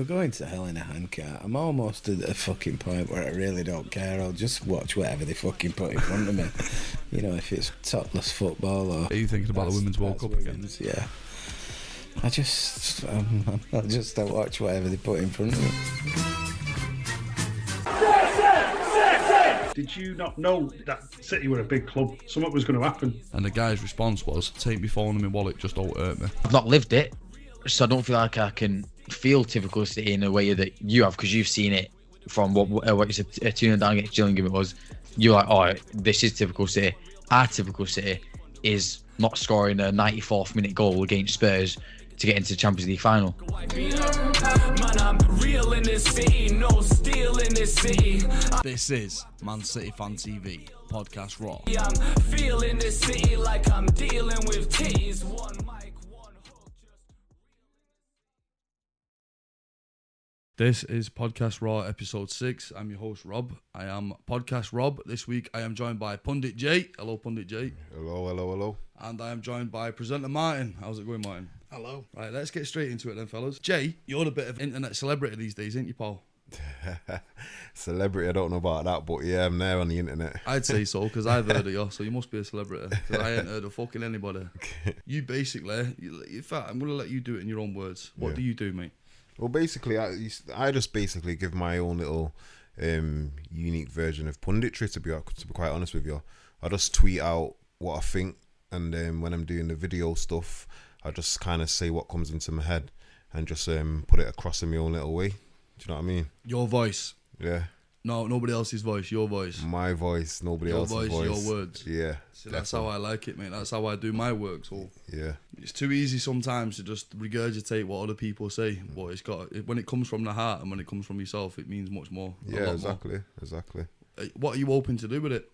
we're going to hell in a handcart. I'm almost at a fucking point where I really don't care. I'll just watch whatever they fucking put in front of me. You know, if it's topless football or... Are you thinking about the Women's World Cup again? Yeah. I'll just watch whatever they put in front of me. Did you not know that City were a big club? Something was going to happen. And the guy's response was, take me phone and my wallet, just don't hurt me. I've not lived it, so I don't feel like I can feel typical City in a way that you have, because you've seen it from what you said, 2-0 down against Gillingham it was. You're like, oh, this is typical City. Our typical City is not scoring a 94th minute goal against Spurs to get into the Champions League final. This is Man City Fan TV, Podcast Raw. I'm feeling this city like I'm dealing with titties. One mic, one hook. This is Podcast Raw, episode 6. I'm your host, Rob. I am Podcast Rob. This week I am joined by Pundit Jay. Hello, Pundit Jay. Hello, hello, hello. And I am joined by presenter Martin. How's it going, Martin? Hello. Right, let's get straight into it then, fellas. Jay, you're a bit of internet celebrity these days, ain't you, pal? Celebrity, I don't know about that, but yeah, I'm there on the internet. I'd say so, because I've heard of you, so you must be a celebrity, because I ain't heard of fucking anybody. You basically, in fact, I'm going to let you do it in your own words. What do you do, mate? Well, basically, I just basically give my own little unique version of punditry, to be quite honest with you. I just tweet out what I think, and when I'm doing the video stuff, I just kind of say what comes into my head and just put it across in my own little way. Do you know what I mean? Your voice. Yeah. No, nobody else's voice. Your voice. My voice. Nobody else's voice. Your voice. Your words. Yeah. See, that's how I like it, mate. That's how I do my work. So yeah, it's too easy sometimes to just regurgitate what other people say. But it's got, when it comes from the heart and when it comes from yourself, it means much more. Yeah, exactly. Exactly. What are you hoping to do with it?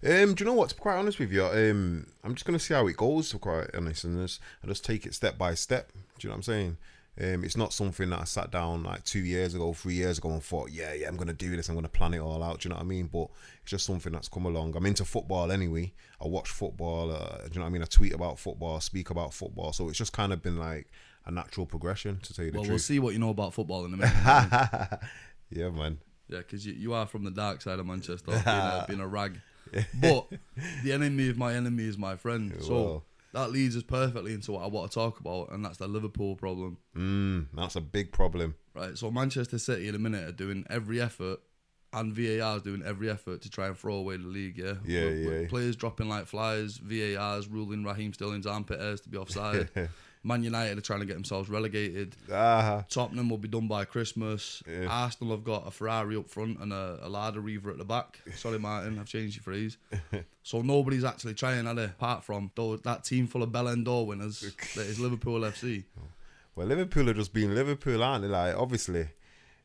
Do you know what? To be quite honest with you, I'm just gonna see how it goes. To be quite honest, and I just take it step by step. Do you know what I'm saying? It's not something that I sat down like 2 years ago, 3 years ago and thought, yeah, I'm going to do this. I'm going to plan it all out. Do you know what I mean? But it's just something that's come along. I'm into football anyway. I watch football. Do you know what I mean? I tweet about football, speak about football. So it's just kind of been like a natural progression, to tell you the truth. Well, we'll see what you know about football in a minute. Yeah, man. Yeah, because you are from the dark side of Manchester, being a rag. But the enemy of my enemy is my friend. So... Well, that leads us perfectly into what I want to talk about, and that's the Liverpool problem. That's a big problem. Right, so Manchester City in a minute are doing every effort, and VAR is doing every effort to try and throw away the league, yeah? With players dropping like flies, VAR's ruling Raheem Sterling's armpit hairs to be offside. Man United are trying to get themselves relegated. Tottenham will be done by Christmas. Yeah. Arsenal have got a Ferrari up front and a Lada Reaver at the back. Sorry, Martin, I've changed your phrase. So nobody's actually trying, are they? Apart from that team full of Bell End door winners that is Liverpool FC. Well, Liverpool are just being Liverpool, aren't they? Like, obviously,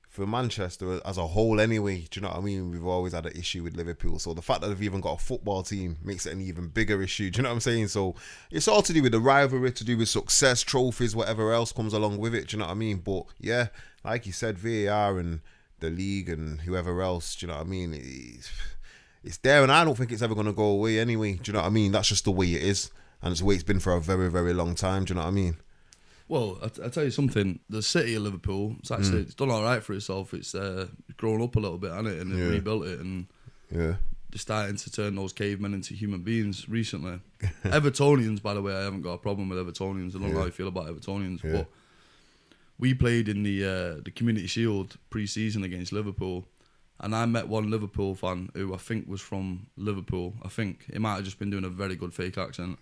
for Manchester as a whole anyway, do you know what I mean? We've always had an issue with Liverpool. So the fact that they've even got a football team makes it an even bigger issue. Do you know what I'm saying? So it's all to do with the rivalry, to do with success, trophies, whatever else comes along with it. Do you know what I mean? But yeah, like you said, VAR and the league and whoever else, do you know what I mean? It's there, and I don't think it's ever going to go away anyway. Do you know what I mean? That's just the way it is. And it's the way it's been for a very, very long time. Do you know what I mean? Well, I'll tell you something. The city of Liverpool, it's actually it's done all right for itself. It's grown up a little bit, hasn't it? And they've rebuilt it, and they're starting to turn those cavemen into human beings recently. Evertonians, by the way, I haven't got a problem with Evertonians. I don't know how you feel about Evertonians, but we played in the Community Shield pre-season against Liverpool, and I met one Liverpool fan who I think was from Liverpool. I think he might have just been doing a very good fake accent.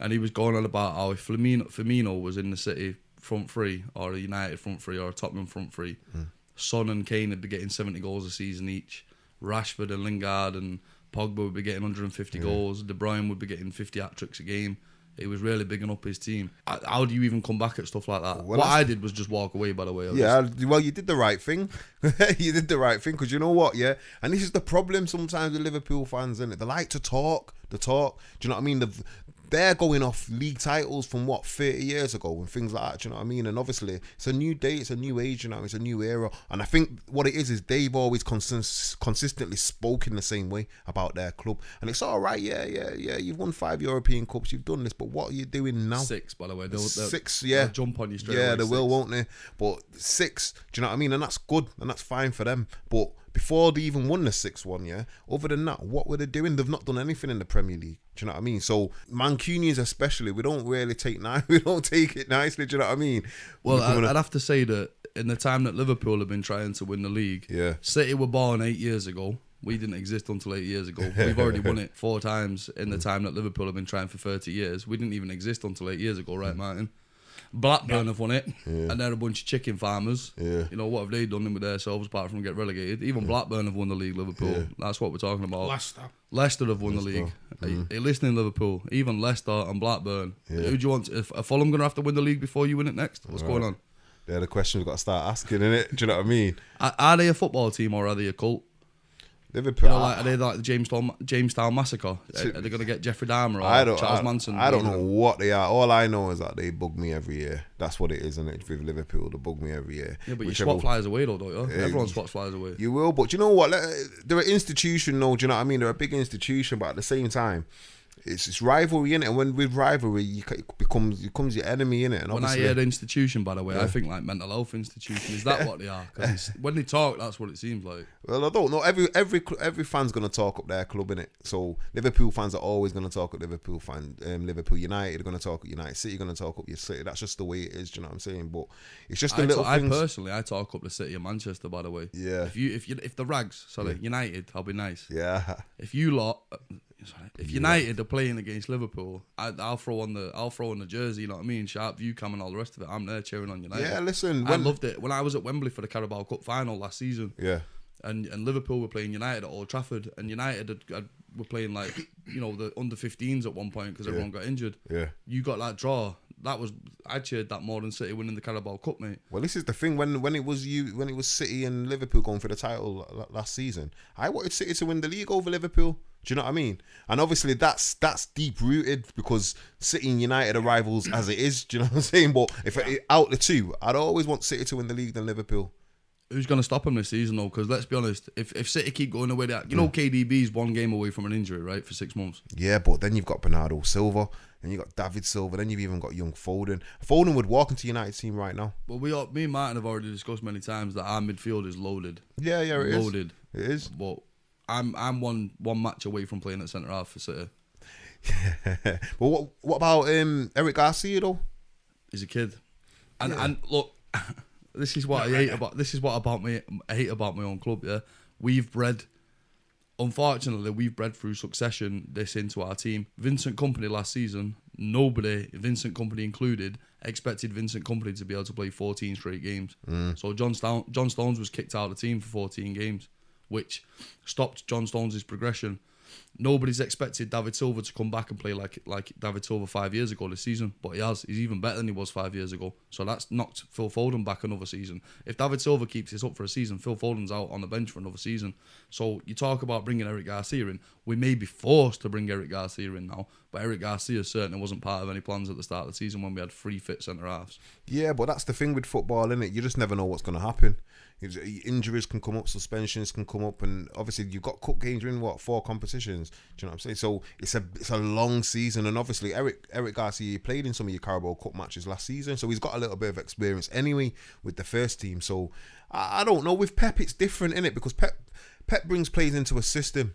And he was going on about how if Firmino was in the City front three, or a United front three, or a Tottenham front three, Son and Kane would be getting 70 goals a season each. Rashford and Lingard and Pogba would be getting 150 goals. De Bruyne would be getting 50 hat-tricks a game. He was really bigging up his team. How do you even come back at stuff like that? Well, what I did was just walk away, by the way. Well, you did the right thing. You did the right thing, because you know what, yeah? And this is the problem sometimes with Liverpool fans, isn't it? They like to talk, Do you know what I mean? they're going off league titles from 30 years ago and things like that, do you know what I mean? And obviously it's a new day, it's a new age, you know, it's a new era. And I think what it is they've always consistently spoken the same way about their club. And it's all right, yeah, you've won 5 European Cups, you've done this, but what are you doing now? 6, by the way. They'll 6, they'll jump on you straight away. Yeah, they will, won't they? But 6, do you know what I mean? And that's good and that's fine for them. But before they even won the 6th one, yeah, other than that, what were they doing? They've not done anything in the Premier League. Do you know what I mean? So Mancunians especially, we don't really take it nicely. Do you know what I mean? Well, I'd have to say that in the time that Liverpool have been trying to win the league, City were born 8 years ago. We didn't exist until 8 years ago. We've already won it 4 times in the time that Liverpool have been trying for 30 years. We didn't even exist until 8 years ago, right, Martin? Blackburn have won it, and they're a bunch of chicken farmers. You know, what have they done with themselves apart from get relegated? Even Blackburn have won the league, Liverpool. That's what we're talking about. Leicester have won the league. Are you listening, Liverpool? Even Leicester and Blackburn. Who do you want? Are Fulham going to have to win the league before you win it next? What's going on? They're the questions we've got to start asking, innit? Do you know what I mean? Are they a football team or are they a cult? Liverpool, you know, like, are they like the Jamestown Massacre? Are they going to get Jeffrey Dahmer or Charles Manson? I don't know what they are. All I know is that they bug me every year. That's what it is, isn't it? With Liverpool, they bug me every year. Yeah, but you swat flies away, though, don't you? Everyone swats flies away. You will, but you know what? They're an institution, though. Do you know what I mean? They're a big institution, but at the same time, it's rivalry, innit? And when with rivalry, it becomes your enemy, innit? And when I hear institution, by the way, I think like mental health institution. Is that what they are? Because when they talk, that's what it seems like. Well, I don't know. Every fan's gonna talk up their club, innit? So Liverpool fans are always gonna talk up Liverpool fans. Liverpool United are gonna talk up United. City are gonna talk up your City. That's just the way it is. Do you know what I'm saying? But it's just things. I personally talk up the City of Manchester. By the way, yeah. If the Rags, United, I'll be nice. Yeah. If United are playing against Liverpool, I'll throw on the jersey, you know what I mean? Sharp view cam and all the rest of it. I'm there cheering on United. Yeah, listen. I loved it when I was at Wembley for the Carabao Cup final last season. Yeah. And Liverpool were playing United at Old Trafford, and United were playing like, you know, the under 15s at one point because everyone got injured. Yeah. You got that draw. I cheered that more than City winning the Carabao Cup, mate. Well, this is the thing. When it was City and Liverpool going for the title last season, I wanted City to win the league over Liverpool. Do you know what I mean? And obviously that's deep rooted because City and United are rivals as it is. Do you know what I'm saying? But if out the two, I'd always want City to win the league than Liverpool. Who's going to stop him this season, though? Because let's be honest, if City keep going away, you know, KDB's 1 game away from an injury, right, for 6 months. Yeah, but then you've got Bernardo Silva, then you've got David Silva, then you've even got young Foden. Foden would walk into United team right now. Well, me and Martin have already discussed many times that our midfield is loaded. Yeah, it is. Loaded. It is. But I'm one match away from playing at centre half for City. Well, what about Eric Garcia though? He's a kid, and look. This is what I hate about. This is what I hate about my own club. Yeah, unfortunately, we've bred through succession this into our team. Vincent Kompany last season, nobody, Vincent Kompany included, expected Vincent Kompany to be able to play 14 straight games. So John Stones was kicked out of the team for 14 games, which stopped John Stones' progression. Nobody's expected David Silva to come back and play like David Silva 5 years ago this season, but he has. He's even better than he was 5 years ago. So that's knocked Phil Foden back another season. If David Silva keeps this up for a season, Phil Foden's out on the bench for another season. So you talk about bringing Eric Garcia in. We may be forced to bring Eric Garcia in now, but Eric Garcia certainly wasn't part of any plans at the start of the season when we had 3 fit centre-halves. Yeah, but that's the thing with football, isn't it? You just never know what's going to happen. Injuries can come up, suspensions can come up, and obviously you've got cup games in 4 competitions. Do you know what I'm saying? So it's a long season, and obviously Eric Garcia played in some of your Carabao Cup matches last season, so he's got a little bit of experience anyway with the first team. So I don't know. With Pep, it's different, innit? Because Pep brings players into a system.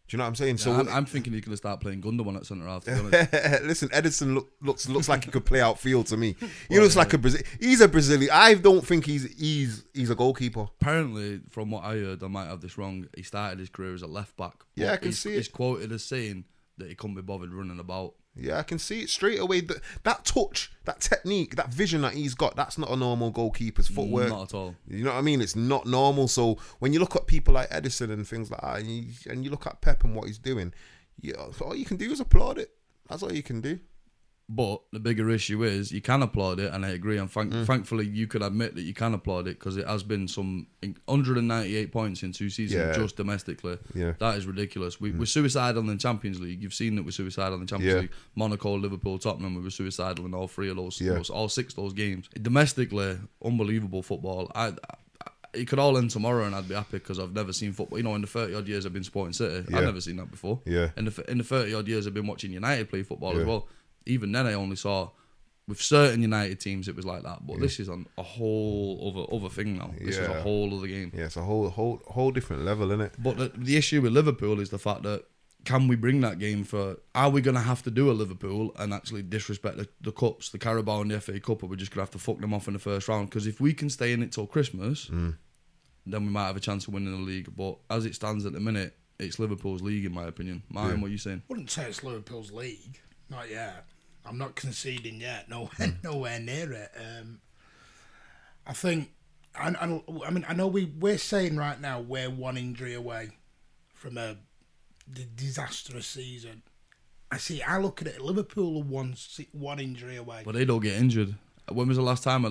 Do you know what I'm saying? Yeah, so I'm thinking he's going to start playing Gundogan at centre half. To be honest. Listen, Edison looks like he could play outfield to me. He looks like a Brazilian. He's a Brazilian. I don't think he's a goalkeeper. Apparently, from what I heard, I might have this wrong. He started his career as a left back. Yeah, I can see it. He's quoted as saying that he couldn't be bothered running about. Yeah, I can see it straight away. That touch, that technique, that vision that he's got, that's not a normal goalkeeper's footwork. Not at all. You know what I mean? It's not normal. So when you look at people like Edison and things like that, and you look at Pep and what he's doing, all you can do is applaud it. That's all you can do. But the bigger issue is you can applaud it, and I agree. And thankfully, you could admit that you can applaud it because it has been some 198 points in 2 seasons just domestically. Yeah. That is ridiculous. We're suicidal in the Champions League. You've seen that we're suicidal in the Champions League. Monaco, Liverpool, Tottenham, we were suicidal in all 3 of those, all 6 of those games. Domestically, unbelievable football. It could all end tomorrow and I'd be happy because I've never seen football. In the 30-odd years I've been supporting City, I've never seen that before. Yeah. In the 30-odd years I've been watching United play football as well. Even then, I only saw with certain United teams it was like that. But this is on a whole other thing now. This is a whole other game. Yeah, it's a whole different level, isn't it? But the issue with Liverpool is the fact that can we bring that game for? Are we going to have to do a Liverpool and actually disrespect the cups, the Carabao and the FA Cup, or we're just going to have to fuck them off in the first round? Because if we can stay in it till Christmas, then we might have a chance of winning the league. But as it stands at the minute, it's Liverpool's league, in my opinion. Martin, what are you saying? I wouldn't say it's Liverpool's league. Not yet. I'm not conceding yet. Nowhere near it. I think. I mean, I know we're saying right now we're 1 injury away from a disastrous season. I look at it. Liverpool are one injury away. But they don't get injured. When was the last time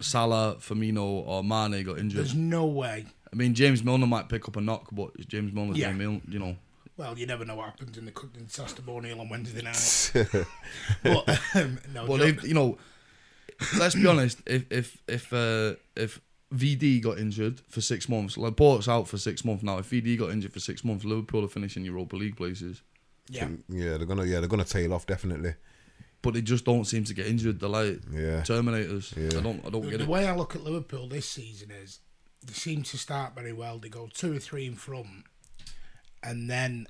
Salah, Firmino, or Mane got injured? There's no way. I mean, James Milner might pick up a knock, but James Milner's Well, you never know what happens in Sastabonial on Wednesday night. But let's be honest. If VD got injured for 6 months, Laporte's out for 6 months now. If VD got injured for 6 months, Liverpool are finishing Europa League places. Yeah, they're gonna tail off definitely. But they just don't seem to get injured. They're like Terminators. Yeah. I don't get it. The way I look at Liverpool this season is they seem to start very well. They go 2 or 3 in front. And then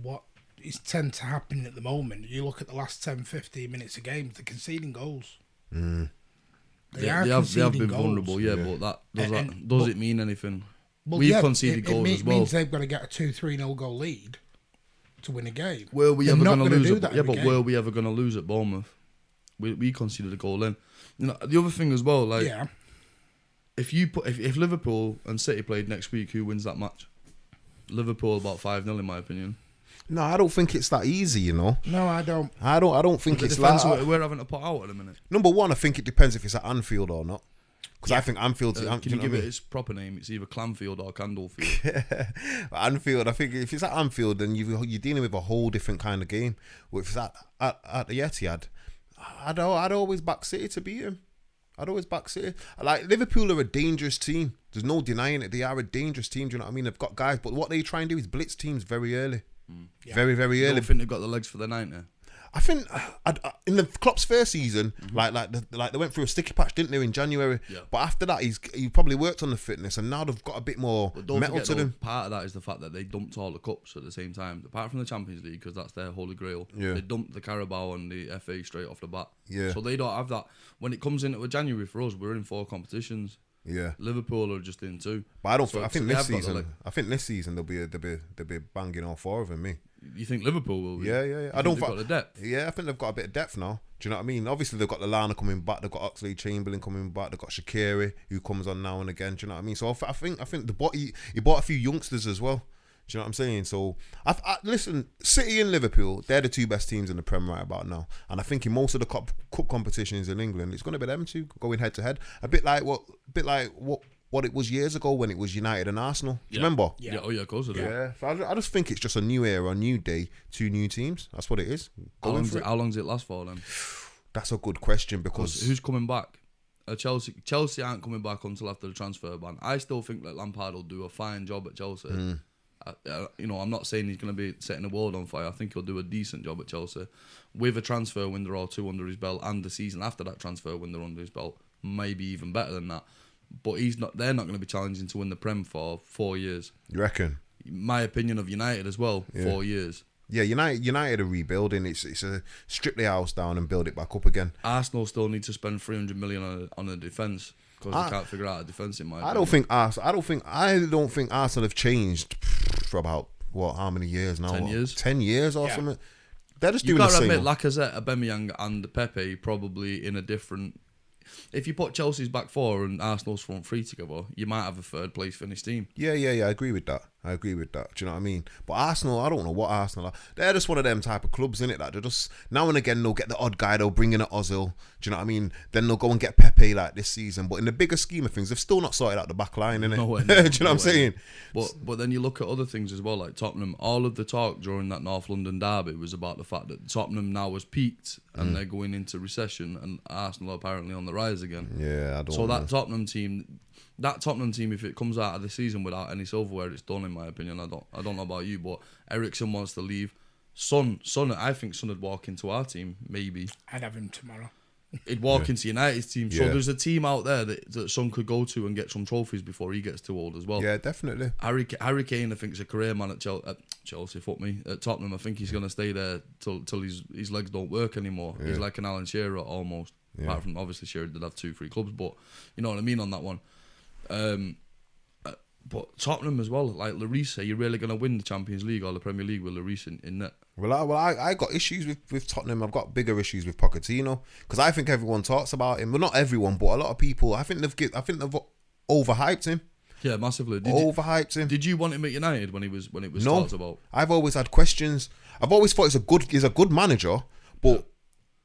what is tend to happen at the moment, you look at the last 10, 15 minutes of games, they're conceding goals. They have been vulnerable, but does it mean anything? We've conceded goals as well. It means they've got to get a 2-3-0 goal lead to win a game. Were we ever going to lose? Were we ever going to lose at Bournemouth? We conceded a goal in. The other thing as well, if Liverpool and City played next week, who wins that match? Liverpool about 5-0 in my opinion. No, I don't think it's that easy, No, I don't. I don't think it's like that. We're having to put out at the minute. Number one, I think it depends if it's at Anfield or not. Because I think Anfield's... can you give it its proper name? It's either Clanfield or Candlefield. Anfield, I think if it's at Anfield, then you're dealing with a whole different kind of game. But if it's at the Etihad, I'd always back City to beat him. I'd always back City. Like, Liverpool are a dangerous team. There's no denying it. They are a dangerous team. Do you know what I mean? They've got guys, but what they try and do is blitz teams very early. Very, very early. I think they've got the legs for the 90. I think in the Klopp's first season, like they went through a sticky patch, didn't they, in January? Yeah. But after that, he probably worked on the fitness, and now they've got a bit more metal to them. Part of that is the fact that they dumped all the cups at the same time. Apart from the Champions League, because that's their holy grail. Yeah. They dumped the Carabao and the FA straight off the bat. Yeah. So they don't have that. When it comes into January for us, we're in 4 competitions. Yeah. Liverpool are just in 2. But I don't. I think this season they'll be banging all 4 of them. Me. You think Liverpool will be? Yeah. I don't think they've got the depth. Yeah, I think they've got a bit of depth now. Do you know what I mean? Obviously, they've got Lallana coming back. They've got Oxlade-Chamberlain coming back. They've got Shaqiri, who comes on now and again. Do you know what I mean? So I think he bought a few youngsters as well. Do you know what I'm saying? So, listen, City and Liverpool, they're the 2 best teams in the Prem right about now. And I think in most of the cup competitions in England, it's going to be them 2 going head to head. A bit like what it was years ago when it was United and Arsenal. Do you remember? Yeah. Oh, yeah, of course it is. Yeah. So I just think it's just a new era, a new day, 2 new teams. That's what it is. How long does it last for then? That's a good question because... Who's coming back? Chelsea aren't coming back until after the transfer ban. I still think that Lampard will do a fine job at Chelsea. I'm not saying he's going to be setting the world on fire. I think he'll do a decent job at Chelsea. With a transfer window or 2 under his belt and the season after that transfer window under his belt, maybe even better than that. But they're not going to be challenging to win the Prem for 4 years. You reckon? My opinion of United as well, 4 years. Yeah, United are rebuilding. It's a strip the house down and build it back up again. Arsenal still need to spend 300 million on a defence because they can't figure out a defence in my opinion. I don't think Arsenal have changed for about how many years now? 10 years. 10 years or something. They're just doing the same. You've got to admit, Lacazette, Aubameyang and Pepe probably in a different... If you put Chelsea's back 4 and Arsenal's front 3 together, you might have a 3rd place finished team. Yeah, I agree with that. I agree with that. Do you know what I mean? But Arsenal, I don't know what Arsenal are. They're just one of them type of clubs, innit? That they're just, now and again, they'll get the odd guy, they'll bring in an Ozil. Do you know what I mean? Then they'll go and get Pepe like this season. But in the bigger scheme of things, they've still not sorted out the back line, innit? Do you know what I'm saying? But then you look at other things as well, like Tottenham. All of the talk during that North London derby was about the fact that Tottenham now has peaked and they're going into recession, and Arsenal are apparently on the rise again. Yeah, I don't know. So that Tottenham team, if it comes out of the season without any silverware, it's done in my opinion. I don't know about you, but Eriksen wants to leave. Son, I think Son would walk into our team, maybe. I'd have him tomorrow. He'd walk into United's team. So Yeah. there's a team out there that Son could go to and get some trophies before he gets too old as well. Yeah, definitely. Harry Kane, I think, is a career man at Chelsea. Fuck me. At Tottenham, I think he's going to stay there till his legs don't work anymore. Yeah. He's like an Alan Shearer almost. Yeah. Apart from, obviously, Shearer did have 2-3 clubs, but you know what I mean on that one. But Tottenham as well, like Lloris, are you really going to win the Champions League or the Premier League with Lloris in net? Well, I got issues with Tottenham. I've got bigger issues with Pochettino because I think everyone talks about him. Well, not everyone, but a lot of people. I think they've overhyped him. Yeah, massively. Overhyped him. Did you want him at United when it was No, talked about? I've always had questions. I've always thought he's a good manager, but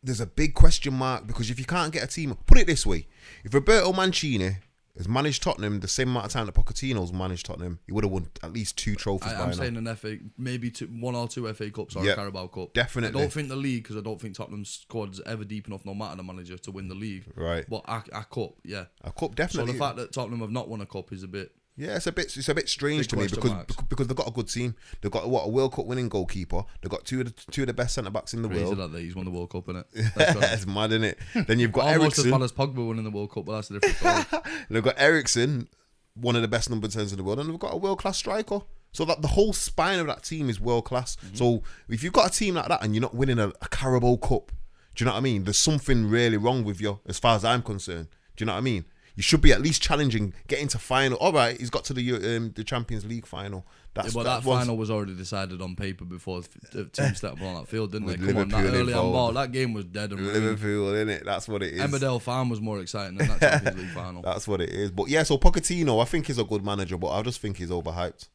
there's a big question mark because if you can't get a team, put it this way: if Roberto Mancini has managed Tottenham the same amount of time that Pochettino's managed Tottenham, he would have won at least 2 trophies by now. I'm saying an FA, maybe 1 or 2 FA Cups or a Carabao Cup. Definitely. I don't think the league, because I don't think Tottenham's squad's ever deep enough, no matter the manager, to win the league. Right. But a cup, yeah. A cup, definitely. So the fact that Tottenham have not won a cup is a bit... Yeah, it's a bit strange to me because they've got a good team. They've got a World Cup winning goalkeeper. They've got two of the best centre backs in the Crazy world. that he's won the World Cup, innit? It's mad, innit? Then you've got almost Eriksen. as bad as Pogba winning the World Cup, but that's a different story. They've got Eriksen, one of the best number 10s in the world, and they've got a world class striker. So that the whole spine of that team is world class. Mm-hmm. So if you've got a team like that and you're not winning a Carabao Cup, do you know what I mean? There's something really wrong with you, as far as I'm concerned. Do you know what I mean? You should be at least challenging, getting to final. All right, he's got to the Champions League final. That final was already decided on paper before the team stepped on that field, didn't they? Come on, that early on ball, that game was dead and Liverpool, innit? That's what it is. Emmerdale Farm was more exciting than that Champions League final. That's what it is. But yeah, so Pochettino, I think he's a good manager, but I just think he's overhyped.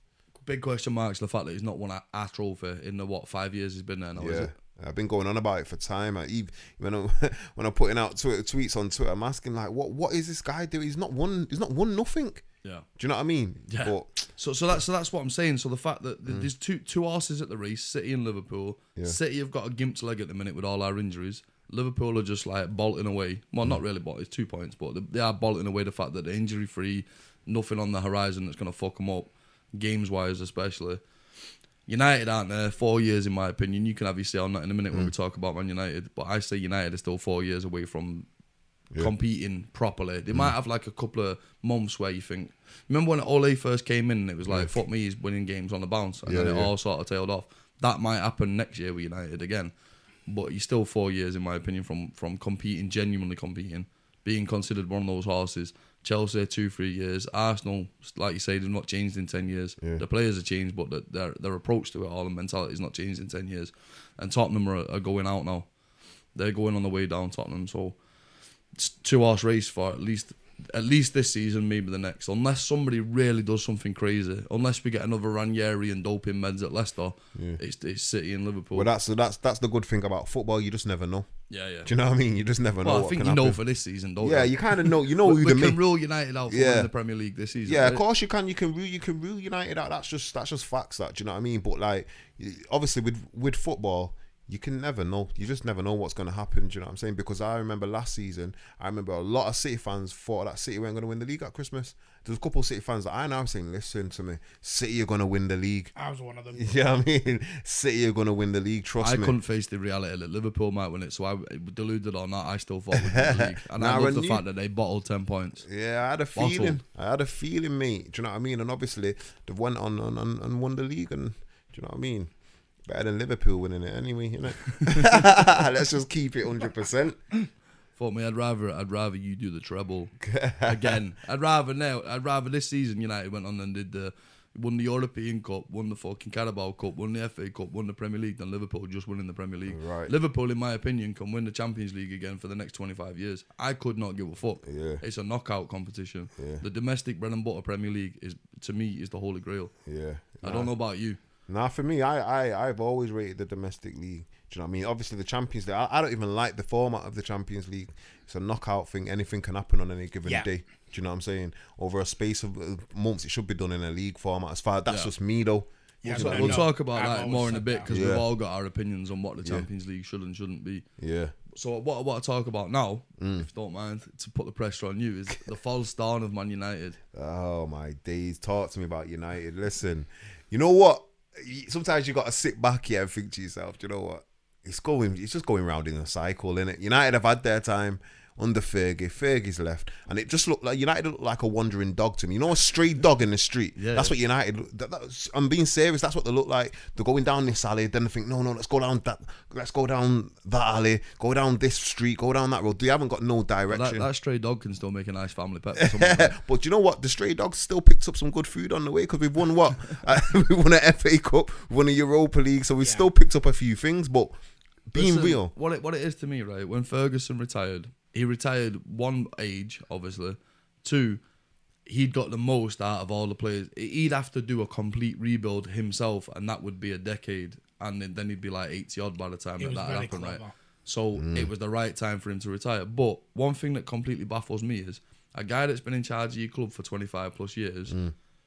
Big question marks the fact that he's not won a trophy in the 5 years he's been there now, is it? I've been going on about it for time. When I'm putting out tweets on Twitter, I'm asking like, what is this guy doing? He's not won nothing. Yeah. Do you know what I mean? Yeah. But, so that's what I'm saying. So the fact that there's two horses at the race, City and Liverpool. Yeah. City have got a gimped leg at the minute with all our injuries. Liverpool are just like bolting away. Well, not really bolting. It's 2 points, but they are bolting away the fact that they're injury free, nothing on the horizon that's going to fuck them up, games wise especially. United aren't there. 4 years, in my opinion. You can have your say on that in a minute when we talk about Man United. But I say United are still 4 years away from competing properly. They might have like a couple of months where you think... Remember when Ole first came in and it was like, fuck me, he's winning games on the bounce. And then it all sort of tailed off. That might happen next year with United again. But you're still 4 years, in my opinion, from competing, genuinely competing, being considered one of those horses. Chelsea, 2-3 years. Arsenal, like you say, they've not changed in 10 years. Yeah. The players have changed, but their approach to it all and mentality has not changed in 10 years. And Tottenham are going out now. They're going on the way down, Tottenham. So it's 2-horse race for at least this season, maybe the next. Unless somebody really does something crazy. Unless we get another Ranieri and doping meds at Leicester, it's City and Liverpool. Well, that's the good thing about football. You just never know. Yeah. Do you know what I mean? You just never know. Well, I think you know for this season, don't you? Yeah, you kind of know. You know who we can rule United out for winning the Premier League this season. Yeah, right? of course you can. You can rule United out. That's just facts. That, do you know what I mean? But like, obviously with football, you can never know. You just never know what's going to happen. Do you know what I'm saying? Because I remember last season, a lot of City fans thought that City weren't going to win the league at Christmas. There's a couple of City fans that I know saying, listen to me, City are going to win the league. I was one of them. Yeah, I mean, City are going to win the league, trust me. I couldn't face the reality that Liverpool might win it, so I, deluded or not, I still thought we'd win the league. And I love the fact that they bottled 10 points. Yeah, I had a feeling, mate. Do you know what I mean? And obviously, they've went on and won the league, and do you know what I mean? Better than Liverpool winning it anyway, you know. Let's just keep it 100%. For me, I'd rather you do the treble again. I'd rather this season United went on and did the won the European Cup, won the fucking Carabao Cup, won the FA Cup, won the Premier League, than Liverpool just winning the Premier League. Right. Liverpool, in my opinion, can win the Champions League again for the next 25 years. I could not give a fuck. Yeah. It's a knockout competition. Yeah. The domestic bread and butter Premier League is, to me, is the holy grail. Yeah. I don't know about you. Nah, for me, I've always rated the domestic league. Do you know what I mean? Obviously, the Champions League, I don't even like the format of the Champions League. It's a knockout thing. Anything can happen on any given day. Do you know what I'm saying? Over a space of months, it should be done in a league format. As far that's just me, though. Yeah, We'll talk about that more in a bit, because that. we've all got our opinions on what the Champions League should and shouldn't be. Yeah. So what I want to talk about now, if you don't mind, to put the pressure on you, is the false dawn of Man United. Oh, my days. Talk to me about United. Listen, you know what? Sometimes you got to sit back here and think to yourself, do you know what? It's just going round in a cycle, innit? United have had their time under Fergie. Fergie's left, and it just looked like United looked like a wandering dog to me. You know, a stray dog in the street. Yeah, that's what United. I'm being serious. That's what they look like. They're going down this alley, then they think, no, let's go down that alley, go down this street, go down that road. They haven't got no direction. That stray dog can still make a nice family pet for someone. But you know what? The stray dog still picks up some good food on the way, because we've won what? We won an FA Cup, we won a Europa League, so we still picked up a few things. But being real, what it is to me, right? When Ferguson retired, he retired, one, age, obviously. Two, he'd got the most out of all the players. He'd have to do a complete rebuild himself, and that would be a decade. And then he'd be like 80 odd by the time that happened, right? So it was the right time for him to retire. But one thing that completely baffles me is a guy that's been in charge of your club for 25 plus years,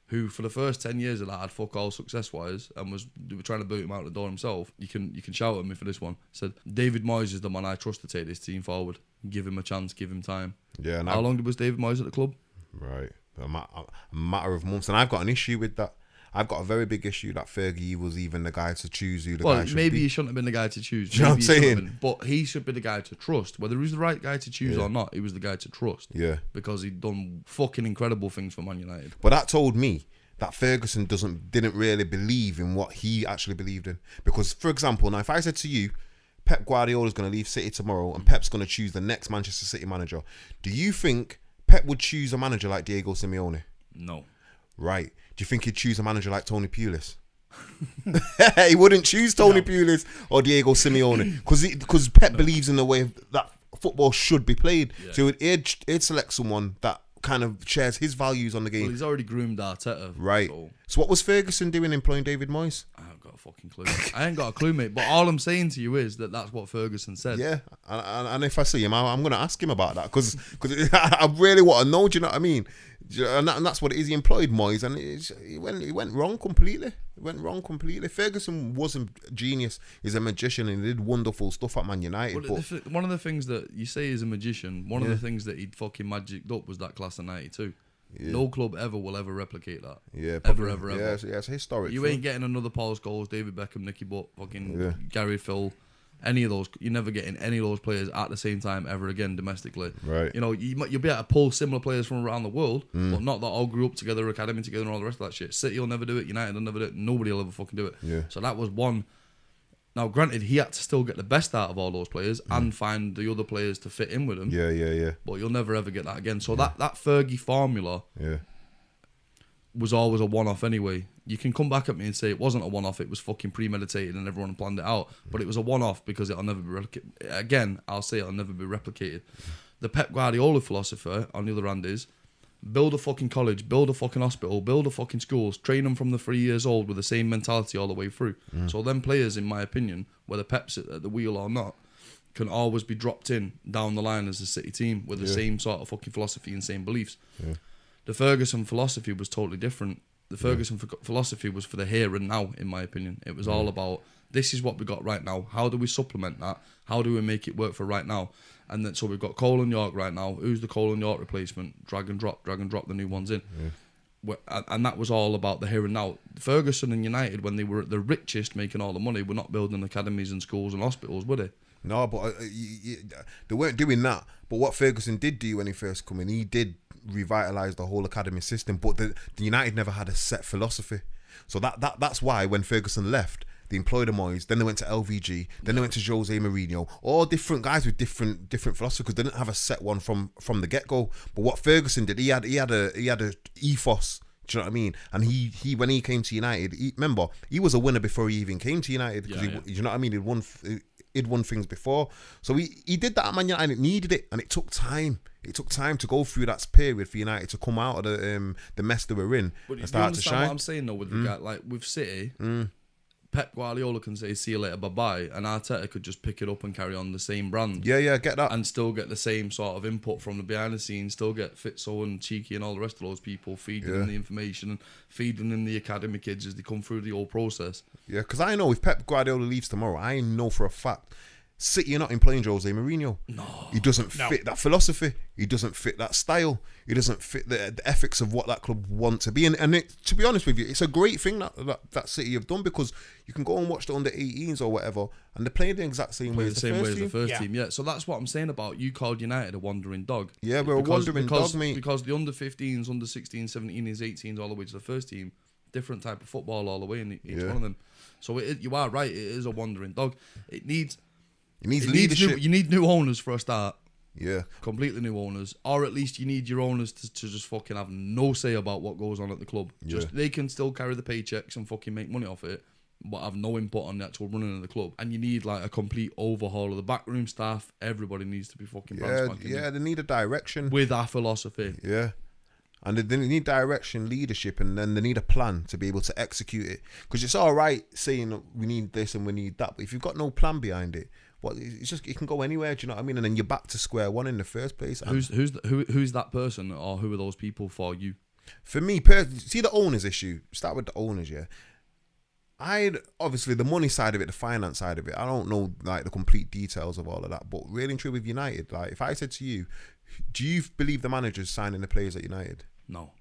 who for the first 10 years of that had fuck all success-wise, and they were trying to boot him out the door himself. You can shout at me for this one. Said, David Moyes is the man I trust to take this team forward. Give him a chance, give him time. Yeah. And how long was David Moyes at the club? Right. A matter of months. And I've got an issue with that. I've got a very big issue that Fergie was even the guy to choose who the guy should be. Maybe he shouldn't have been the guy to choose. Do you know what I'm saying? But he should be the guy to trust. Whether he's the right guy to choose or not, he was the guy to trust. Yeah. Because he'd done fucking incredible things for Man United. But that told me that Ferguson didn't really believe in what he actually believed in. Because, for example, now if I said to you, Pep Guardiola's going to leave City tomorrow and Pep's going to choose the next Manchester City manager, do you think Pep would choose a manager like Diego Simeone? No. Right. Do you think he'd choose a manager like Tony Pulis? He wouldn't choose Tony Pulis or Diego Simeone, because Pep believes in the way that football should be played. Yeah. So he'd select someone that kind of shares his values on the game. Well, he's already groomed Arteta. Right. So what was Ferguson doing employing David Moyes? I haven't got a fucking clue. I ain't got a clue, mate. But all I'm saying to you is that's what Ferguson said. Yeah. And if I see him, I'm going to ask him about that, because I really want to know, do you know what I mean? And that's what it is. He employed Moyes, and he went wrong completely. Ferguson wasn't a genius. He's a magician, and he did wonderful stuff at Man United. Well, one of the things that you say is a magician, one of the things that he'd fucking magicked up was that class of 92. Yeah. No club ever will ever replicate that. Yeah, ever. Yeah, it's historic. You ain't getting another Paul Scholes, David Beckham, Nicky Butt, fucking Gary Phil, any of those. You're never getting any of those players at the same time ever again domestically. Right. You know, you'll be able to pull similar players from around the world, but not that all grew up together, academy together, and all the rest of that shit. City will never do it. United will never do it. Nobody will ever fucking do it. Yeah. So that was one. Now, granted, he had to still get the best out of all those players and find the other players to fit in with him. Yeah. But you'll never ever get that again. So that Fergie formula was always a one-off anyway. You can come back at me and say it wasn't a one-off, it was fucking premeditated and everyone planned it out. But it was a one-off because it'll never be replicated. Again, I'll say it'll never be replicated. The Pep Guardiola philosopher, on the other hand, is build a fucking college, build a fucking hospital, build a fucking schools, train them from the 3 years old with the same mentality all the way through. So them players, in my opinion, whether Pep's at the wheel or not, can always be dropped in down the line as a City team with the same sort of fucking philosophy and same beliefs. The Ferguson philosophy was totally different. The Ferguson philosophy was for the here and now, in my opinion. It was all about, this is what we got right now. How do we supplement that? How do we make it work for right now? And then, so we've got Cole and York right now. Who's the Cole and York replacement? Drag and drop the new ones in. And that was all about the here and now. Ferguson and United, when they were at the richest, making all the money, were not building academies and schools and hospitals, were they? No, but they weren't doing that. But what Ferguson did do when he first came in, he did revitalise the whole academy system. But the United never had a set philosophy. So that's why when Ferguson left, they employed the Moyes, then they went to LVG, then they went to Jose Mourinho, all different guys with different philosophy, because they didn't have a set one from the get-go. But what Ferguson did, he had a ethos. Do you know what I mean? And he when he came to United, remember, he was a winner before he even came to United. Because do you know what I mean? He'd won things before. So he did that at Man United, and it needed it, and it took time. It took time to go through that period for United to come out of the mess they were in and start to shine. What I'm saying though with regard, like with City, Pep Guardiola can say see you later, bye bye, and Arteta could just pick it up and carry on the same brand. Yeah, get that, and still get the same sort of input from the behind the scenes. Still get Fitzo and Cheeky and all the rest of those people feeding them the information and feeding them the academy kids as they come through the whole process. Yeah, because I know if Pep Guardiola leaves tomorrow, I know for a fact City are not employing Jose Mourinho. No. He doesn't fit that philosophy. He doesn't fit that style. He doesn't fit the ethics of what that club want to be. And to be honest with you, it's a great thing that City have done, because you can go and watch the under-18s or whatever, and they're playing the exact same way as the first team. Yeah, so that's what I'm saying about you called United a wandering dog. Yeah, we're a wandering dog, mate. Because the under-15s, under-16s, 17s, 18s, all the way to the first team, different type of football all the way in each one of them. So you are right, it is a wandering dog. It needs leadership. You need new owners for a start. Yeah. Completely new owners. Or at least you need your owners to just fucking have no say about what goes on at the club. Just they can still carry the paychecks and fucking make money off it, but have no input on the actual running of the club. And you need like a complete overhaul of the backroom staff. Everybody needs to be fucking they need a direction. With our philosophy. Yeah. And they need direction, leadership, and then they need a plan to be able to execute it. Because it's all right saying we need this and we need that, but if you've got no plan behind it, it can go anywhere. Do you know what I mean? And then you're back to square one in the first place. Who's that person, or who are those people for you? For me, see the owners issue. Start with the owners, yeah. Obviously the money side of it, the finance side of it, I don't know like the complete details of all of that. But really and true with United, like if I said to you, do you believe the manager's signing the players at United? No.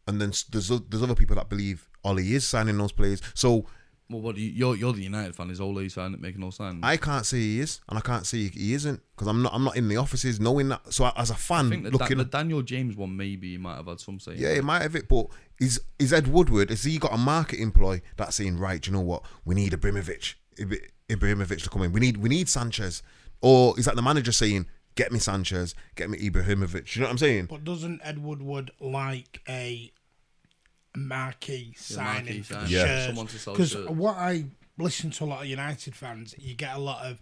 And then there's other people that believe Ollie is signing those players. So. Well, what you're the United fan? Is Ole signing, making no sign? I can't say he is, and I can't say he isn't, because I'm not in the offices knowing that. So as a fan, I think the Daniel James one, maybe he might have had some say. Yeah, he might have it, but is Ed Woodward? Has he got a marketing ploy that's saying, right, do you know what? We need Ibrahimovic to come in. We need Sanchez, or is that the manager saying, get me Sanchez, get me Ibrahimovic? You know what I'm saying? But doesn't Ed Woodward like a marquee signing for the shirts? Because what I listen to a lot of United fans, you get a lot of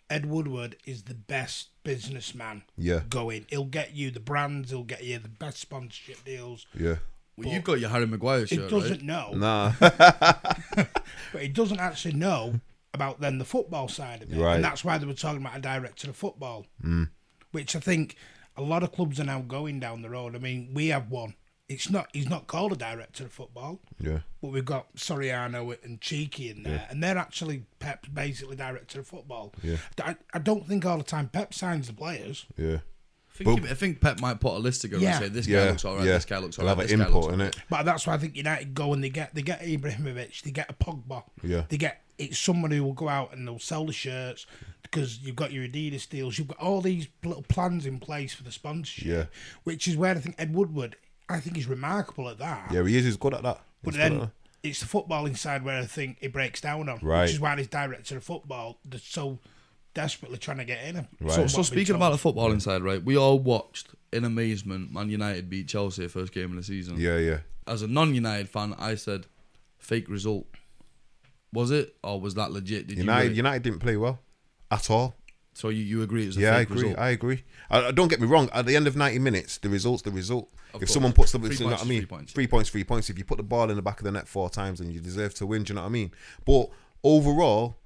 Ed Woodward is the best businessman going. He'll get you the brands, he'll get you the best sponsorship deals. Yeah. Well, you've got your Harry Maguire shirt, He doesn't know. Nah. But he doesn't actually know about then the football side of it. Right. And that's why they were talking about a director of football. Which I think a lot of clubs are now going down the road. I mean, we have one. He's not called a director of football. Yeah. But we've got Soriano and Cheeky in there, and they're actually Pep's basically director of football. Yeah. I don't think all the time Pep signs the players. Yeah. I think Pep might put a list together and say this guy looks alright, this guy looks alright. They'll have an input in it. But that's why I think United go and they get Ibrahimovic, they get a Pogba. Yeah. It's somebody who will go out and they'll sell the shirts because you've got your Adidas deals, you've got all these little plans in place for the sponsorship. Yeah. Which is where I think Ed Woodward, I think he's remarkable at that. Yeah, he is. He's good at that. But then it's the footballing side where I think he breaks down on. Right. Which is why he's director of football. They're so desperately trying to get in him. Right. So speaking about the footballing side, right? We all watched in amazement Man United beat Chelsea first game of the season. Yeah. As a non-United fan, I said, fake result. Was it, or was that legit? United didn't play well at all. So you agree it was a fake result? I agree. Don't get me wrong. At the end of 90 minutes, the result's the result. If someone puts the 3 points. 3 points. If you put the ball in the back of the net 4 times, then you deserve to win. Do you know what I mean? But overall,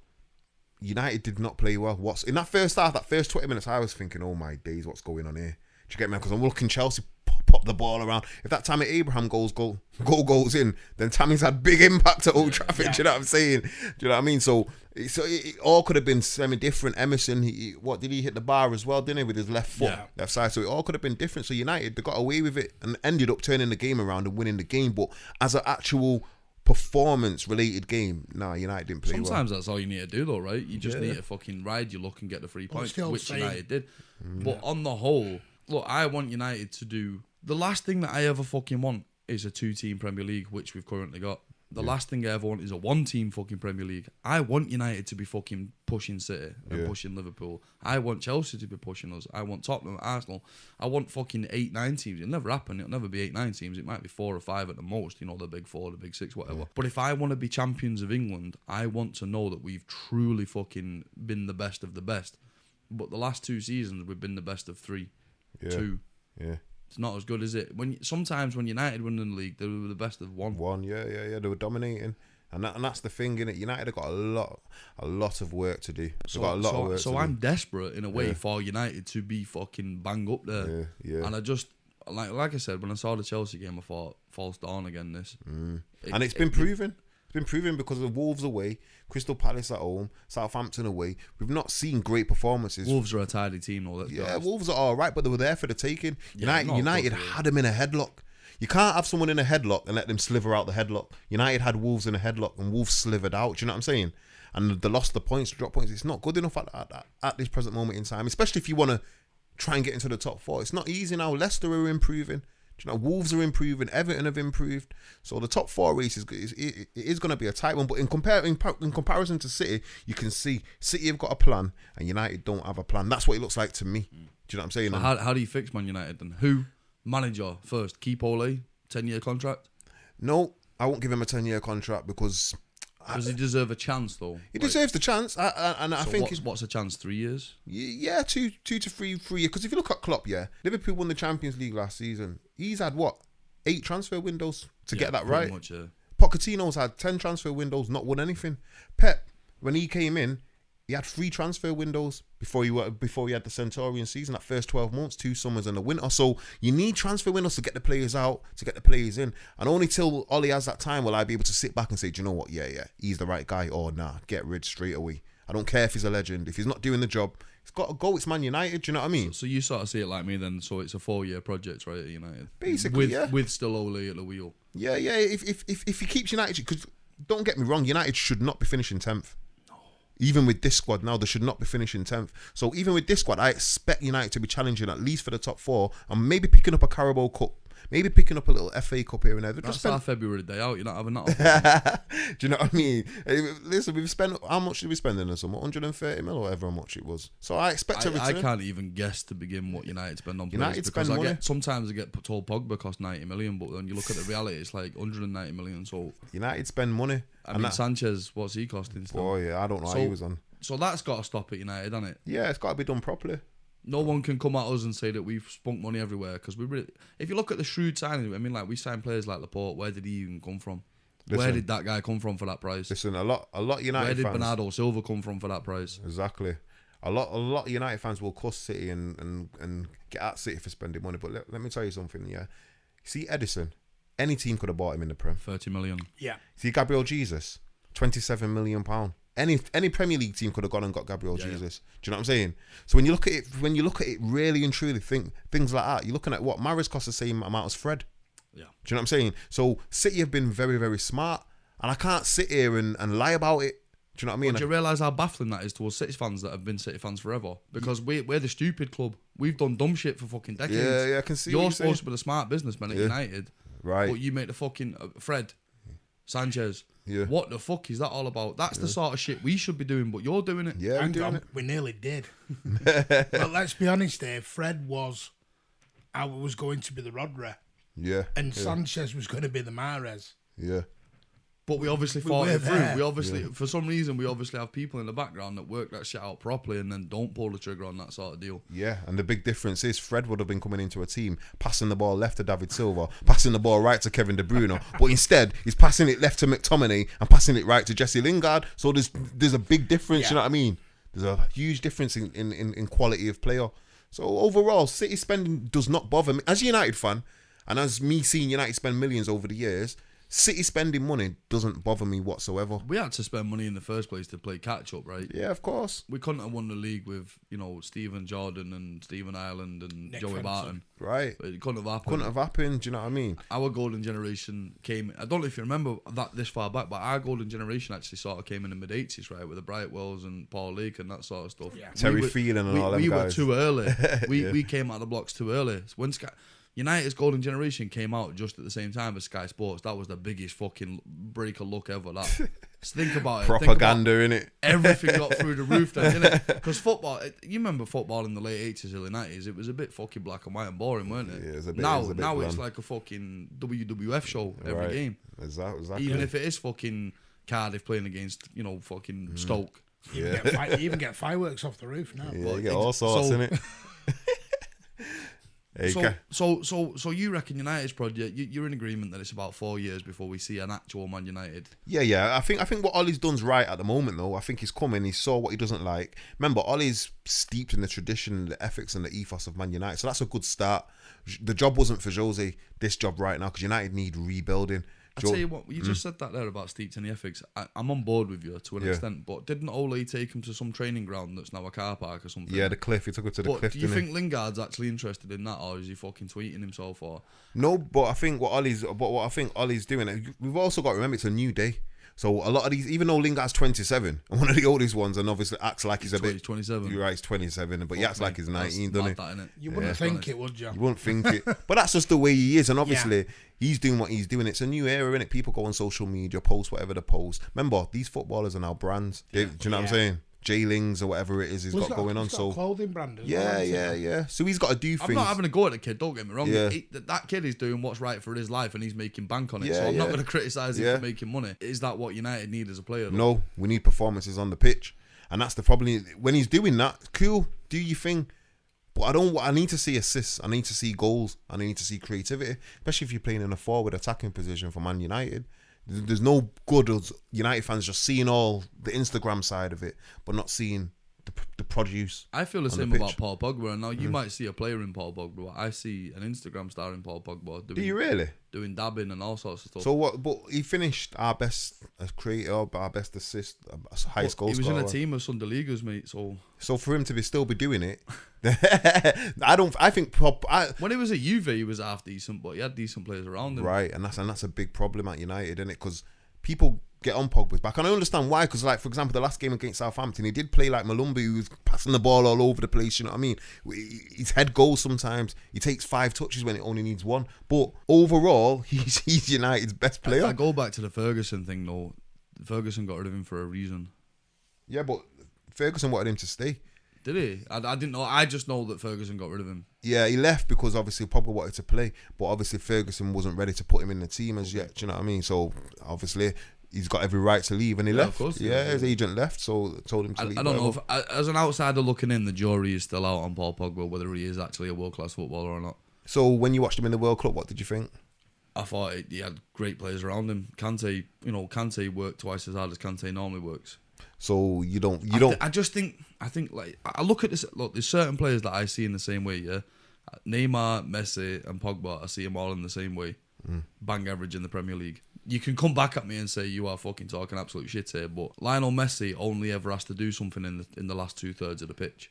United did not play well. In that first half, that first 20 minutes, I was thinking, oh my days, what's going on here? Do you get me? Because I'm looking Chelsea pop the ball around. If that Tammy Abraham goes in, then Tammy's had big impact at Old Trafford. Do you know what I'm saying? Do you know what I mean? So it all could have been semi-different. Emerson, he hit the bar as well, didn't he, with his left foot, left side? So it all could have been different. So United, they got away with it and ended up turning the game around and winning the game. But as an actual performance-related game, United didn't play well. Sometimes that's all you need to do, though, right? You just need to fucking ride your luck and get the 3 points, which United did. But on the whole, look, I want United to do... The last thing that I ever fucking want is a 2-team Premier League, which we've currently got. The last thing I ever want is a one-team fucking Premier League. I want United to be fucking pushing City and pushing Liverpool. I want Chelsea to be pushing us. I want Tottenham, Arsenal. I want fucking 8-9 teams. It'll never happen. It'll never be 8-9 teams. It might be 4 or 5 at the most. You know, the big 4, the big 6, whatever. Yeah. But if I want to be champions of England, I want to know that we've truly fucking been the best of the best. But the last 2 seasons, we've been the best of 3. 2. Yeah. It's not as good as it. Sometimes when United win in the league, they were the best of 1. Yeah. They were dominating. And that's the thing, innit? United have got a lot of work to do. So I'm desperate in a way for United to be fucking bang up there. Yeah. And I just like I said, when I saw the Chelsea game, I thought false dawn again. This and it's been proven. It's been proven because of Wolves away, Crystal Palace at home, Southampton away. We've not seen great performances. Wolves are a tidy team, though. Wolves are all right, but they were there for the taking. United had them in a headlock. You can't have someone in a headlock and let them sliver out the headlock. United had Wolves in a headlock and Wolves slivered out. Do you know what I'm saying? And they lost the points, drop points. It's not good enough at this present moment in time, especially if you want to try and get into the top 4. It's not easy now. Leicester are improving. Do you know, Wolves are improving. Everton have improved. So the top 4 race is going to be a tight one. But in comparison to City, you can see City have got a plan and United don't have a plan. That's what it looks like to me. Do you know what I'm saying? So how do you fix Man United then? Who? Manager first. Keep Ole. 10-year contract? No, I won't give him a 10-year contract because... Does he deserve a chance though? He deserves the chance, I think. What's a chance? 3 years? Yeah, 2 to 3 years. Because if you look at Klopp, Liverpool won the Champions League last season. He's had 8 transfer windows to get that right. Much, yeah. Pochettino's had 10 transfer windows, not won anything. Pep, when he came in, he had 3 transfer windows before he had the Centurion season. That first 12 months, 2 summers and a winter. So you need transfer windows to get the players out, to get the players in. And only till Ollie has that time will I be able to sit back and say, do you know what? Yeah, he's the right guy. Or nah, get rid straight away. I don't care if he's a legend. If he's not doing the job, he's got to go. It's Man United. Do you know what I mean? So you sort of see it like me then. So it's a 4-year project, right, at United? Basically, with still Ole at the wheel. Yeah. If he keeps United, because don't get me wrong, United should not be finishing 10th. Even with this squad now, they should not be finishing 10th. So even with this squad, I expect United to be challenging at least for the top 4 and maybe picking up a Carabao Cup. Maybe picking up a little FA Cup here and there. That's our February day out. You're not having that. Do you know what I mean? Listen, we've spent, how much did we spend in the summer? 130 mil or whatever much it was. So I expect a return. I can't even guess to begin what United spend on players. Sometimes I get told Pogba cost 90 million, but when you look at the reality, it's like 190 million. So United spend money. I mean, Sanchez, what's he costing still? Oh yeah, I don't know how he was on. So that's got to stop at United, hasn't it? Yeah, it's got to be done properly. No one can come at us and say that we've spunk money everywhere because if you look at the shrewd signing, I mean, like we signed players like Laporte. Where did he even come from? Where did that guy come from for that price? Listen, a lot United fans. Where did Bernardo Silva come from for that price? Exactly. A lot of United fans will cuss City and get at City for spending money. But let me tell you something. Yeah, see Edison. Any team could have bought him in the Prem. 30 million. Yeah. See Gabriel Jesus, £27 million. Any Premier League team could have gone and got Gabriel Jesus. Do you know what I'm saying? So when you look at it, really and truly, think things like that. You're looking at what Mahrez costs the same amount as Fred. Yeah. Do you know what I'm saying? So City have been very, very smart, and I can't sit here and lie about it. Do you know what I mean? Do you realise how baffling that is towards City fans that have been City fans forever? Because we're the stupid club. We've done dumb shit for fucking decades. Yeah, I can see. You're supposed to be the smart businessman at United, right? But you make the fucking Fred, Sanchez. Yeah. What the fuck is that all about? That's the sort of shit we should be doing, but you're doing it. Yeah, I'm doing it. We nearly did. But let's be honest here, Fred was going to be the Rodri. Yeah. And Sanchez was going to be the Mahrez. Yeah. But we obviously fought it through. We obviously, for some reason, we obviously have people in the background that work that shit out properly and then don't pull the trigger on that sort of deal. Yeah, and the big difference is Fred would have been coming into a team, passing the ball left to David Silva, passing the ball right to Kevin De Bruyne, but instead he's passing it left to McTominay and passing it right to Jesse Lingard. So there's a big difference, you know what I mean? There's a huge difference in quality of player. So overall, City spending does not bother me. As a United fan, and as me seeing United spend millions over the years, City spending money doesn't bother me whatsoever. We had to spend money in the first place to play catch up, right? Yeah, of course. We couldn't have won the league with, Stephen Jordan and Stephen Ireland and Nick Joey Frenson. Barton. Right. But it couldn't have happened. Couldn't have happened, do you know what I mean? Our golden generation came, I don't know if you remember that this far back, but our golden generation actually sort of came in the mid-80s, right? With the Brightwells and Paul Leake and that sort of stuff. Yeah. Terry Phelan and all them guys. We were too early. We came out of the blocks too early. So when United's golden generation came out just at the same time as Sky Sports. That was the biggest fucking break of luck ever. That. So think about it. Propaganda, innit? Everything got through the roof then, didn't it? Because football, you remember football in the late 80s, early 90s, it was a bit fucking black and white and boring, weren't it? Yeah, it was a bit, now bland. it's like a fucking WWF show every game. Exactly. Even if it is fucking Cardiff playing against, fucking Stoke. You even get fireworks off the roof now. Yeah, you get all sorts, innit? So you reckon United's project? You're in agreement that it's about 4 years before we see an actual Man United? Yeah. I think what Ollie's done's right at the moment, though. I think he's coming. He saw what he doesn't like. Remember, Ollie's steeped in the tradition, the ethics, and the ethos of Man United. So that's a good start. The job wasn't for Jose. This job right now, because United need rebuilding. I tell you what, you just said that there about steeped in the ethics. I'm on board with you to an extent, but didn't Ole take him to some training ground that's now a car park or something? Yeah, the cliff. He took him to the cliff. Do you think Lingard's actually interested in that, or is he fucking tweeting himself? Or no? But I think what Ollie's doing. We've also got to remember it's a new day. So a lot of these, even though Lingard's 27, and one of the oldest ones, and obviously acts like he's a bit. 27. You're right, he's 27, but he acts like he's 19, doesn't he? You wouldn't think it, would you? You wouldn't think it, but that's just the way he is, and obviously he's doing what he's doing. It's a new era, innit? People go on social media, post whatever they post. Remember, these footballers are now brands. Do you know what I'm saying? J-Lings or whatever it is he's got going on. So clothing brand as yeah. So he's got to do things. I'm not having a go at the kid, don't get me wrong. That kid is doing what's right for his life and he's making bank on it. So I'm not going to criticise him for making money. Is that what United need as a player, though? No, we need performances on the pitch. And that's the problem. When he's doing that, cool, do your thing. But I need to see assists. I need to see goals. And I need to see creativity. Especially if you're playing in a forward attacking position for Man United. There's no good as United fans just seeing all the Instagram side of it, but not seeing the produce. I feel the same about Paul Pogba. And now you might see a player in Paul Pogba, but I see an Instagram star in Paul Pogba. Do you really? Doing dabbing and all sorts of stuff. So what? But he finished our best creator, our best assist, highest goal scorer. He was in a team of Sunday Leaguers, mate. So for him to still be doing it, when he was at Juve, he was half decent, but he had decent players around him. Right, and that's a big problem at United, isn't it? Because people get on Pogba's back, and I understand why. Because, like, for example, the last game against Southampton, he did play like Malumbi, who was passing the ball all over the place. You know what I mean? His head goes sometimes. He takes 5 touches when it only needs 1. But overall, he's United's best player. I go back to the Ferguson thing, though. Ferguson got rid of him for a reason. Yeah, but Ferguson wanted him to stay. Did he? I didn't know. I just know that Ferguson got rid of him. Yeah, he left because obviously Pogba wanted to play, but obviously Ferguson wasn't ready to put him in the team as yet. Do you know what I mean? So obviously he's got every right to leave, and he left. Of course, his agent left, so told him to leave. I don't know if, as an outsider looking in, the jury is still out on Paul Pogba, whether he is actually a world class footballer or not. So when you watched him in the World Cup, what did you think? I thought he had great players around him. Kante worked twice as hard as Kante normally works. So you don't. I think like I look at this. Look, there's certain players that I see in the same way. Yeah, Neymar, Messi, and Pogba. I see them all in the same way. Bang average in the Premier League. You can come back at me and say you are fucking talking absolute shit here, but Lionel Messi only ever has to do something in the last 2/3 of the pitch.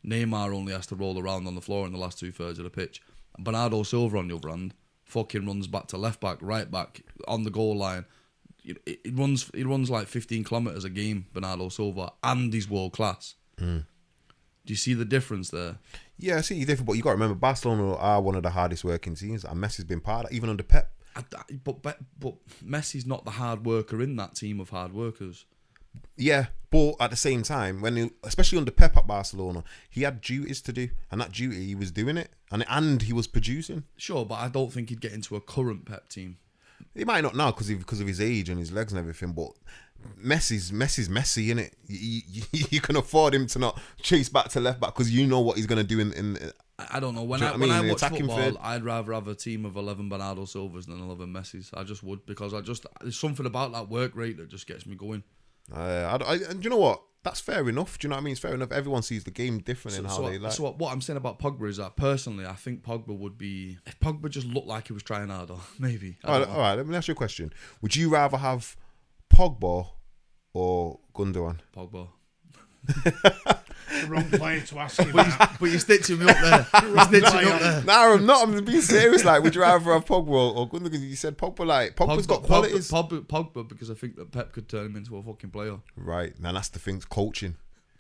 Neymar only has to roll around on the floor in the last 2/3 of the pitch. Bernardo Silva, on the other hand, fucking runs back to left back, right back, on the goal line. He runs like 15 kilometres a game, Bernardo Silva, and he's world class. Do you see the difference there? Yeah, I see the difference, but you got to remember, Barcelona are one of the hardest working teams, and Messi's been part of that, even under Pep. But Messi's not the hard worker in that team of hard workers. Yeah, but at the same time, especially under Pep at Barcelona, he had duties to do, and that duty he was doing it, and he was producing. Sure, but I don't think he'd get into a current Pep team. He might not now because of his age and his legs and everything, but Messi's Messi, innit? You can afford him to not chase back to left back because you know what he's going to do in I don't know. When I watch football, I'd rather have a team of 11 Bernardo Silvas than 11 Messis. I just would, because there's something about that work rate that just gets me going. Do you know what? That's fair enough. Do you know what I mean? It's fair enough. Everyone sees the game different in how they like. So what I'm saying about Pogba is that personally, I think Pogba would be, if Pogba just looked like he was trying harder, maybe. All right. Let me ask you a question. Would you rather have Pogba or Gundogan? Pogba. The wrong player to ask you that. But you're stitching me up there. No, I'm not. I'm being serious. Like, would you rather have Pogba or Gundogan? You said Pogba. Like, Pogba's got qualities. Pogba, because I think that Pep could turn him into a fucking player. Right. Now that's the thing. Coaching.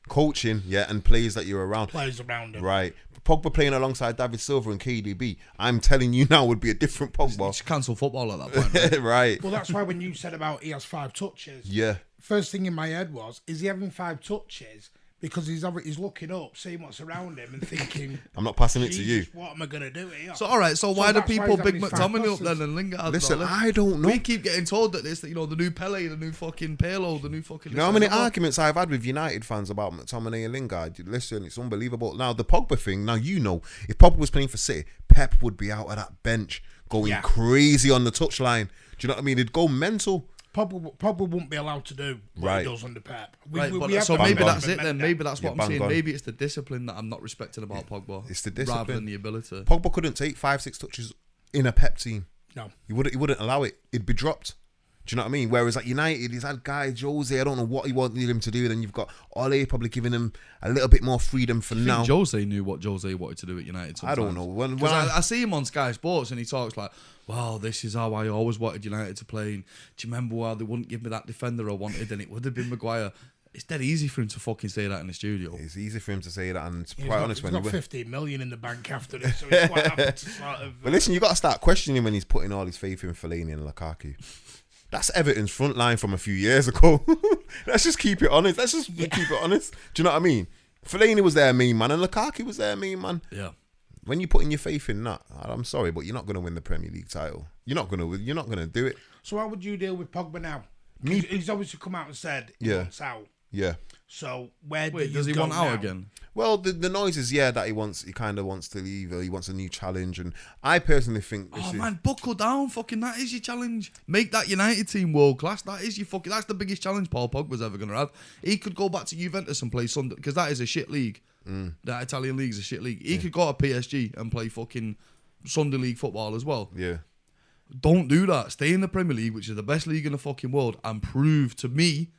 coaching, yeah, and players that you're around. Players around him. Right. Pogba playing alongside David Silva and KDB, I'm telling you now, would be a different Pogba. Just cancel football at that point. Right? Right. Well, that's why when you said about he has 5 touches, Yeah. first thing in my head was, is he having 5 touches because he's looking up, seeing what's around him, and thinking, I'm not passing it to you. Jesus, what am I going to do here? So all right, so why do that's why people he's big having his 5 McTominay up then passes. and Lingard? Listen, I don't know. We keep getting told that this, the new Pele, the new fucking Palo, the new fucking. You know how many arguments I've had with United fans about McTominay and Lingard? Listen, it's unbelievable. Now, the Pogba thing, now you know, if Pogba was playing for City, Pep would be out of that bench going crazy on the touchline. Do you know what I mean? He'd go mental. Pogba wouldn't be allowed to do what he does under Pep. So maybe that's it then. Maybe that's what I'm bang saying. on. Maybe it's the discipline that I'm not respecting about Pogba. It's the discipline. rather than the ability. Pogba couldn't take 5-6 touches in a Pep team. No. He wouldn't allow it. It'd be dropped. Do you know what I mean? Whereas at United, he's had guys, Jose, I don't know what he wanted him to do. Then you've got Ole probably giving him a little bit more freedom for now. I think Jose knew what Jose wanted to do at United sometimes. I don't know. When I see him on Sky Sports and he talks like, wow, this is how I always wanted United to play. And do you remember how they wouldn't give me that defender I wanted and it would have been Maguire? It's dead easy for him to fucking say that in the studio. It's easy for him to say that, and to be He's quite got, honest, he's when got he 15 million in the bank after this, so he's quite happy to sort of... But listen, you got to start questioning him when he's putting all his faith in Fellaini and Lukaku. That's Everton's front line from a few years ago. Let's just keep it honest. Let's just keep it honest. Do you know what I mean? Fellaini was their main man and Lukaku was their main man. Yeah. When you're putting your faith in that, I'm sorry, but you're not going to win the Premier League title. You're not going to do it. So how would you deal with Pogba now? He's obviously come out and said he wants out. Yeah. So where Wait, do does you he go want out now? again? Well, the noise is that he kind of wants to leave, or he wants a new challenge, and I personally think this is... Man, buckle down, fucking that is your challenge. Make that United team world class. That's the biggest challenge Paul Pogba's ever gonna have. He could go back to Juventus and play Sunday, because that is a shit league. That Italian league's a shit league. He could go to PSG and play fucking Sunday league football as well. Yeah. Don't do that. Stay in the Premier League, which is the best league in the fucking world, and prove to me,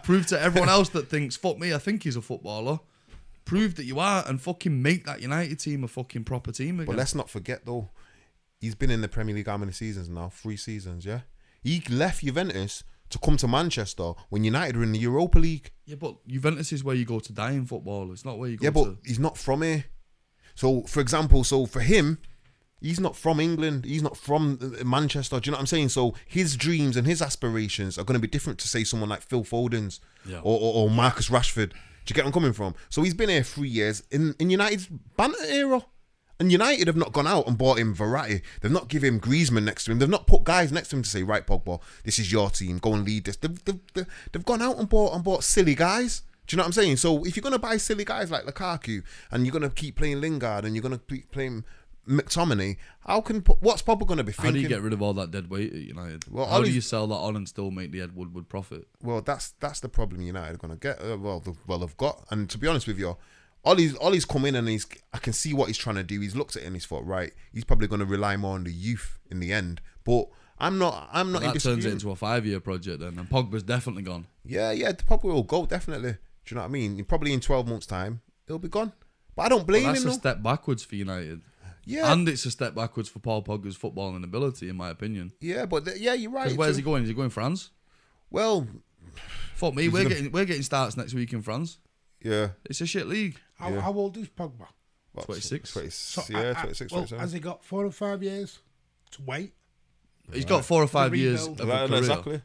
prove to everyone else that thinks, fuck me, I think he's a footballer. Prove that you are, and fucking make that United team a fucking proper team again. But let's not forget though, he's been in the Premier League how many seasons now? 3 seasons, yeah? He left Juventus to come to Manchester when United were in the Europa League. Yeah, but Juventus is where you go to die in football. It's not where you go Yeah, but he's not from here. So, for example, for him, he's not from England. He's not from Manchester. Do you know what I'm saying? So his dreams and his aspirations are going to be different to, say, someone like Phil Foden's or Marcus Rashford. Do you get where I'm coming from? So he's been here 3 years in United's banter era. And United have not gone out and bought him Verratti. They've not given him Griezmann next to him. They've not put guys next to him to say, right, Pogba, this is your team. Go and lead this. They've gone out and bought silly guys. Do you know what I'm saying? So if you're going to buy silly guys like Lukaku and you're going to keep playing Lingard and you're going to keep playing McTominay, what's Pogba going to be thinking? How do you get rid of all that dead weight at United? Well, how do you sell that on and still make the Ed Woodward profit? Well, that's the problem United are going to get. They've got. And to be honest with you, Ollie's come in and I can see what he's trying to do. He's looked at it and he's thought, right, he's probably going to rely more on the youth in the end. But I'm not. That turns it into a 5-year project then, and Pogba's definitely gone. Yeah, Pogba will go definitely. Do you know what I mean? Probably in 12 months' time, he'll be gone. But I don't blame him. That's a step backwards for United. Yeah, and it's a step backwards for Paul Pogba's footballing ability, in my opinion. Yeah, but you're right. Where's he going? Is he going France? Well, fuck me, we're getting starts next week in France. Yeah, it's a shit league. How old is Pogba? 26. 26, 27. 27. Has he got 4 or 5 years to wait? He's got 4 or 5 years of a career. Exactly.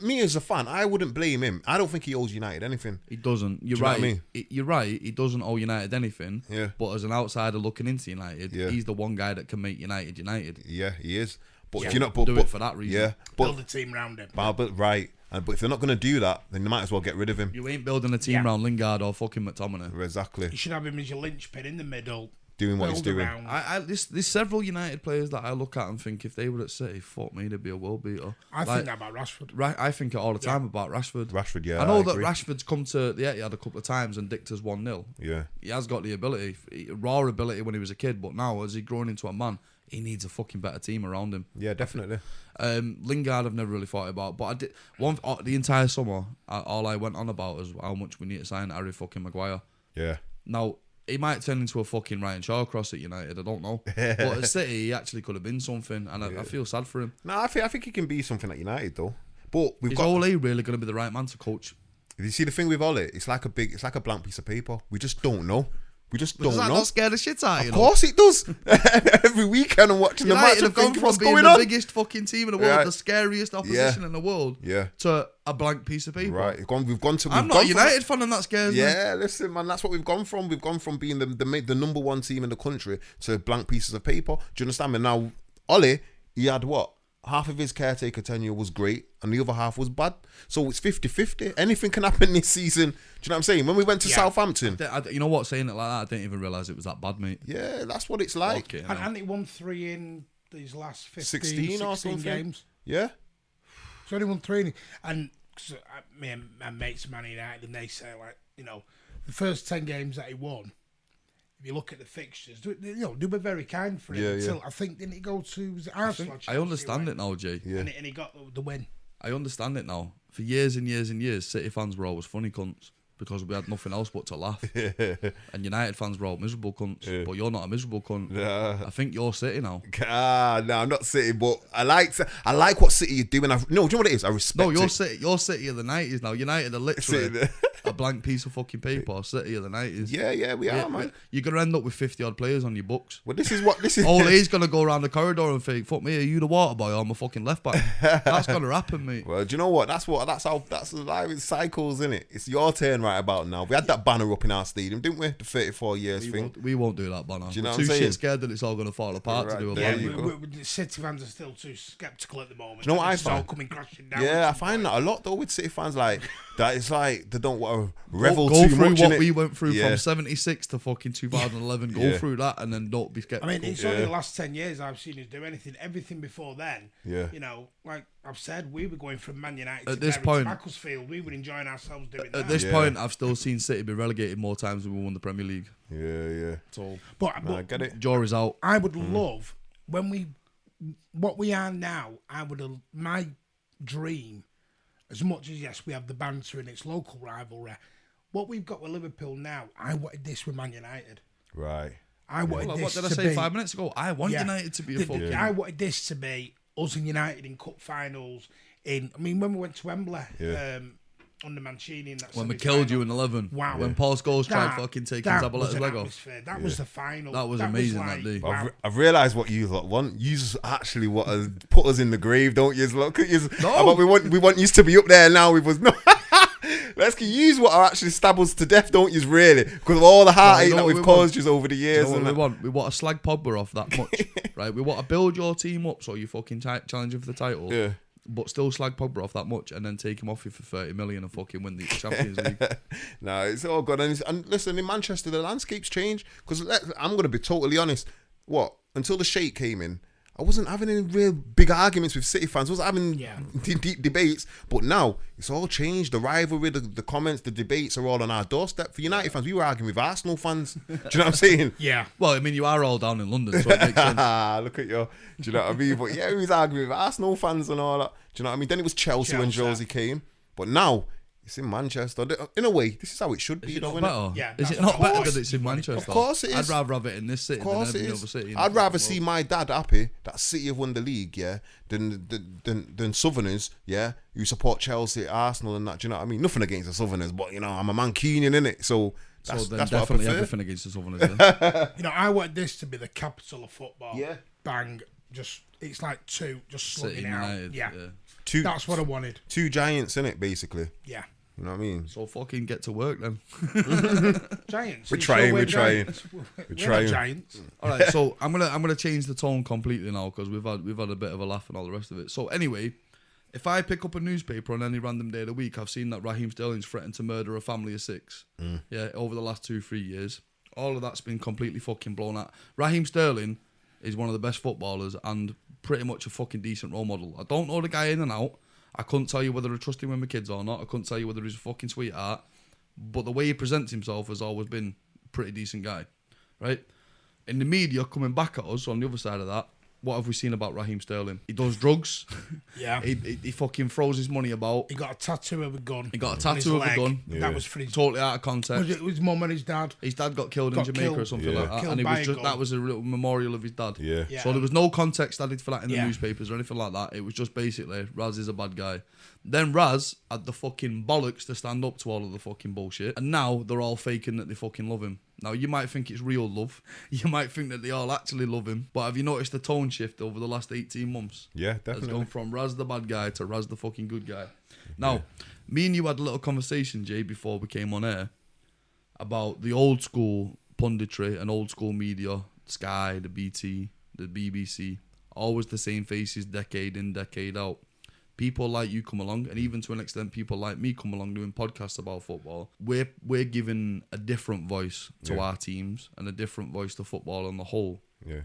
Me as a fan, I wouldn't blame him. I don't think he owes United anything. He doesn't. You're right. You're right. He doesn't owe United anything. Yeah. But as an outsider looking into United, he's the one guy that can make United. Yeah, he is. But if you're not do it for that reason. Yeah. Build a team around him. But right. But if they're not going to do that, then they might as well get rid of him. You ain't building a team around Lingard or fucking McTominay. Exactly. You should have him as your linchpin in the middle. Doing what he's doing. There's several United players that I look at and think if they were at City, fuck me, they'd be a world beater. I think that about Rashford. I think it all the time about Rashford. Rashford, yeah. I know that Rashford's come to the Etihad a couple of times and dicked us 1-0. Yeah. He has got the ability, raw ability when he was a kid, but now as he's grown into a man, he needs a fucking better team around him. Yeah, definitely. Lingard, I've never really thought about, but I did the entire summer. All I went on about is how much we need to sign Harry fucking Maguire. Yeah. Now he might turn into a fucking Ryan Shawcross at United. I don't know, but at City he actually could have been something, and I feel sad for him. No, I think he can be something at United though. But Is Ole really going to be the right man to coach You see the thing with Ollie, it's like a blank piece of paper. We just don't know. We just don't Does that know. not scare the shit out of you? Of course it does. Every weekend I'm watching the match United and have gone thinking, from what's being going the on? biggest fucking team in the world, Yeah. the scariest opposition in the world, to a blank piece of paper. Right, we've gone to. I'm not a United fan, and that scares me. Yeah, listen, man, that's what we've gone from. We've gone from being the number one team in the country to blank pieces of paper. Do you understand me? Now, Ollie, he had what? Half of his caretaker tenure was great, and the other half was bad. So it's 50-50. Anything can happen this season. Do you know what I'm saying? When we went to Southampton, You know what? Saying it like that, I didn't even realise it was that bad, mate. yeah, that's what it's like. Okay, And he won 3 in these last 16 or 16 something. games. Yeah. So only won 3. And me and my mates Man United, and they say, like, you know, the first 10 games that he won, if you look at the fixtures, they were very kind for him. Yeah, until I think, didn't he go to Arsenal? I understand it now, Jay. Yeah. And he got the win. I understand it now. For years and years and years, City fans were always funny cunts because we had nothing else but to laugh. And United fans were all miserable cunts. But you're not a miserable cunt. Nah. I think you're City now. No, I'm not City, but I like what City are doing. Do you know what it is? I respect No, you're it. City. You're City of the 90s now. United are literally a blank piece of fucking paper. City of the 90s. Yeah, we are, man. You're gonna end up with 50 odd players on your books. Well, this is. Ole's gonna go around the corridor and think, "Fuck me, are you the water boy or I'm a fucking left back?" That's gonna happen, mate. Well, do you know what? That's the life. It's cycles, innit? It's your turn right about now. We had that banner up in our stadium, didn't we? The 34 years thing. We won't do that, banner. Do you know We're what I'm too saying? shit scared that it's all gonna fall apart Right, to do a there banner. you go. City fans are still too sceptical at the moment. Do you know what I It's all find? coming crashing down. Yeah, I at some find point. that a lot though with City fans. Like that, it's like they don't want to revel Go too through much what in we it. went through Yeah. from 76 to fucking 2011. Go Yeah. through that and then don't be I skeptical. mean, it's only the last 10 years I've seen us do anything. Everything before then, Yeah. you know, like I've said, we were going from Man United At to this Derek point- Macclesfield. We were enjoying ourselves doing At that. this Yeah. point, I've still seen City be relegated more times than we won the Premier League. Yeah. So but I get it. jury's out. I would love what we are now. My dream, as much as yes, we have the banter and it's local rivalry. What we've got with Liverpool now, I wanted this with Man United. Right. I wanted Well, this what did I to say be, 5 minutes ago? I want United to be a fucking. I wanted this to be us and United in cup finals. When we went to Wembley under Mancini in that When we semi-final, killed you in 11. Wow. When Paul Scholes tried That- fucking taking that was Zabaleta's an leg off. atmosphere. That was the final. That was amazing that day. Wow. I've realised what you lot want. You actually what has put us in the grave, don't you? Look at you. No. But we want you to be up there now. We was no. Let's use what are actually stab us to death, don't you? Really, because of all the heartache No, you know that what we've we caused want? you over the You years. know what and we that. want? We want to slag Pogba off that much, right? We want to build your team up so you fucking challenging for the title, Yeah. but still slag Pogba off that much and then take him off you for 30 million and fucking win the Champions League. No, it's all good. And listen, in Manchester, the landscape's changed. Because I'm going to be totally honest. Until the Sheikh came in, I wasn't having any real big arguments with City fans. I wasn't having deep debates. But now, it's all changed. The rivalry, the comments, the debates are all on our doorstep. For United fans, we were arguing with Arsenal fans. Do you know what I'm saying? Yeah. Well, I mean, you are all down in London, so it makes sense. Look at you. Do you know what I mean? But yeah, we was arguing with Arsenal fans and all that. Do you know what I mean? Then it was Chelsea when Josie came. But now, it's in Manchester. In a way, this is how it should be. Is it though, not innit? better? Yeah, Is it that's not what better I that it's in Manchester? Of course it is. I'd rather have it in this city Of course than it every is. other city. I'd rather see my dad happy that City have won the league, yeah, than Southerners, yeah, who support Chelsea, Arsenal, and that. Do you know what I mean? Nothing against the Southerners, but you know, I'm a Mancunian, innit? So that's, so then that's what I definitely prefer. everything against the Southerners. Yeah. You know, I want this to be the capital of football. Yeah. Bang. It's like two, just slugging City it out. United. Yeah. Two, That's what I wanted. two giants, innit? Basically, Yeah. you know what I mean? So fucking get to work then. Giants. We're You trying, sure we're giants? We're We're trying. not giants. All right, so I'm gonna change the tone completely now because we've had a bit of a laugh and all the rest of it. So anyway, if I pick up a newspaper on any random day of the week, I've seen that Raheem Sterling's threatened to murder a family of 6. Yeah, over the last 2-3 years, all of that's been completely fucking blown out. Raheem Sterling is one of the best footballers and pretty much a fucking decent role model. I don't know the guy in and out. I couldn't tell you whether I trust him with my kids or not. I couldn't tell you whether he's a fucking sweetheart. But the way he presents himself has always been a pretty decent guy, right? In the media coming back at us on the other side of that, what have we seen about Raheem Sterling? He does drugs. Yeah. He fucking throws his money about. He got a tattoo of a gun. He got a on his tattoo of a leg. gun. That was for his... Totally out of context. Was it his mum and his dad? His dad got killed in Jamaica or something like that, Killed and it by was a just gun. that was a little memorial of his dad. Yeah. So there was no context added for that in the Yeah. newspapers or anything like that. It was just basically Raz is a bad guy. Then Raz had the fucking bollocks to stand up to all of the fucking bullshit, and now they're all faking that they fucking love him. Now you might think it's real love, you might think that they all actually love him, but have you noticed the tone shift over the last 18 months? Yeah, It's definitely. gone from Raz the bad guy to Raz the fucking good guy. Now, me and you had a little conversation, Jay, before we came on air about the old school punditry and old school media, Sky, the BT, the BBC, always the same faces, decade in, decade out. People like you come along, and even to an extent, people like me come along doing podcasts about football. We're giving a different voice to our teams and a different voice to football on the whole. Yeah.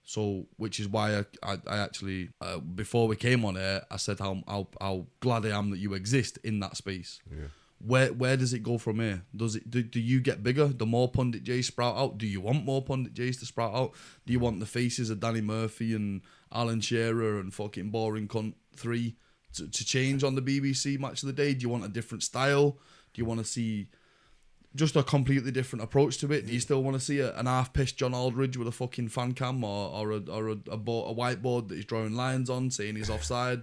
So, which is why I actually, before we came on air, I said how glad I am that you exist in that space. Yeah. Where does it go from here? Do you get bigger? The more Pundit Jays sprout out? Do you want more Pundit Jays to sprout out? Do you want the faces of Danny Murphy and Alan Shearer and fucking Boring Cunt 3 to change on the BBC Match of the Day? Do you want a different style? Do you want to see just a completely different approach to it? Do you still want to see an half-pissed John Aldridge with a fucking fan cam or a whiteboard that he's drawing lines on saying he's offside?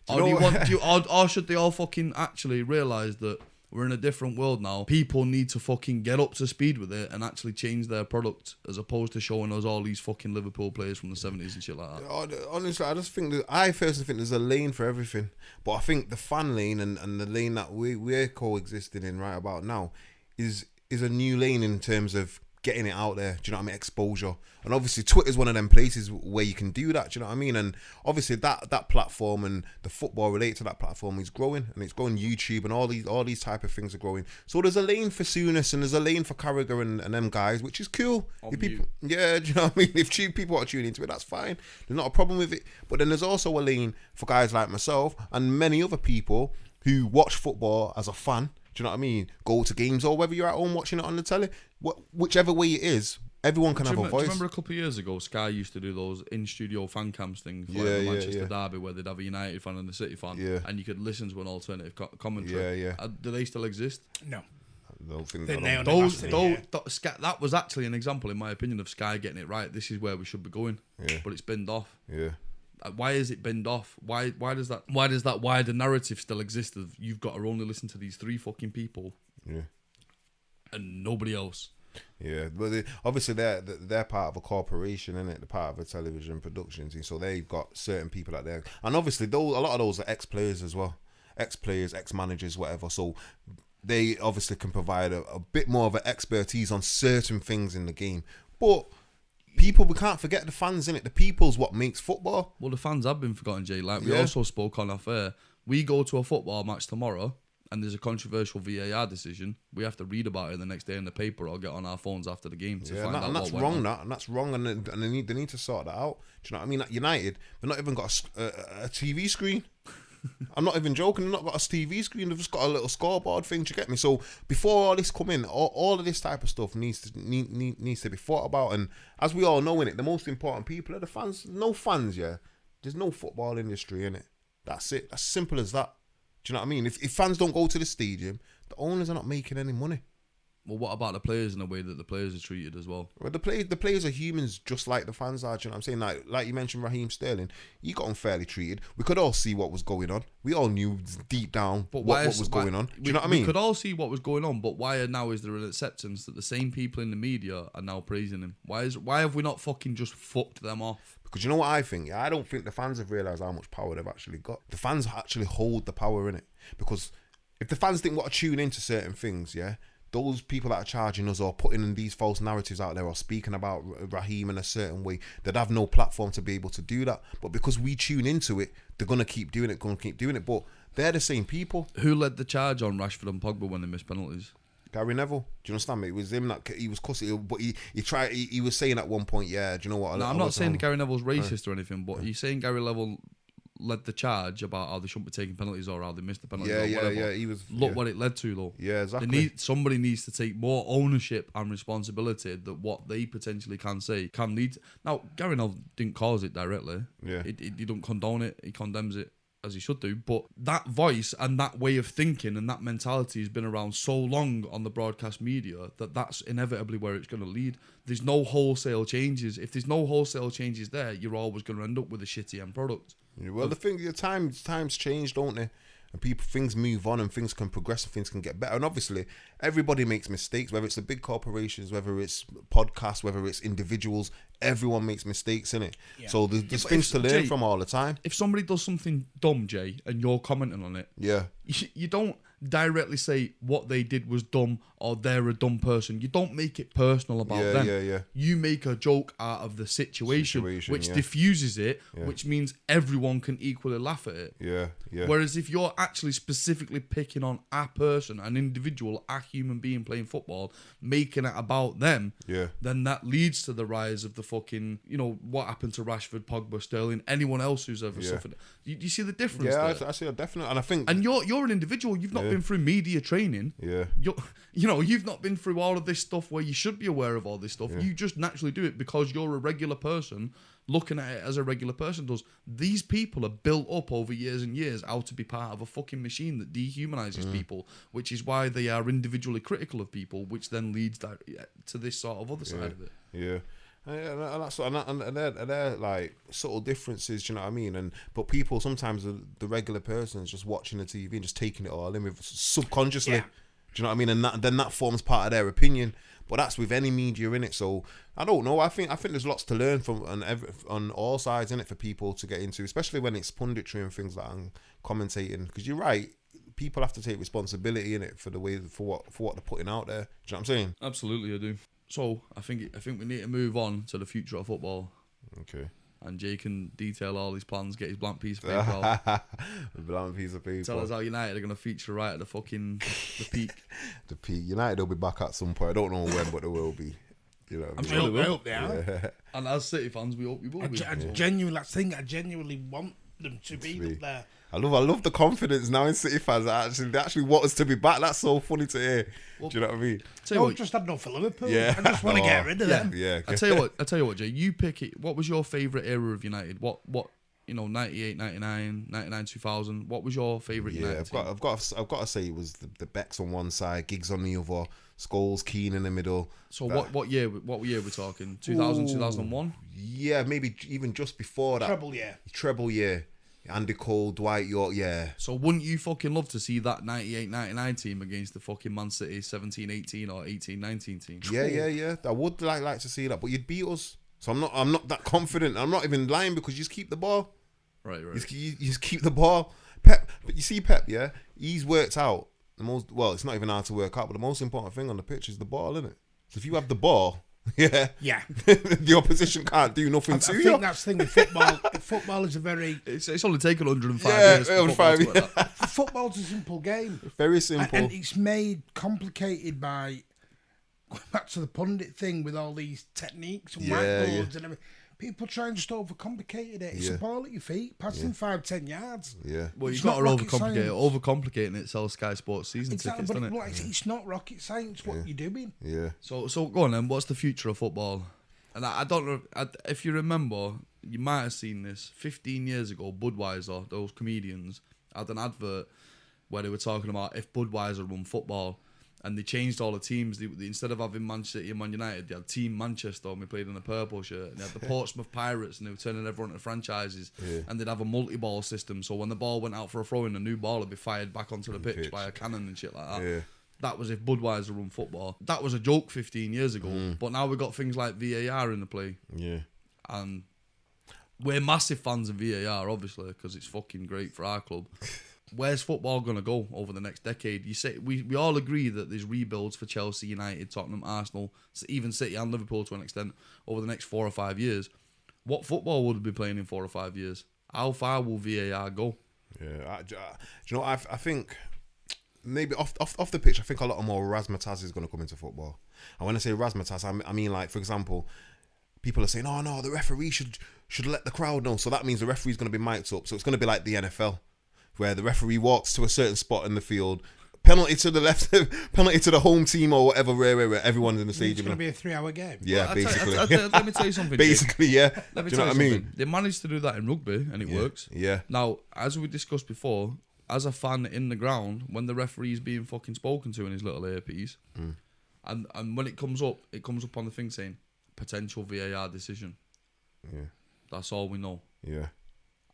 Or should they all fucking actually realise that we're in a different world now? People need to fucking get up to speed with it and actually change their product, as opposed to showing us all these fucking Liverpool players from the 70s and shit like that. Honestly, I just think I personally think there's a lane for everything, but I think the fan lane and the lane that we're coexisting in right about now is a new lane in terms of getting it out there. Do you know what I mean? Exposure. And obviously Twitter's one of them places where you can do that. Do you know what I mean? And obviously that platform and the football related to that platform is growing, and it's growing. YouTube and all these type of things are growing. So there's a lane for Souness and there's a lane for Carragher and them guys, which is cool. If people, yeah, do you know what I mean? If people are tuning into it, that's fine. There's not a problem with it. But then there's also a lane for guys like myself and many other people who watch football as a fan. Do you know what I mean? Go to games, or whether you're at home watching it on the telly, whichever way it is, everyone can have a voice. Do you remember a couple of years ago, Sky used to do those in-studio fan cams things, like the Manchester Derby, where they'd have a United fan and a City fan, and you could listen to an alternative commentary. Do they still exist? No. I don't think That was actually an example, in my opinion, of Sky getting it right. This is where we should be going, but it's binned off. Yeah. Why is it binned off? Why does that wider narrative still exist of you've got to only listen to these three fucking people, and nobody else? Yeah, but obviously they're part of a corporation, innit? They're part of a television production team, so they've got certain people out there, and obviously a lot of those are ex-players as well, ex-players, ex-managers, whatever. So they obviously can provide a bit more of an expertise on certain things in the game, but. We can't forget the fans, innit? The people's what makes football. Well, the fans have been forgotten, Jay. Like, we also spoke on off air. We go to a football match tomorrow, and there's a controversial VAR decision. We have to read about it the next day in the paper or get on our phones after the game to find out and that's what wrong. went on. And that's wrong, and they need to sort that out. Do you know what I mean? At United, they've not even got a TV screen. I'm not even joking. They've not got a TV screen. They've just got a little scoreboard thing. Do you get me? So before all this come in, all of this type of stuff needs to be thought about. And as we all know, in it, the most important people are the fans. No fans, there's no football industry in it. That's it. That's simple as that. Do you know what I mean? If fans don't go to the stadium, the owners are not making any money. Well, what about the players in the way that the players are treated as well? Well, the players are humans just like the fans are. Do you know what I'm saying? Like you mentioned, Raheem Sterling, he got unfairly treated. We could all see what was going on. We all knew deep down what was going on. Do you know what I mean? We could all see what was going on, but why now is there an acceptance that the same people in the media are now praising him? Why have we not fucking just fucked them off? Because you know what I think? I don't think the fans have realised how much power they've actually got. The fans actually hold the power in it. Because if the fans didn't want to tune into certain things, those people that are charging us or putting in these false narratives out there or speaking about Raheem in a certain way, they'd have no platform to be able to do that. But because we tune into it, they're going to keep doing it, But they're the same people. Who led the charge on Rashford and Pogba when they missed penalties? Gary Neville. Do you understand me? It was him that he was cussing, but he was saying at one point, do you know what? No, I'm not saying that Gary Neville's racist or anything, but he's saying Gary Neville led the charge about how they shouldn't be taking penalties or how they missed the penalties. Yeah, or yeah, whatever. yeah. He was. Look what it led to, though. Yeah, exactly. Somebody needs to take more ownership and responsibility that what they potentially can say can lead. Now, Gary Neville didn't cause it directly. Yeah. He don't condone it. He condemns it, as he should do. But that voice and that way of thinking and that mentality has been around so long on the broadcast media that that's inevitably where it's going to lead. There's no wholesale changes. If there's no wholesale changes there, you're always going to end up with a shitty end product. Yeah, well, the thing, times change, don't they? And things move on and things can progress and things can get better. And obviously, everybody makes mistakes, whether it's the big corporations, whether it's podcasts, whether it's individuals. Everyone makes mistakes, innit? Yeah. So there's things to learn from all the time. If somebody does something dumb, Jay, and you're commenting on it, you don't directly say what they did was dumb or they're a dumb person. You don't make it personal about them. You make a joke out of the situation which diffuses it, which means everyone can equally laugh at it. Whereas if you're actually specifically picking on a person, an individual, a human being playing football, making it about them, then that leads to the rise of the fucking, what happened to Rashford, Pogba, Sterling, anyone else who's ever suffered. You see the difference there? I see a definite, and I think... And you're an individual, you've not been through media training. You've not been through all of this stuff where you should be aware of all this stuff. You just naturally do it because you're a regular person looking at it as a regular person does. These people are built up over years and years how to be part of a fucking machine that dehumanizes people, which is why they are individually critical of people, which then leads to this sort of other side of it. And they're like subtle differences, do you know what I mean? But people sometimes, the regular person is just watching the TV and just taking it all in with subconsciously. Do you know what I mean? And then that forms part of their opinion. But that's with any media in it. So I don't know. I think there's lots to learn from on all sides in it for people to get into, especially when it's punditry and things like and commentating. Because you're right, people have to take responsibility in it for the way for what they're putting out there. Do you know what I'm saying? Absolutely, I do. So I think we need to move on to the future of football. Okay. And Jay can detail all his plans, get his blank piece of paper out. The blank piece of paper. Tell us how United are going to feature right at the peak. The peak. United will be back at some point. I don't know when, but they will be. You know, I'm sure they will. I hope they are. And as City fans, we hope we will be. I genuinely want them to be up there. I love the confidence now in City fans. They actually want us to be back. That's so funny to hear. Do you know what I mean? I just had enough for Liverpool. I just want to get rid of them. Yeah. I tell you what, Jay. You pick it. What was your favourite era of United? What 98, 99, 99, 2000. What was your favourite United team? I've got to say it was the Becks on one side, Giggs on the other, Scholes, Keane in the middle. So what year we're talking? 2000, 2001? Yeah, maybe even just before that. Treble year. Andy Cole, Dwight York, So wouldn't you fucking love to see that 98-99 team against the fucking Man City 17-18 or 18-19 team? Yeah. I would like to see that, but you'd beat us. So I'm not that confident. I'm not even lying because you just keep the ball. Right. You just keep the ball. Pep, but you see Pep, he's worked out the most. Well, it's not even hard to work out, but the most important thing on the pitch is the ball, isn't it? So if you have the ball. The opposition can't do nothing to you. I think that's the thing with football. Football is a very... It's only taken 105 years. Football's a simple game. Very simple. And it's made complicated by... Going back to the pundit thing with all these techniques and whiteboards and everything. People try and just overcomplicate it. It's a ball at your feet, passing 5-10 yards. Yeah. Well, you've got to overcomplicate it. Overcomplicating it sells Sky Sports season tickets, doesn't it? It's not rocket science what you're doing. Yeah. So go on then. What's the future of football? And I don't know if you remember, you might have seen this 15 years ago. Budweiser, those comedians, had an advert where they were talking about if Budweiser run football. And they changed all the teams. They, instead of having Man City and Man United, they had Team Manchester, and we played in a purple shirt. And they had the Portsmouth Pirates, and they were turning everyone into franchises. And they'd have a multi-ball system, so when the ball went out for a throw-in, a new ball would be fired back onto the pitch by a cannon and shit like that. That was if Budweiser run football. That was a joke 15 years ago, but now we've got things like VAR in the play. And we're massive fans of VAR, obviously, because it's fucking great for our club. Where's football going to go over the next decade? You say we all agree that there's rebuilds for Chelsea, United, Tottenham, Arsenal, even City and Liverpool to an extent over the next 4 or 5 years. What football would we be playing in 4 or 5 years? How far will VAR go? Do you know? I think maybe off the pitch, I think a lot more razzmatazz is going to come into football. And when I say razzmatazz, I mean like, for example, people are saying, oh no, the referee should let the crowd know. So that means the referee's going to be mic'd up. So it's going to be like the NFL, where the referee walks to a certain spot in the field, penalty to the left, penalty to the home team or whatever, where everyone's in the stadium. It's going to be a 3-hour game. Yeah, basically. Let me tell you something. Basically, yeah. Let me Do you tell know you what I mean? something. They managed to do that in rugby, and it works. Yeah. Now, as we discussed before, as a fan in the ground, when the referee's being fucking spoken to in his little earpiece, and when it comes up on the thing saying potential VAR decision. Yeah. That's all we know. Yeah.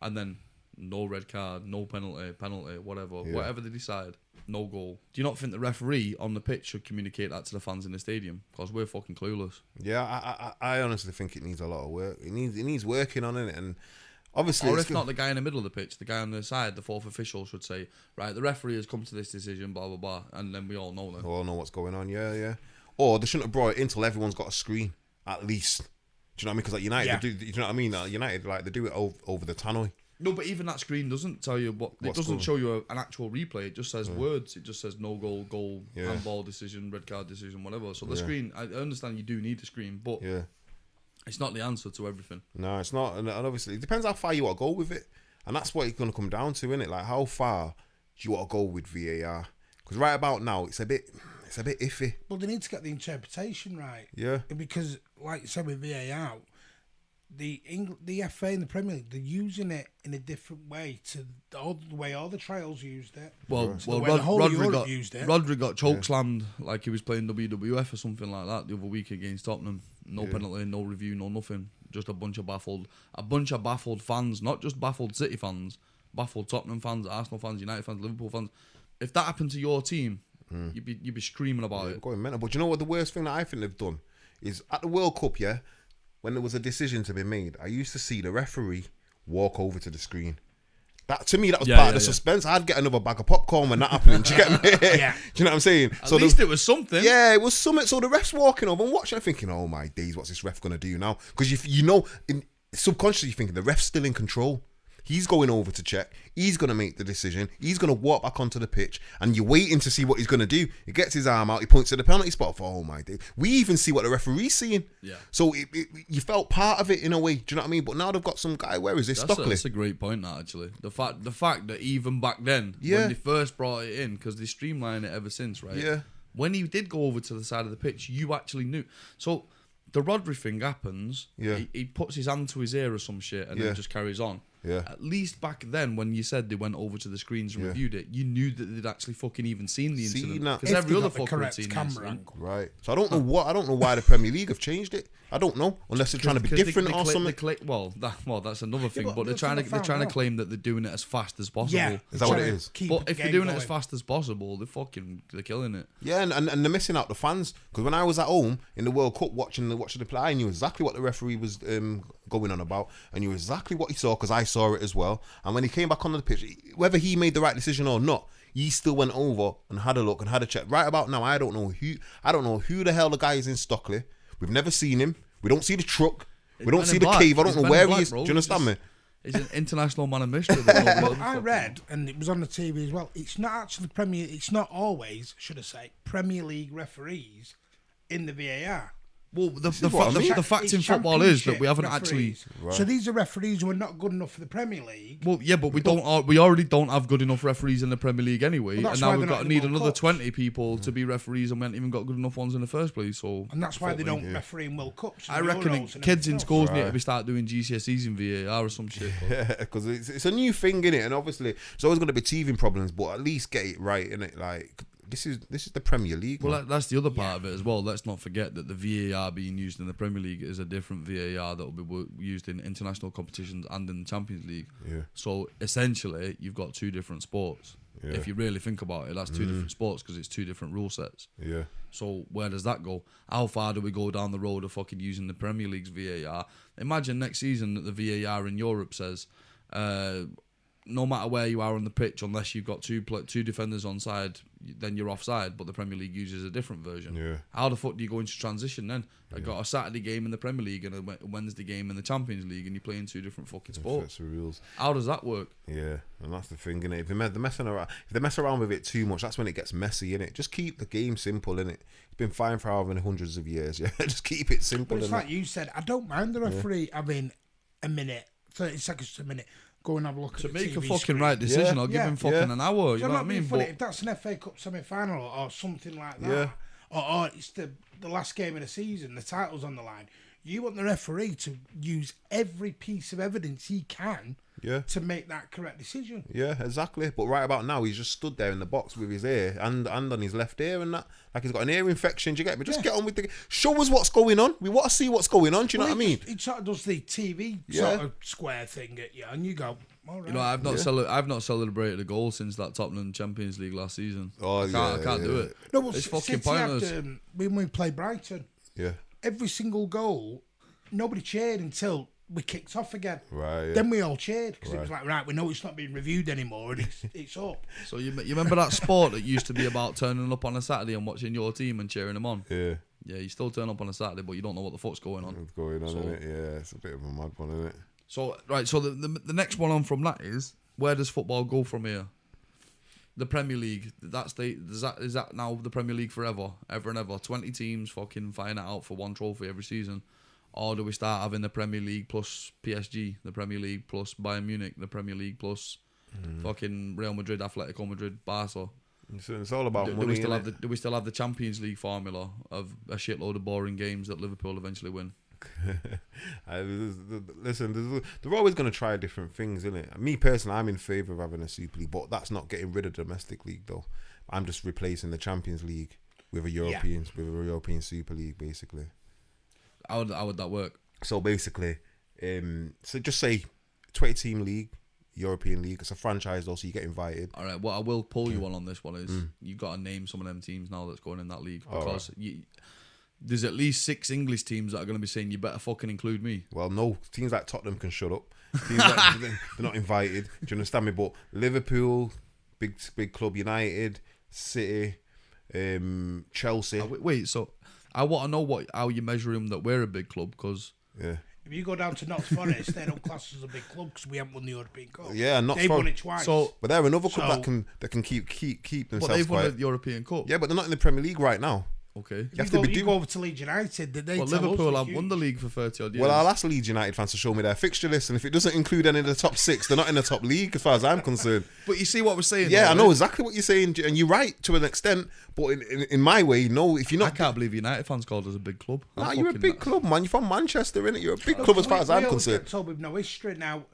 And then no red card, no penalty, whatever they decide, no goal. Do you not think the referee on the pitch should communicate that to the fans in the stadium? Because we're fucking clueless. Yeah, I honestly think it needs a lot of work. It needs working on it, and obviously, or if not, the guy in the middle of the pitch, the guy on the side, the fourth official should say, right, the referee has come to this decision, blah blah blah, and then we all know then. We all know what's going on. Yeah. Or they shouldn't have brought it in until everyone's got a screen at least. Do you know what I mean? Because like United, they do you know what I mean? United, like they do it over the tannoy. No, but even that screen doesn't tell you what. It doesn't show you an actual replay. It just says words. It just says no goal, handball decision, red card decision, whatever. So the screen, I understand you do need the screen, but it's not the answer to everything. No, it's not. And obviously, it depends how far you want to go with it, and that's what it's going to come down to, isn't it? Like how far do you want to go with VAR? Because right about now, it's a bit iffy. Well, they need to get the interpretation right. Yeah. Because, like you said with VAR, the FA and the Premier League, they're using it in a different way to the way all the trials used it. Rodri got choke slammed like he was playing WWF or something like that the other week against Tottenham. No penalty, no review, no nothing. Just a bunch of baffled fans, not just baffled City fans, baffled Tottenham fans, Arsenal fans, United fans, Liverpool fans. If that happened to your team, you'd be screaming about it. Going mental. But you know what? The worst thing that I think they've done is at the World Cup. Yeah, when there was a decision to be made, I used to see the referee walk over to the screen. That to me, that was part of the suspense. I'd get another bag of popcorn when that happened. Do you get me? Do you know what I'm saying? At least it was something. Yeah, it was something. So the ref's walking over and watching, thinking, "Oh my days, what's this ref gonna do now?" Because you know, subconsciously you're thinking the ref's still in control. He's going over to check. He's going to make the decision. He's going to walk back onto the pitch, and you're waiting to see what he's going to do. He gets his arm out. He points to the penalty spot. Oh my day! We even see what the referee's seeing. Yeah. So you felt part of it in a way. Do you know what I mean? But now they've got some guy. Where is this? Stockley. That's a great point. That actually, the fact that even back then, when they first brought it in, because they streamlined it ever since, right? Yeah. When he did go over to the side of the pitch, you actually knew. So the Rodri thing happens. Yeah. He puts his hand to his ear or some shit, and then just carries on. Yeah. At least back then, when you said they went over to the screens and reviewed it, you knew that they'd actually fucking even seen the incident. Because every other fucker had seen the incident. Right. So I don't know why the Premier League have changed it. I don't know, unless they're trying to be different or something. That's another thing. But they're trying to claim that they're doing it as fast as possible. Yeah. Is that what it is? But if they're doing it as fast as possible, they're killing it. Yeah, and they're missing out the fans. Because when I was at home in the World Cup watching the play, I knew exactly what the referee was going on about. I knew exactly what he saw because I saw it as well. And when he came back on the pitch, whether he made the right decision or not, he still went over and had a look and had a check. Right about now, I don't know who the hell the guy is in Stockley. We've never seen him. We don't see the truck. We don't see the cave. I don't know where he is. Do you understand me? He's an international man of mystery. I read, and it was on the TV as well. It's not actually It's not always, should I say, Premier League referees in the VAR. Well, the fact in football is that we haven't actually. Right. So these are referees who are not good enough for the Premier League. Well, yeah, but we already don't have good enough referees in the Premier League anyway, and now we've got to need another 20 people to be referees, and we haven't even got good enough ones in the first place. So, and that's why they don't referee in World Cups. I reckon kids in schools need to start doing GCSEs in VAR or some shit. Yeah, because it's a new thing, innit? And obviously, there's always going to be teething problems, but at least get it right, innit? Like. This is the Premier League. Well, that's the other part of it as well. Let's not forget that the VAR being used in the Premier League is a different VAR that will be used in international competitions and in the Champions League. Yeah. So essentially, you've got two different sports. Yeah. If you really think about it, that's two different sports because it's two different rule sets. Yeah. So where does that go? How far do we go down the road of fucking using the Premier League's VAR? Imagine next season that the VAR in Europe says, no matter where you are on the pitch, unless you've got two defenders on side, then you're offside. But the Premier League uses a different version. Yeah. How the fuck do you go into transition then? I got a Saturday game in the Premier League and a Wednesday game in the Champions League, and you're playing two different fucking sports. That's the rules. How does that work? Yeah, and that's the thing, innit? If they mess around with it too much, that's when it gets messy, innit? Just keep the game simple, innit? It's been fine for however many hundreds of years, yeah? Just keep it simple, But it's innit? like you said, I don't mind the referee having a minute, 30 seconds to a minute, go and have a look To at the make a TV fucking screen. right decision, Yeah. I'll give him fucking an hour. You So know what I not being mean? funny, But if that's an FA Cup semi-final or something like that, Yeah. or it's the last game of the season, the title's on the line, you want the referee to use every piece of evidence he can to make that correct decision. Yeah, exactly. But right about now, he's just stood there in the box with his ear and on his left ear and that. Like he's got an ear infection. Do you get me? Just get on with the... Show us what's going on. We want to see what's going on. Do you know what I mean? He sort of does the TV sort of square thing at you, and you go, all right. you know, I've not celebrated a goal since that Tottenham Champions League last season. Oh, I can't do it. No, but It's fucking City had, pointless. when we played Brighton, Yeah. every single goal, nobody cheered until we kicked off again. Right, yeah. Then we all cheered because it was like, right, we know it's not being reviewed anymore and it's up. So you remember that sport that used to be about turning up on a Saturday and watching your team and cheering them on? Yeah. Yeah, you still turn up on a Saturday, but you don't know what the fuck's going on. What's going on, innit? Yeah, it's a bit of a mad one, isn't it? So right, so the next one on from that is, where does football go from here? The Premier League, is that now the Premier League forever, ever and ever? 20 teams fucking fighting it out for one trophy every season. Or do we start having the Premier League plus PSG, the Premier League plus Bayern Munich, the Premier League plus fucking Real Madrid, Atletico Madrid, Barca? It's all about Do money, we still innit? do we still have the Champions League formula of a shitload of boring games that Liverpool eventually win? Listen, they're always going to try different things, innit? Me personally, I'm in favour of having a Super League, but that's not getting rid of domestic league, though. I'm just replacing the Champions League with a European Super League, basically. How would that work? So basically, so just say 20-team league, European League. It's a franchise, though, so you get invited. All right, what I will pull you on this one is you got to name some of them teams now that's going in that league, because there's at least 6 English teams that are going to be saying you better fucking include me. Well, no, teams like Tottenham can shut up. Teams like, they're not invited. Do you understand me? But Liverpool, big club, United, City, Chelsea. Wait, so I want to know how you measure them that we're a big club, because If you go down to Notts Forest, they don't class as a big club because we haven't won the European Cup. Yeah, and they've won it twice. But they're another club that can keep themselves. But they've won quiet. the European Cup. Yeah, but they're not in the Premier League right now. Okay. You go over to Leeds United. Did they tell Liverpool us have won the league for 30 odd years. Well, I'll ask Leeds United fans to show me their fixture list, and if it doesn't include any of the top 6, they're not in the top league as far as I'm concerned. But you see what we're saying? Yeah, though, I know right? exactly what you're saying, and you're right to an extent. But in my way, no, if you're not, I can't believe United fans called us a big club. Nah, you're a big club, man. You're from Manchester, innit? You're a big club as far as I'm concerned. Get told with no history now.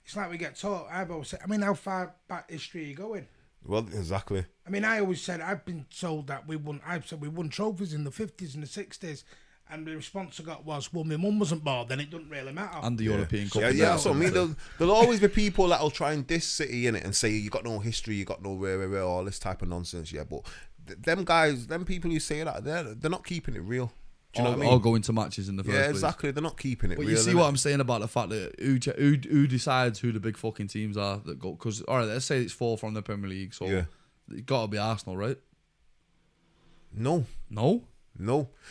It's like we get taught. I've always said. I mean, how far back history are you going? Well, exactly. I mean, I always said I've been told that I've said we won trophies in the 50s and the 60s, and the response I got was, "Well, my mum wasn't born, then it doesn't really matter." And the European Cup. Yeah, that's what I mean. There'll always be people that'll try and diss City in it and say you got no history, you got no all this type of nonsense. Yeah, but them guys, them people who say that, they're not keeping it real. Do you know what I mean? Or going to matches in the first place. Yeah, exactly. They're not keeping it But real. you see what I'm saying about the fact that who decides who the big fucking teams are that go? Because all right, let's say it's 4 from the Premier League, so it's got to be Arsenal, right? No. No.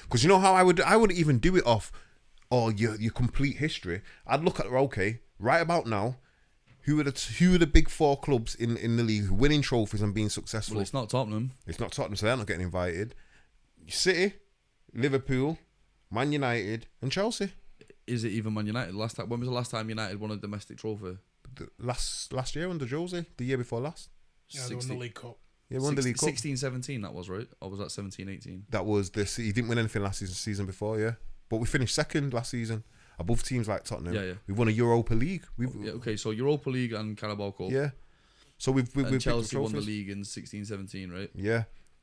Because you know how I would even do it off your complete history. I'd look at right about now, who are the big 4 clubs in the league winning trophies and being successful? Well, it's not Tottenham. It's not Tottenham, so they're not getting invited. City, Liverpool, Man United, and Chelsea. Is it even Man United? When was the last time United won a domestic trophy? Last year under Jose, the year before last. Yeah, they won the League Cup. Yeah, won the League Cup. 16-17 that was, right? Or was that 17-18? That was the he didn't win anything last season before, yeah. But we finished second last season, above teams like Tottenham. Yeah. We won a Europa League. Okay, so Europa League and Carabao Cup. Yeah. So we've Chelsea won the league in 16-17, right? Yeah.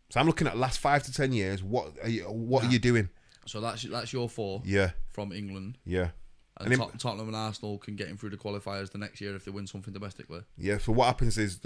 So I'm looking at last 5 to 10 years. What are you doing? So that's your 4. Yeah. From England. Yeah. And Tottenham and Arsenal can get in through the qualifiers the next year if they win something domestically. Yeah. So what happens is,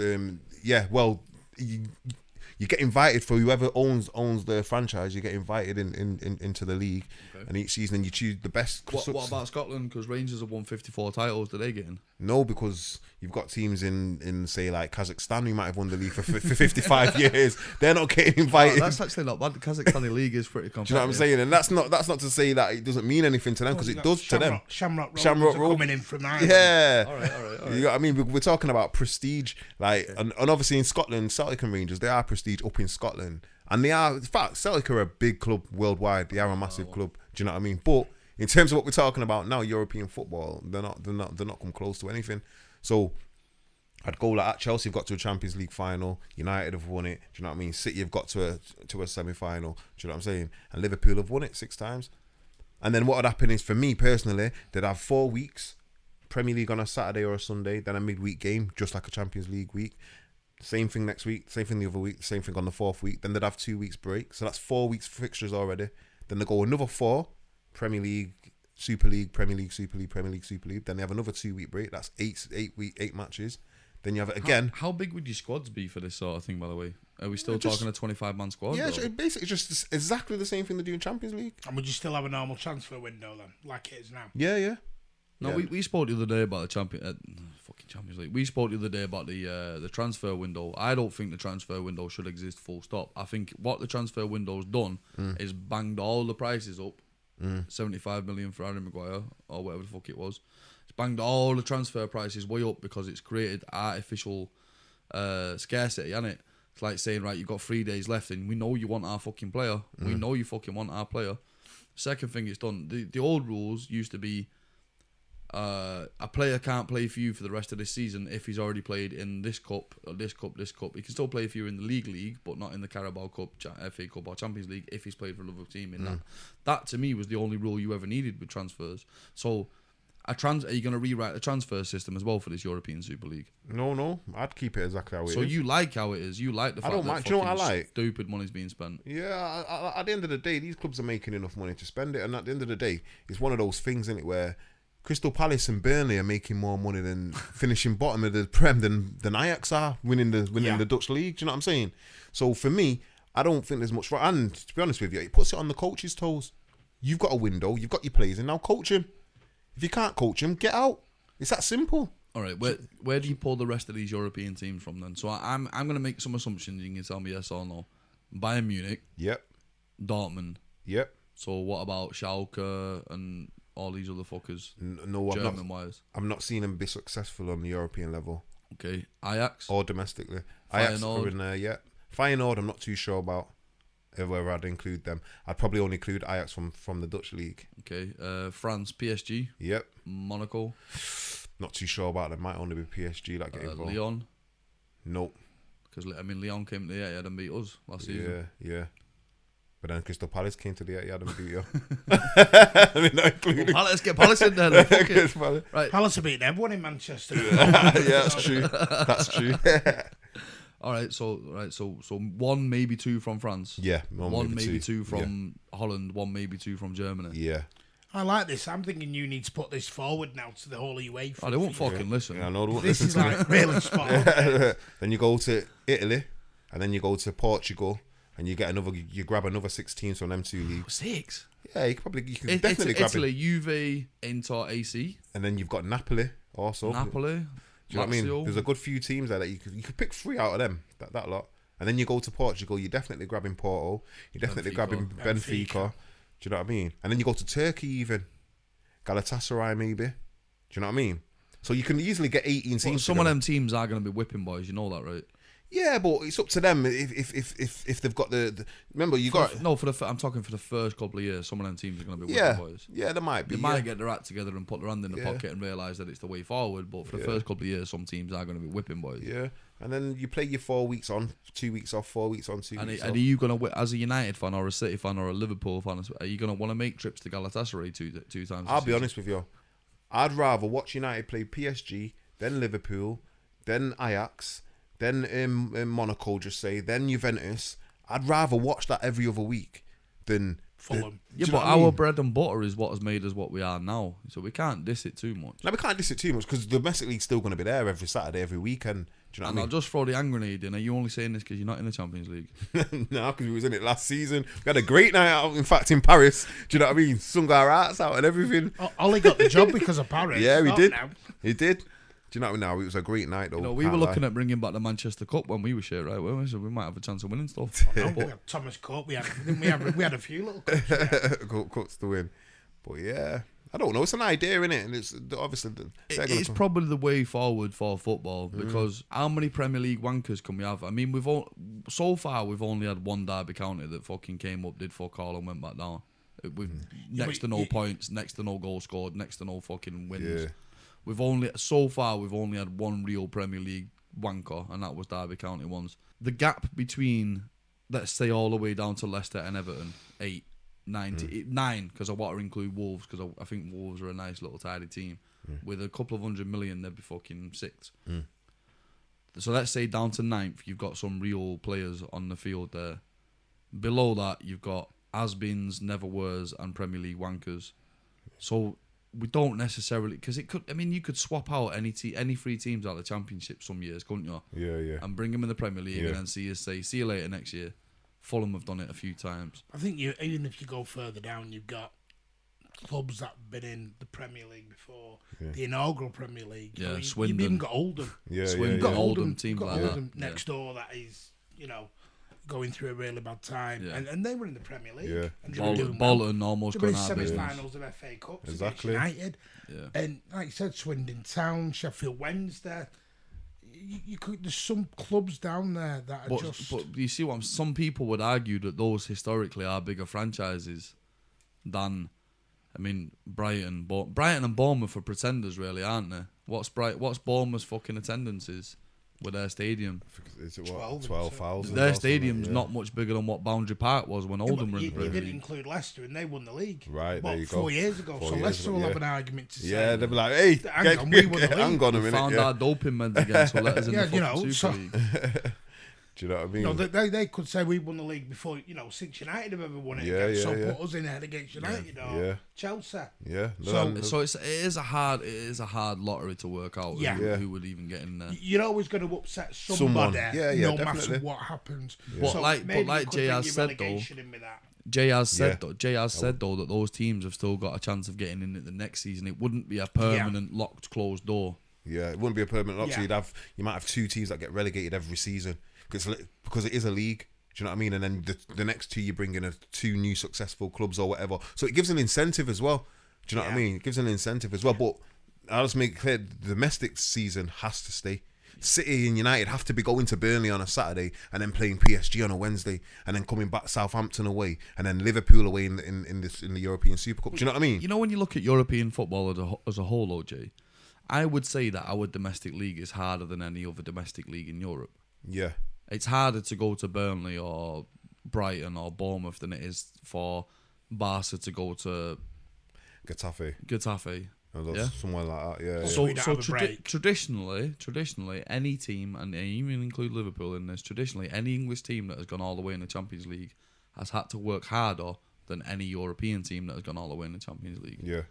you get invited for whoever owns the franchise. You get invited into the league, and each season you choose the best. What about Scotland? Because Rangers have won 54 titles. Do they get in? No, because you've got teams in say like Kazakhstan who might have won the league for 55 years. They're not getting invited. Oh, that's actually not bad. The Kazakhstani league is pretty competitive. Do you know what I'm saying? And that's not to say that it doesn't mean anything to them, because it does to them. Shamrock Rovers are coming in from Ireland. Yeah. All right. You know what I mean? We're talking about prestige, like, and obviously in Scotland, Celtic and Rangers, they are prestige up in Scotland, and they are. In fact, Celtic are a big club worldwide. They are a massive club. Do you know what I mean? But in terms of what we're talking about now, European football, they're not come close to anything. So I'd go like that. Chelsea have got to a Champions League final. United have won it. Do you know what I mean? City have got to a semi-final. Do you know what I'm saying? And Liverpool have won it 6 times. And then what would happen is, for me personally, they'd have 4 weeks, Premier League on a Saturday or a Sunday, then a midweek game, just like a Champions League week. Same thing next week, same thing the other week, same thing on the 4th week. Then they'd have 2 weeks break. So that's 4 weeks fixtures already. Then they go another 4, Premier League, Super League, Premier League, Super League, Premier League, Super League. Then they have another 2-week break. That's 8 matches. Then you have it again. How big would your squads be for this sort of thing, by the way? Are we still talking a 25-man squad? Yeah, it's basically just exactly the same thing they do in Champions League. And would you still have a normal transfer window then, like it is now? Yeah. No, Yeah. we spoke the other day about the fucking Champions League. We spoke the other day about the transfer window. I don't think the transfer window should exist full stop. I think what the transfer window's done is banged all the prices up. 75 million for Harry Maguire, or whatever the fuck it was. It's banged all the transfer prices way up because it's created artificial scarcity, hasn't it? It's like saying, right, you've got 3 days left and we know you want our fucking player. We know you fucking want our player. Second thing it's done, the old rules used to be a player can't play for you for the rest of this season if he's already played in this cup, or this cup. He can still play for you in the league, but not in the Carabao Cup, FA Cup or Champions League if he's played for another team in that. That to me was the only rule you ever needed with transfers. So are you going to rewrite the transfer system as well for this European Super League? No, I'd keep it exactly how it is. So you like how it is? You like the fact don't that mind. Do you know what I like? Stupid money's being spent? Yeah, at the end of the day, these clubs are making enough money to spend it, and at the end of the day, it's one of those things, isn't it, where Crystal Palace and Burnley are making more money than finishing bottom of the Prem than Ajax are winning the Dutch league. Do you know what I'm saying? So for me, I don't think there's much. And to be honest with you, it puts it on the coach's toes. You've got a window, you've got your players, and now coach him. If you can't coach him, get out. It's that simple. All right, where do you pull the rest of these European teams from then? So I'm going to make some assumptions. You can tell me yes or no. Bayern Munich. Yep. Dortmund. Yep. So what about Schalke and all these other fuckers? No, I'm not seeing them be successful on the European level. Okay, Ajax or domestically. Ajax are in there yet. Feyenoord, I'm not too sure about whether I'd include them. I'd probably only include Ajax from the Dutch league. Okay, France, PSG. Yep. Monaco. Not too sure about them. Might only be PSG that get involved. Lyon. Nope. Because Lyon came to the Etihad and beat us last season. Yeah. But then Crystal Palace came to the Etihad and beat you. I mean, not including. Well, let's get Palace in there. Then, fuck it. Right. Palace have beaten everyone in Manchester. Yeah, that's true. That's true. All right, so one, maybe two from France. Yeah, one maybe two from Holland. One, maybe two from Germany. Yeah. I like this. I'm thinking you need to put this forward now to the whole of UEFA. Oh, they won't fucking listen. Yeah, I know they won't this listen is like really spot on. Then you go to Italy, and then you go to Portugal, and you grab another 6 teams from them 2 leagues. 6? Yeah, you can definitely grab Italy, Juve, Inter, AC. And then you've got Napoli also. Napoli. Do you know what I mean? There's a good few teams there that you could pick 3 out of them, that lot. And then you go to Portugal, you're definitely grabbing Porto. You're definitely grabbing Benfica. Do you know what I mean? And then you go to Turkey even. Galatasaray maybe. Do you know what I mean? So you can easily get 18 teams. Well, some of them teams are going to be whipping boys, you know that, right? Yeah, but it's up to them if they've got the remember you got I'm talking for the first couple of years. Some of them teams are going to be whipping boys. Yeah, they might be. They might get their act together and put their hand in the pocket and realise that it's the way forward. But for the first couple of years, some teams are going to be whipping boys. Yeah, and then you play your 4 weeks on, 2 weeks off, 4 weeks on, 2 weeks off. And are you going to, as a United fan or a City fan or a Liverpool fan, are you going to want to make trips to Galatasaray two times? I'll be honest with you. I'd rather watch United play PSG, then Liverpool, then Ajax, then in Monaco, just say, then Juventus. I'd rather watch that every other week than Fulham. Yeah, Do you but know what I our mean? bread and butter is what has made us what we are now. So we can't diss it too much. No, we can't diss it too much because the domestic league's still going to be there every Saturday, every weekend. Do you know And what I I'll mean? just throw the hand grenade in. Are you only saying this because you're not in the Champions League? No, because we was in it last season. We had a great night out, in fact, in Paris. Do you know what I mean? Sung our hearts out and everything. Ollie got the job because of Paris. Yeah, we Not did. now. He did. Do you know what I mean? Now it was a great night though. You know, we were looking at bringing back the Manchester Cup when we were shit, right? Weren't we? So we might have a chance of winning stuff. We had Thomas Cup. We had a few little cups. Yeah. cuts to win. But yeah, I don't know. It's an idea, innit? And it's obviously It's probably the way forward for football because how many Premier League wankers can we have? I mean, so far we've only had one Derby County that fucking came up, did fuck all, and went back down. With next to no points, next to no goals scored, next to no fucking wins. Yeah. We've only had one real Premier League wanker, and that was Derby County once. The gap between, let's say, all the way down to Leicester and Everton, 8, 9, because I want to include Wolves, because I think Wolves are a nice little tidy team. With a couple of 100 million, they'd be fucking 6. So let's say down to 9th, you've got some real players on the field there. Below that, you've got has-beens, never-weres, and Premier League wankers. So we don't necessarily, because it could. I mean, you could swap out any 3 teams out of the Championship some years, couldn't you? Yeah. And bring them in the Premier League, and then see you later next year. Fulham have done it a few times. I think even if you go further down, you've got clubs that have been in the Premier League before, the inaugural Premier League. Yeah, You've Swindon. even got Oldham. Swindon, You've got Oldham, teams got like Oldham that. next door that is, going through a really bad time, and they were in the Premier League. Yeah. And they were doing well. Bolton almost They were going in out of business. semi-finals of FA Cups Exactly. against United. Yeah. And like you said, Swindon Town, Sheffield Wednesday. You could. There's some clubs down there that are But you see what some people would argue that those historically are bigger franchises than, I mean, Brighton and Bournemouth are pretenders, really, aren't they? What's Bournemouth's fucking attendances with their stadium? Is it 12,000? Their stadium's not much bigger than what Boundary Park was when Oldham were in you the Premier didn't League. include Leicester, and they won the league. Right, there you go. 4 years ago. 4 So years Leicester ago, will yeah. have an argument to say. Yeah, they'll be like, hey, Hang on, we won the league. hang on a minute. Found Yeah. our doping meds again, so let us in the fucking Super League. Do you know what I mean? No, they could say we won the league before, since United have ever won it. Yeah, again. yeah. Put us in ahead against United or Chelsea. Yeah. So it is a hard lottery to work out. Yeah. Who would even get in there? You're always going to upset somebody. Someone. Yeah, no definitely. matter what happens. But So like maybe you could Jay bring has your said though, relegation in with that. Jay has said though that those teams have still got a chance of getting in at the next season. It wouldn't be a permanent locked closed door. Yeah, it wouldn't be a permanent lock. So Yeah. you might have 2 teams that get relegated every season because it is a league. Do you know what I mean? And then the next 2 you bring in 2 new successful clubs or whatever. So it gives an incentive as well. Do you know what I mean? It gives an incentive as well. But I'll just make it clear: the domestic season has to stay. City and United have to be going to Burnley on a Saturday and then playing PSG on a Wednesday and then coming back Southampton away and then Liverpool away in the European Super Cup. Do you know what I mean? You know, when you look at European football as a whole, OJ, I would say that our domestic league is harder than any other domestic league in Europe. Yeah. It's harder to go to Burnley or Brighton or Bournemouth than it is for Barca to go to Getafe. Yeah, somewhere like that. Yeah. So, we don't have a break. traditionally, any team, and I even include Liverpool in this, traditionally, any English team that has gone all the way in the Champions League has had to work harder than any European team that has gone all the way in the Champions League. Yeah.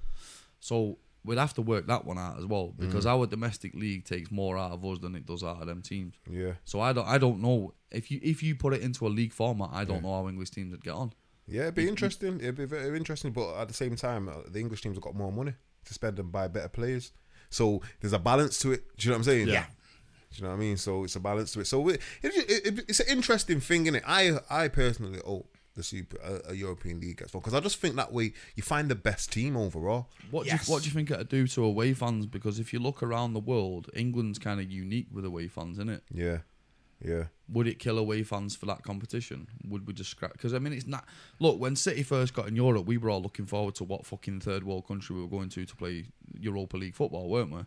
So we'd have to work that one out as well because our domestic league takes more out of us than it does out of them teams. Yeah. So I don't know if you put it into a league format, I don't know how English teams would get on. Yeah, it'd be interesting. It'd be very interesting, but at the same time, the English teams have got more money to spend and buy better players. So there's a balance to it. Do you know what I'm saying? Yeah. Do you know what I mean? So it's a balance to it. So it's an interesting thing, innit? I personally the European League gets one because I just think that way you find the best team overall. What do you think it'd do to away fans? Because if you look around the world, England's kind of unique with away fans, isn't it? Yeah. Yeah. Would it kill away fans for that competition? Would we just scrap? Because I mean, it's not. Look, when City first got in Europe, we were all looking forward to what fucking third world country we were going to play Europa League football, weren't we?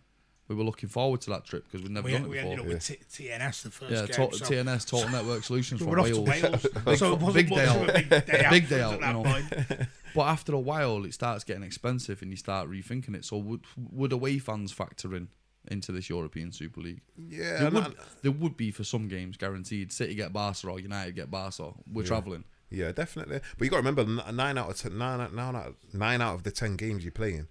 We were looking forward to that trip because we'd never done it We before. ended up with TNS the first Yeah, game. TNS, Total Network Solutions So from we're off to Wales. Wales. So it wasn't big much day of out. a big day out. Big day for us out, at that you know. point. But after a while, it starts getting expensive and you start rethinking it. So would away fans factor into this European Super League? Yeah. There would be for some games, guaranteed. City get Barca or United get Barca. We're travelling. Yeah, definitely. But you got to remember, 9 out of the 10 games you're playing,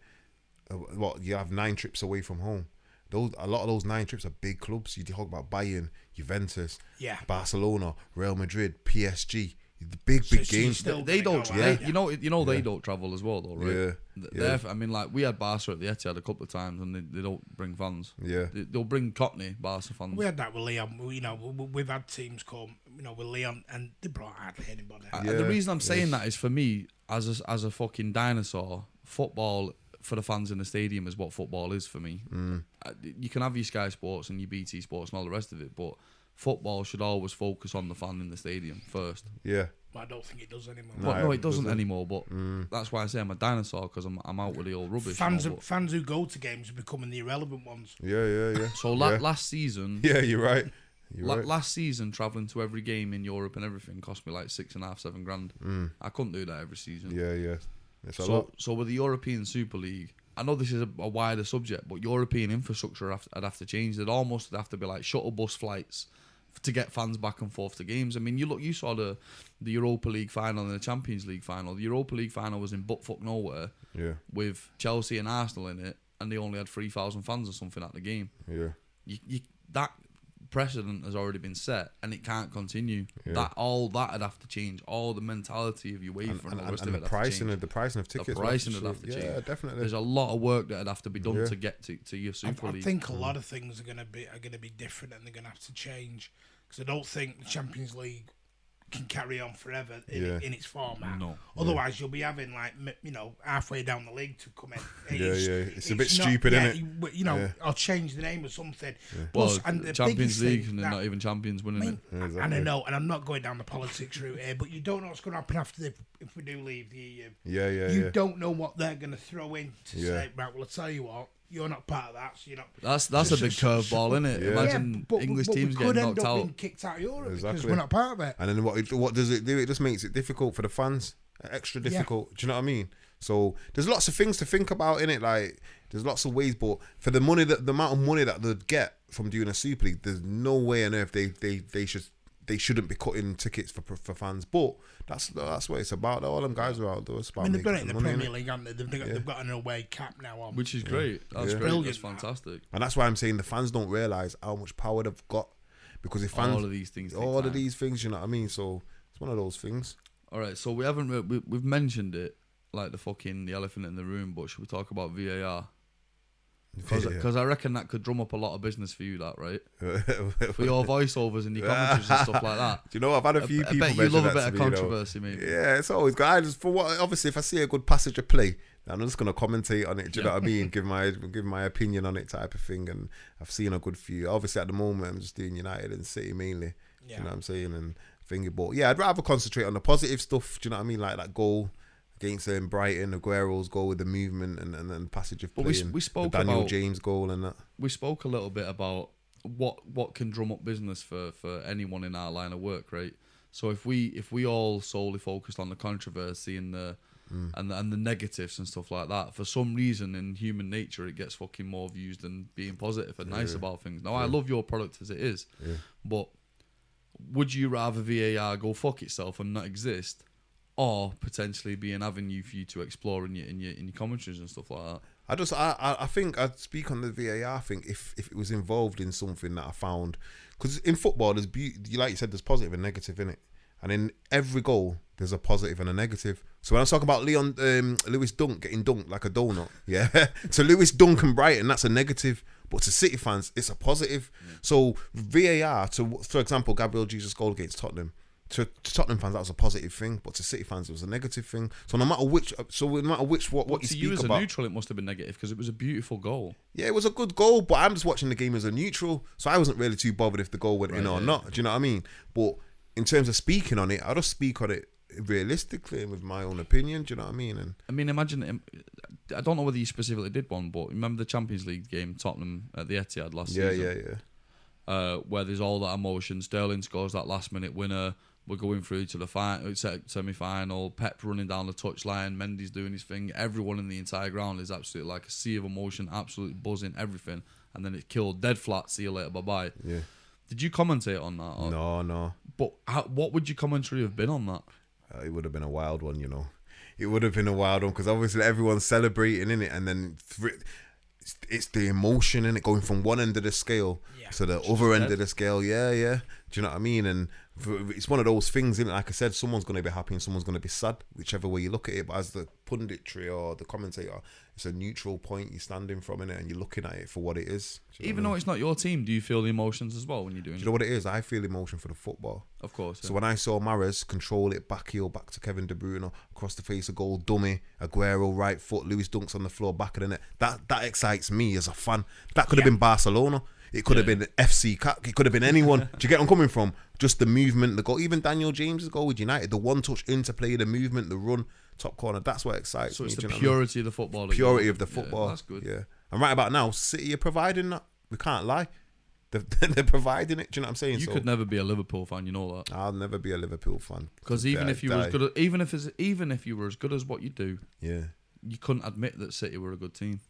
you have 9 trips away from home. A lot of those 9 trips are big clubs. You talk about Bayern, Juventus, Barcelona, Real Madrid, PSG. The big games. They don't. They don't travel as well, though, right? Yeah. I mean, like we had Barca at the Etihad a couple of times, and they don't bring fans. Yeah. They'll bring Cockney Barca fans. We had that with Leon. We've had teams come, with Leon, and they brought hardly anybody. The reason I'm saying that is, for me, as a fucking dinosaur, football for the fans in the stadium is what football is for me. You can have your Sky Sports and your BT Sports and all the rest of it, but football should always focus on the fan in the stadium first. Yeah. But I don't think it does anymore. No, it doesn't anymore. But that's why I say I'm a dinosaur, because I'm out with the old rubbish. Fans who go to games are becoming the irrelevant ones. Yeah. So last season, yeah, you're right. Last season, travelling to every game in Europe and everything cost me like $6,500, $7,000. I couldn't do that every season. Yeah. It's a lot. So with the European Super League, I know this is a wider subject, but European infrastructure I'd have to change. There'd almost have to be like shuttle bus flights to get fans back and forth to games. I mean, you saw the Europa League final and the Champions League final. The Europa League final was in buttfuck nowhere, with Chelsea and Arsenal in it, and they only had 3,000 fans or something at the game. Yeah, that precedent has already been set, and it can't continue. That'd have to change. All the mentality of UEFA and all the rest of it. The pricing of tickets. The pricing would have to change. Yeah, definitely. There's a lot of work that'd have to be done to get to your Super League. I think a lot of things are gonna be different, and they're gonna have to change, because I don't think the Champions League can carry on forever in its format. No. Otherwise, you'll be having halfway down the league to come in. It's a bit stupid, isn't it? Or change the name or something. Well, and the Champions League, and they're not even champions winning it. Exactly. And I know, and I'm not going down the politics route here, but you don't know what's going to happen after if we do leave the EU. You don't know what they're going to throw in to say, right, well, I'll tell you what, you're not part of that, so you're not. That's a big curveball, isn't it? Imagine English teams getting knocked out. Being kicked out of Europe because we're not part of it. And then what does it do? It just makes it difficult for the fans, extra difficult. Do you know what I mean? So there's lots of things to think about in it. Like there's lots of ways, but for the amount of money that they'd get from doing a Super League, there's no way on earth they shouldn't be cutting tickets for fans. But that's what it's about. All them guys are out there. I mean, they've done it in the Premier League, haven't they? They've got an away cap now on, which is great. That's great. Brilliant. That's fantastic. And that's why I'm saying the fans don't realise how much power they've got, because if fans, all of these things, you know what I mean. So it's one of those things. All right, so we've mentioned it, like the elephant in the room, but should we talk about VAR? Because I reckon that could drum up a lot of business for you, that, right? For your voiceovers and your commentaries and stuff like that. Do you know, I've had a few people. I bet you love a bit of controversy, maybe. Yeah, it's always good. Obviously, if I see a good passage of play, I'm just gonna commentate on it. Do you know what I mean? Give my opinion on it, type of thing. And I've seen a good few. Obviously, at the moment, I'm just doing United and City mainly. You know what I'm saying? And thinking, but yeah, I'd rather concentrate on the positive stuff. Do you know what I mean? Like that goal against Brighton, Aguero's goal with the movement and passage of play. But we spoke the Daniel about James goal and that. We spoke a little bit about what can drum up business for anyone in our line of work, right? So if we all solely focused on the controversy and the negatives and stuff like that, for some reason in human nature it gets fucking more views than being positive and nice about things. Now I love your product as it is, but would you rather VAR go fuck itself and not exist, or potentially be an avenue for you to explore in your commentaries and stuff like that? I think I'd speak on the VAR thing if it was involved in something that I found, because in football there's like you said, there's positive and negative in it, and in every goal there's a positive and a negative. So when I was talking about Lewis Dunk getting dunked like a donut, so Lewis Dunk and Brighton, that's a negative, but to City fans it's a positive. So VAR, for example, Gabriel Jesus' goal against Tottenham, to Tottenham fans that was a positive thing, but to City fans it was a negative thing. So no matter which, what you speak about, to you as a neutral, it must have been negative because it was a beautiful goal. Yeah, it was a good goal, but I'm just watching the game as a neutral, so I wasn't really too bothered if the goal went in or not. Do you know what I mean? But in terms of speaking on it, I just speak on it realistically and with my own opinion. Do you know what I mean? And I mean, imagine. I don't know whether you specifically did one, but remember the Champions League game, Tottenham at the Etihad last season? Where there's all that emotion. Sterling scores that last minute winner. We're going through to the semi-final. Pep running down the touchline. Mendy's doing his thing. Everyone in the entire ground is absolutely like a sea of emotion, absolutely buzzing, everything. And then it's killed, dead flat. See you later, bye-bye. Yeah. Did you commentate on that? No. But what would your commentary have been on that? It would have been a wild one, you know. It would have been a wild one because obviously everyone's celebrating in it, and then it's the emotion in it going from one end of the scale to the other end of the scale. Yeah. Do you know what I mean? And it's one of those things, isn't it? Like I said, someone's going to be happy and someone's going to be sad, whichever way you look at it. But as the punditry or the commentator, it's a neutral point you're standing from in it, and you're looking at it for what it is. Even though it's not your team, do you feel the emotions as well when you're doing it? Do you know what it is? I feel emotion for the football. Of course. So when I saw Mahrez control it, back heel, back to Kevin De Bruyne, across the face of goal, dummy, Aguero, right foot, Lewis dunks on the floor, back of the net. That excites me as a fan. That could have been Barcelona. It could have been FC Cat. It could have been anyone. Do you get where I'm coming from? Just the movement, the goal. Even Daniel James' goal with United, the one-touch interplay, the movement, the run, top corner. That's what excites me. So it's the purity of the football. Purity of the football. Yeah, that's good. Yeah. And right about now, City are providing that. We can't lie. They're providing it. Do you know what I'm saying? You could never be a Liverpool fan. You know that. I'll never be a Liverpool fan. Because even if you were as good, even if you were as good as what you do, you couldn't admit that City were a good team.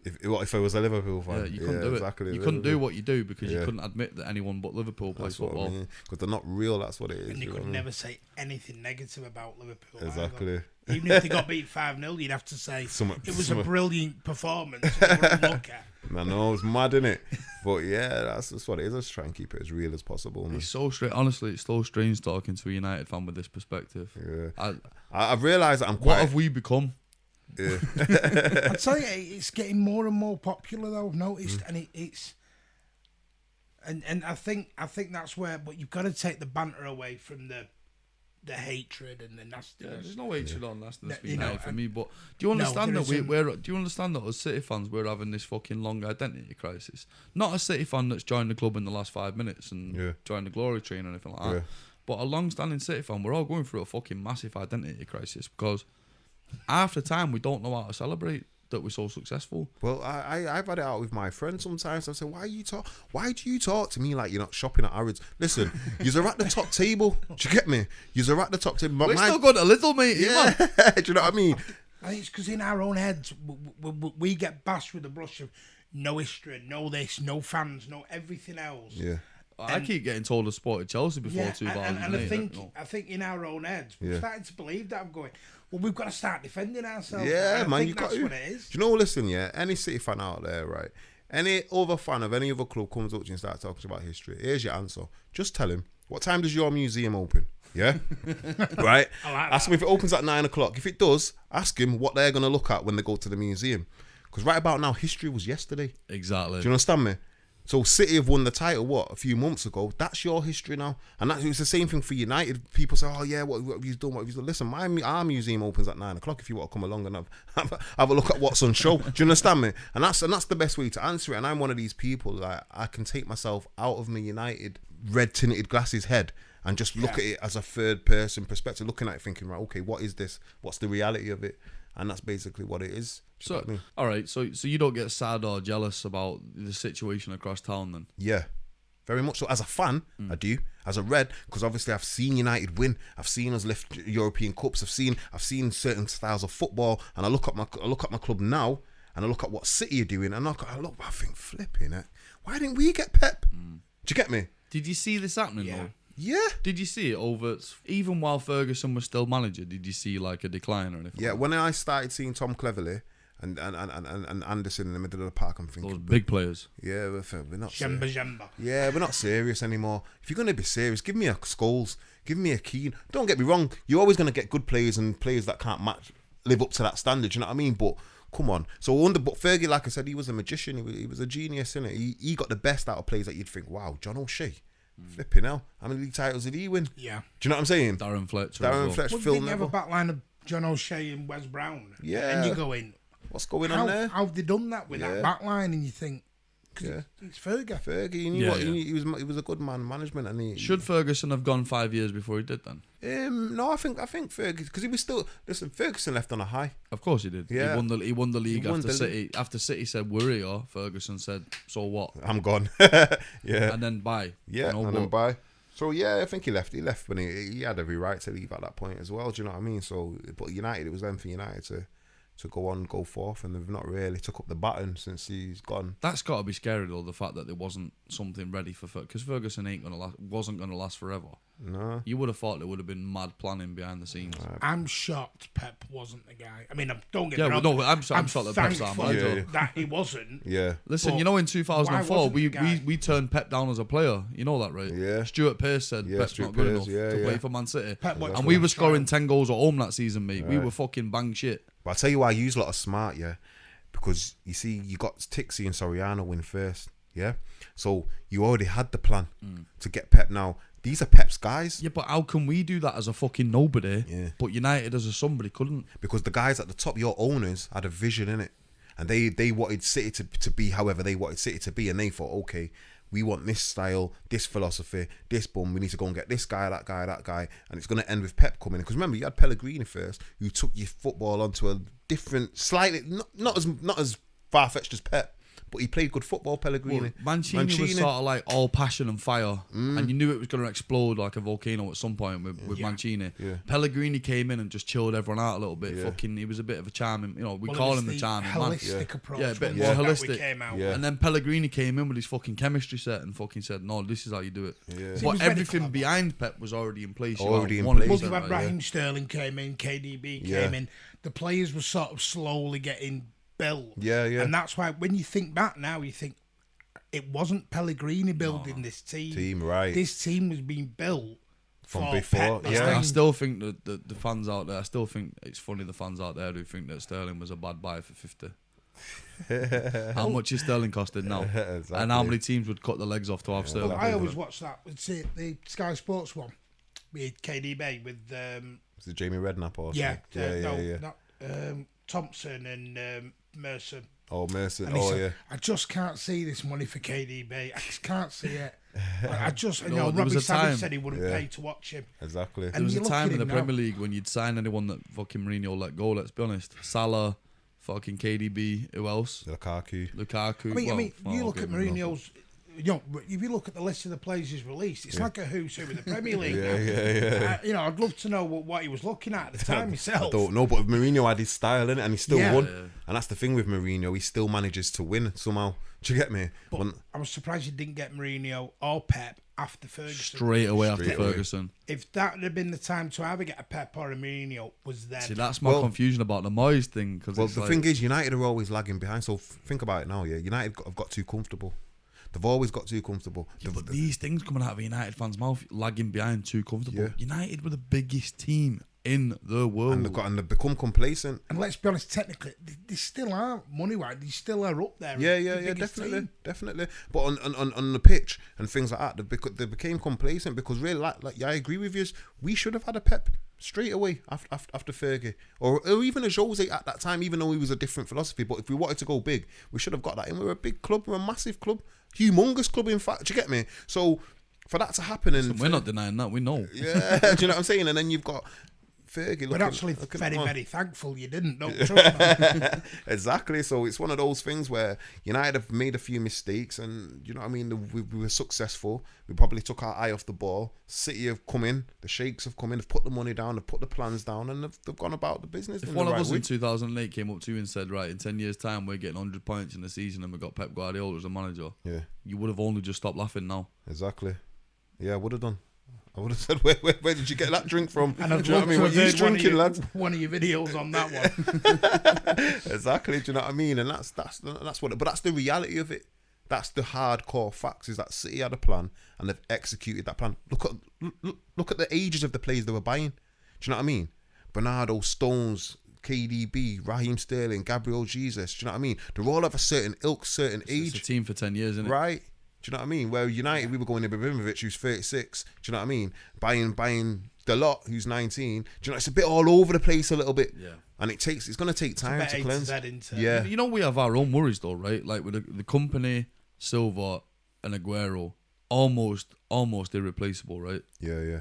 If I was a Liverpool fan, you couldn't do it. You couldn't do what you do because you couldn't admit that anyone but Liverpool plays football. I mean. Because they're not real. That's what it is. And you could never say anything negative about Liverpool. Exactly. Even if they got beat 5-0, you'd have to say it was a brilliant performance. Look at. I know, it's mad, isn't it? But yeah, that's just what it is. Let's try and keep it as real as possible. Man. It's so strange. Honestly, it's so strange talking to a United fan with this perspective. Yeah. I've realised that I'm quite... What have we become? Yeah. I tell you, it's getting more and more popular though. I've noticed, and it's and I think that's where. But you've got to take the banter away from the hatred and the nastiness. Yeah, there's no hatred on nastiness being United for me. But do you understand that do you understand that as City fans we're having this fucking long identity crisis? Not a City fan that's joined the club in the last 5 minutes and joined the glory train or anything like that. But a long-standing City fan, we're all going through a fucking massive identity crisis because half the time we don't know how to celebrate that we're so successful. Well, I've had it out with my friends sometimes. I say, why do you talk to me like you're not shopping at Harrods? Listen, you're at the top table. Do you get me? You're at the top table. We're still going a little, mate. Yeah. Do you know what I mean? I think it's because in our own heads we get bashed with the brush of no history, no this, no fans, no everything else. Yeah. I keep getting told I supported Chelsea before 2008. And I think in our own heads we're starting to believe that. I'm going, well, we've got to start defending ourselves. Yeah, man, you got what it is. Do you know? Listen, any City fan out there, right? Any other fan of any other club comes up to you and starts talking about history. Here's your answer. Just tell him, what time does your museum open? Yeah, right. Ask him if it opens at 9 o'clock. If it does, ask him what they're gonna look at when they go to the museum. Because right about now, history was yesterday. Exactly. Do you understand me? So City have won the title, a few months ago. That's your history now. And it's the same thing for United. People say, oh yeah, what have you done? What have you done? Listen, our museum opens at 9 o'clock if you want to come along and have a look at what's on show. Do you understand me? And that's the best way to answer it. And I'm one of these people, like, I can take myself out of my United red tinted glasses head and just look at it as a third person perspective, looking at it thinking, right, okay, what is this? What's the reality of it? And that's basically what it is. So, all right, so you don't get sad or jealous about the situation across town then? Yeah, very much so. As a fan, I do. As a Red, because obviously I've seen United win. I've seen us lift European Cups. I've seen certain styles of football, and I look at my club now, and I look at what City are doing, and I think, flipping it. Why didn't we get Pep? Do you get me? Did you see this happening though? Yeah. Did you see it even while Ferguson was still manager? Did you see like a decline or anything? Yeah, when I started seeing Tom Cleverley and Anderson in the middle of the park, I'm thinking, those big players. Yeah, we're not Jemba. Yeah, we're not serious anymore. If you're going to be serious, give me a Scholes, give me a Keane. Don't get me wrong, you're always going to get good players and players that can't live up to that standard. You know what I mean? But come on. So but Fergie, like I said, he was a magician. He was a genius, innit? He got the best out of players that you'd think, wow, John O'Shea. Flipping hell. How many league titles did he win? Yeah. Do you know what I'm saying? Darren Fletcher. Phil Neville. You have a backline of John O'Shea and Wes Brown. Yeah. And you're going, what's going on there? How have they done that with that backline? And you think, it's Fergie. Fergie, you knew what? He was a good man management. And should Ferguson have gone 5 years before he did then? No, I think Ferguson, because he was still, listen, Ferguson left on a high. Of course he did. Yeah. He won the league after City. After City said we're here, Ferguson said, so what? I'm gone. Yeah. And then bye. Yeah, then bye. So yeah, I think he left. He left when he had every right to leave at that point as well. Do you know what I mean? So, but United, it was then for United to go forth, and they've not really took up the baton since he's gone. That's got to be scary though, the fact that there wasn't something ready for because Ferguson wasn't gonna last forever. No, you would have thought there would have been mad planning behind the scenes. I'm shocked Pep wasn't the guy. I mean, don't get me Yeah, wrong. no, I'm shocked that Pep's our manager. that he wasn't. Yeah. Listen, But you know, in why 2004, wasn't the guy? we turned Pep down as a player. You know that, right? Yeah. Stuart Pearce said Pep's Stuart not good Pearce, enough to play for Man City. Pep went And to we one were scoring trial. 10 goals at home that season, mate. We were fucking bang shit. But I'll tell you why I use a lot of smart, yeah. Because you see, you got Tixie and Soriano win first, yeah. So you already had the plan to get Pep. Now these are Pep's guys. Yeah, but how can we do that as a fucking nobody? Yeah. But United as a somebody couldn't. Because the guys at the top, your owners, had a vision in it, and they wanted City to be however they wanted City to be, and they thought, okay, we want this style, this philosophy, this bum. We need to go and get this guy, that guy, and it's going to end with Pep coming in. Because remember, you had Pellegrini first, who took your football onto a different, slightly not as far fetched as Pep, but he played good football. Pellegrini, Mancini was sort of like all passion and fire, and you knew it was going to explode like a volcano at some point with Mancini. Yeah. Pellegrini came in and just chilled everyone out a little bit. Yeah. Fucking, he was a bit of a charming, we Well, call it was him the charming man. holistic approach. Yeah, a bit wasn't more it, that we holistic. came out Yeah. with? And then Pellegrini came in with his fucking chemistry set and fucking said, "No, this is how you do it." Yeah. So he was But very everything clever. behind Pep was already in place. Already in Well, place. you had right? Raheem Sterling came in, KDB came in. The players were sort of slowly getting built. Yeah. And that's why when you think back now, you think it wasn't Pellegrini building this team. Right. This team was being built From for before, Pep. yeah. I still think that the fans out there, I still think it's funny the fans out there who think that Sterling was a bad buy for 50. How much is Sterling costing now? Exactly. And how many teams would cut the legs off to have Sterling? I always watch that. It's the Sky Sports one with KDB with Was it Jamie Redknapp or yeah, something? Yeah. not Thompson and Mercer. Oh, Mercer. And he Oh, said, yeah. I just can't see this money for KDB. I just can't see it. I just, No, there was Robbie a Savage time- said he wouldn't Yeah. pay to watch him. Exactly. And There was you a look time at in the him now. Premier League when you'd sign anyone that fucking Mourinho let go, let's be honest. Salah, fucking KDB, who else? Lukaku. Lukaku. I mean, well, you look okay, at maybe not. Mourinho's. If you look at the list of the players he's released, it's like a who's who in the Premier League. Yeah. I'd love to know what he was looking at the time myself. I don't know, but Mourinho had his style in it, and he still Yeah. won. Yeah. And that's the thing with Mourinho; he still manages to win somehow. Do you get me? But When- I was surprised you didn't get Mourinho or Pep after Ferguson. Straight away after Straight away. Ferguson. If that had been the time to either get a Pep or a Mourinho, was then. See, that's my Well- confusion about the Moyes thing. Cause well, it's the like, thing is, United are always lagging behind. So think about it now. Yeah, United have got too comfortable. They've always got too comfortable. but these things coming out of a United fan's mouth, lagging behind, too comfortable. Yeah. United were the biggest team in the world. and they've become complacent. And let's be honest, technically, they still are money-wise. They still are up there. Yeah, as the biggest team. definitely. But on the pitch and things like that, they became complacent because really, I agree with you. We should have had a Pep straight away after Fergie, or even a Jose at that time, even though he was a different philosophy. But if we wanted to go big, we should have got that in. We're a big club, we're a massive club, humongous club. In fact, do you get me? So for that to happen, and We're not denying that, we know. yeah, do you know what I'm saying? And then you've got Fergie. We're actually looking very, at- very thankful you didn't. Don't trust me. Exactly. So it's one of those things where United have made a few mistakes, and you know what I mean. We were successful. We probably took our eye off the ball. City have come in. The Sheikhs have come in. They've put the money down. They've put the plans down, and they've gone about the business. If in one the of right us way. in 2008 came up to you and said, right, in 10 years' time, we're getting 100 points in the season and we've got Pep Guardiola as a manager, Yeah, you would have only just stopped laughing now. exactly. Yeah, I would have done. I would have said, where did you get that drink from? And I'd Do you know love what I to mean? What have you heard drinking, lads? one of your videos on that one. Exactly. Do you know what I mean? And that's what. But that's the reality of it. That's the hardcore facts. Is that City had a plan and they've executed that plan. Look at the ages of the players they were buying. Do you know what I mean? Bernardo, Stones, KDB, Raheem Sterling, Gabriel Jesus. Do you know what I mean? They're all of a certain ilk, certain It's age, a team for 10 years, isn't it? right? Do you know what I mean? Where United, we were going to Ibrahimovic, who's 36. Do you know what I mean? Buying Dalot, who's 19. Do you know, it's a bit all over the place a little bit. Yeah. And it's going to take time About to A cleanse. Z into- Yeah. You know, we have our own worries though, right? Like with the company, Silva and Aguero, almost irreplaceable, right? Yeah.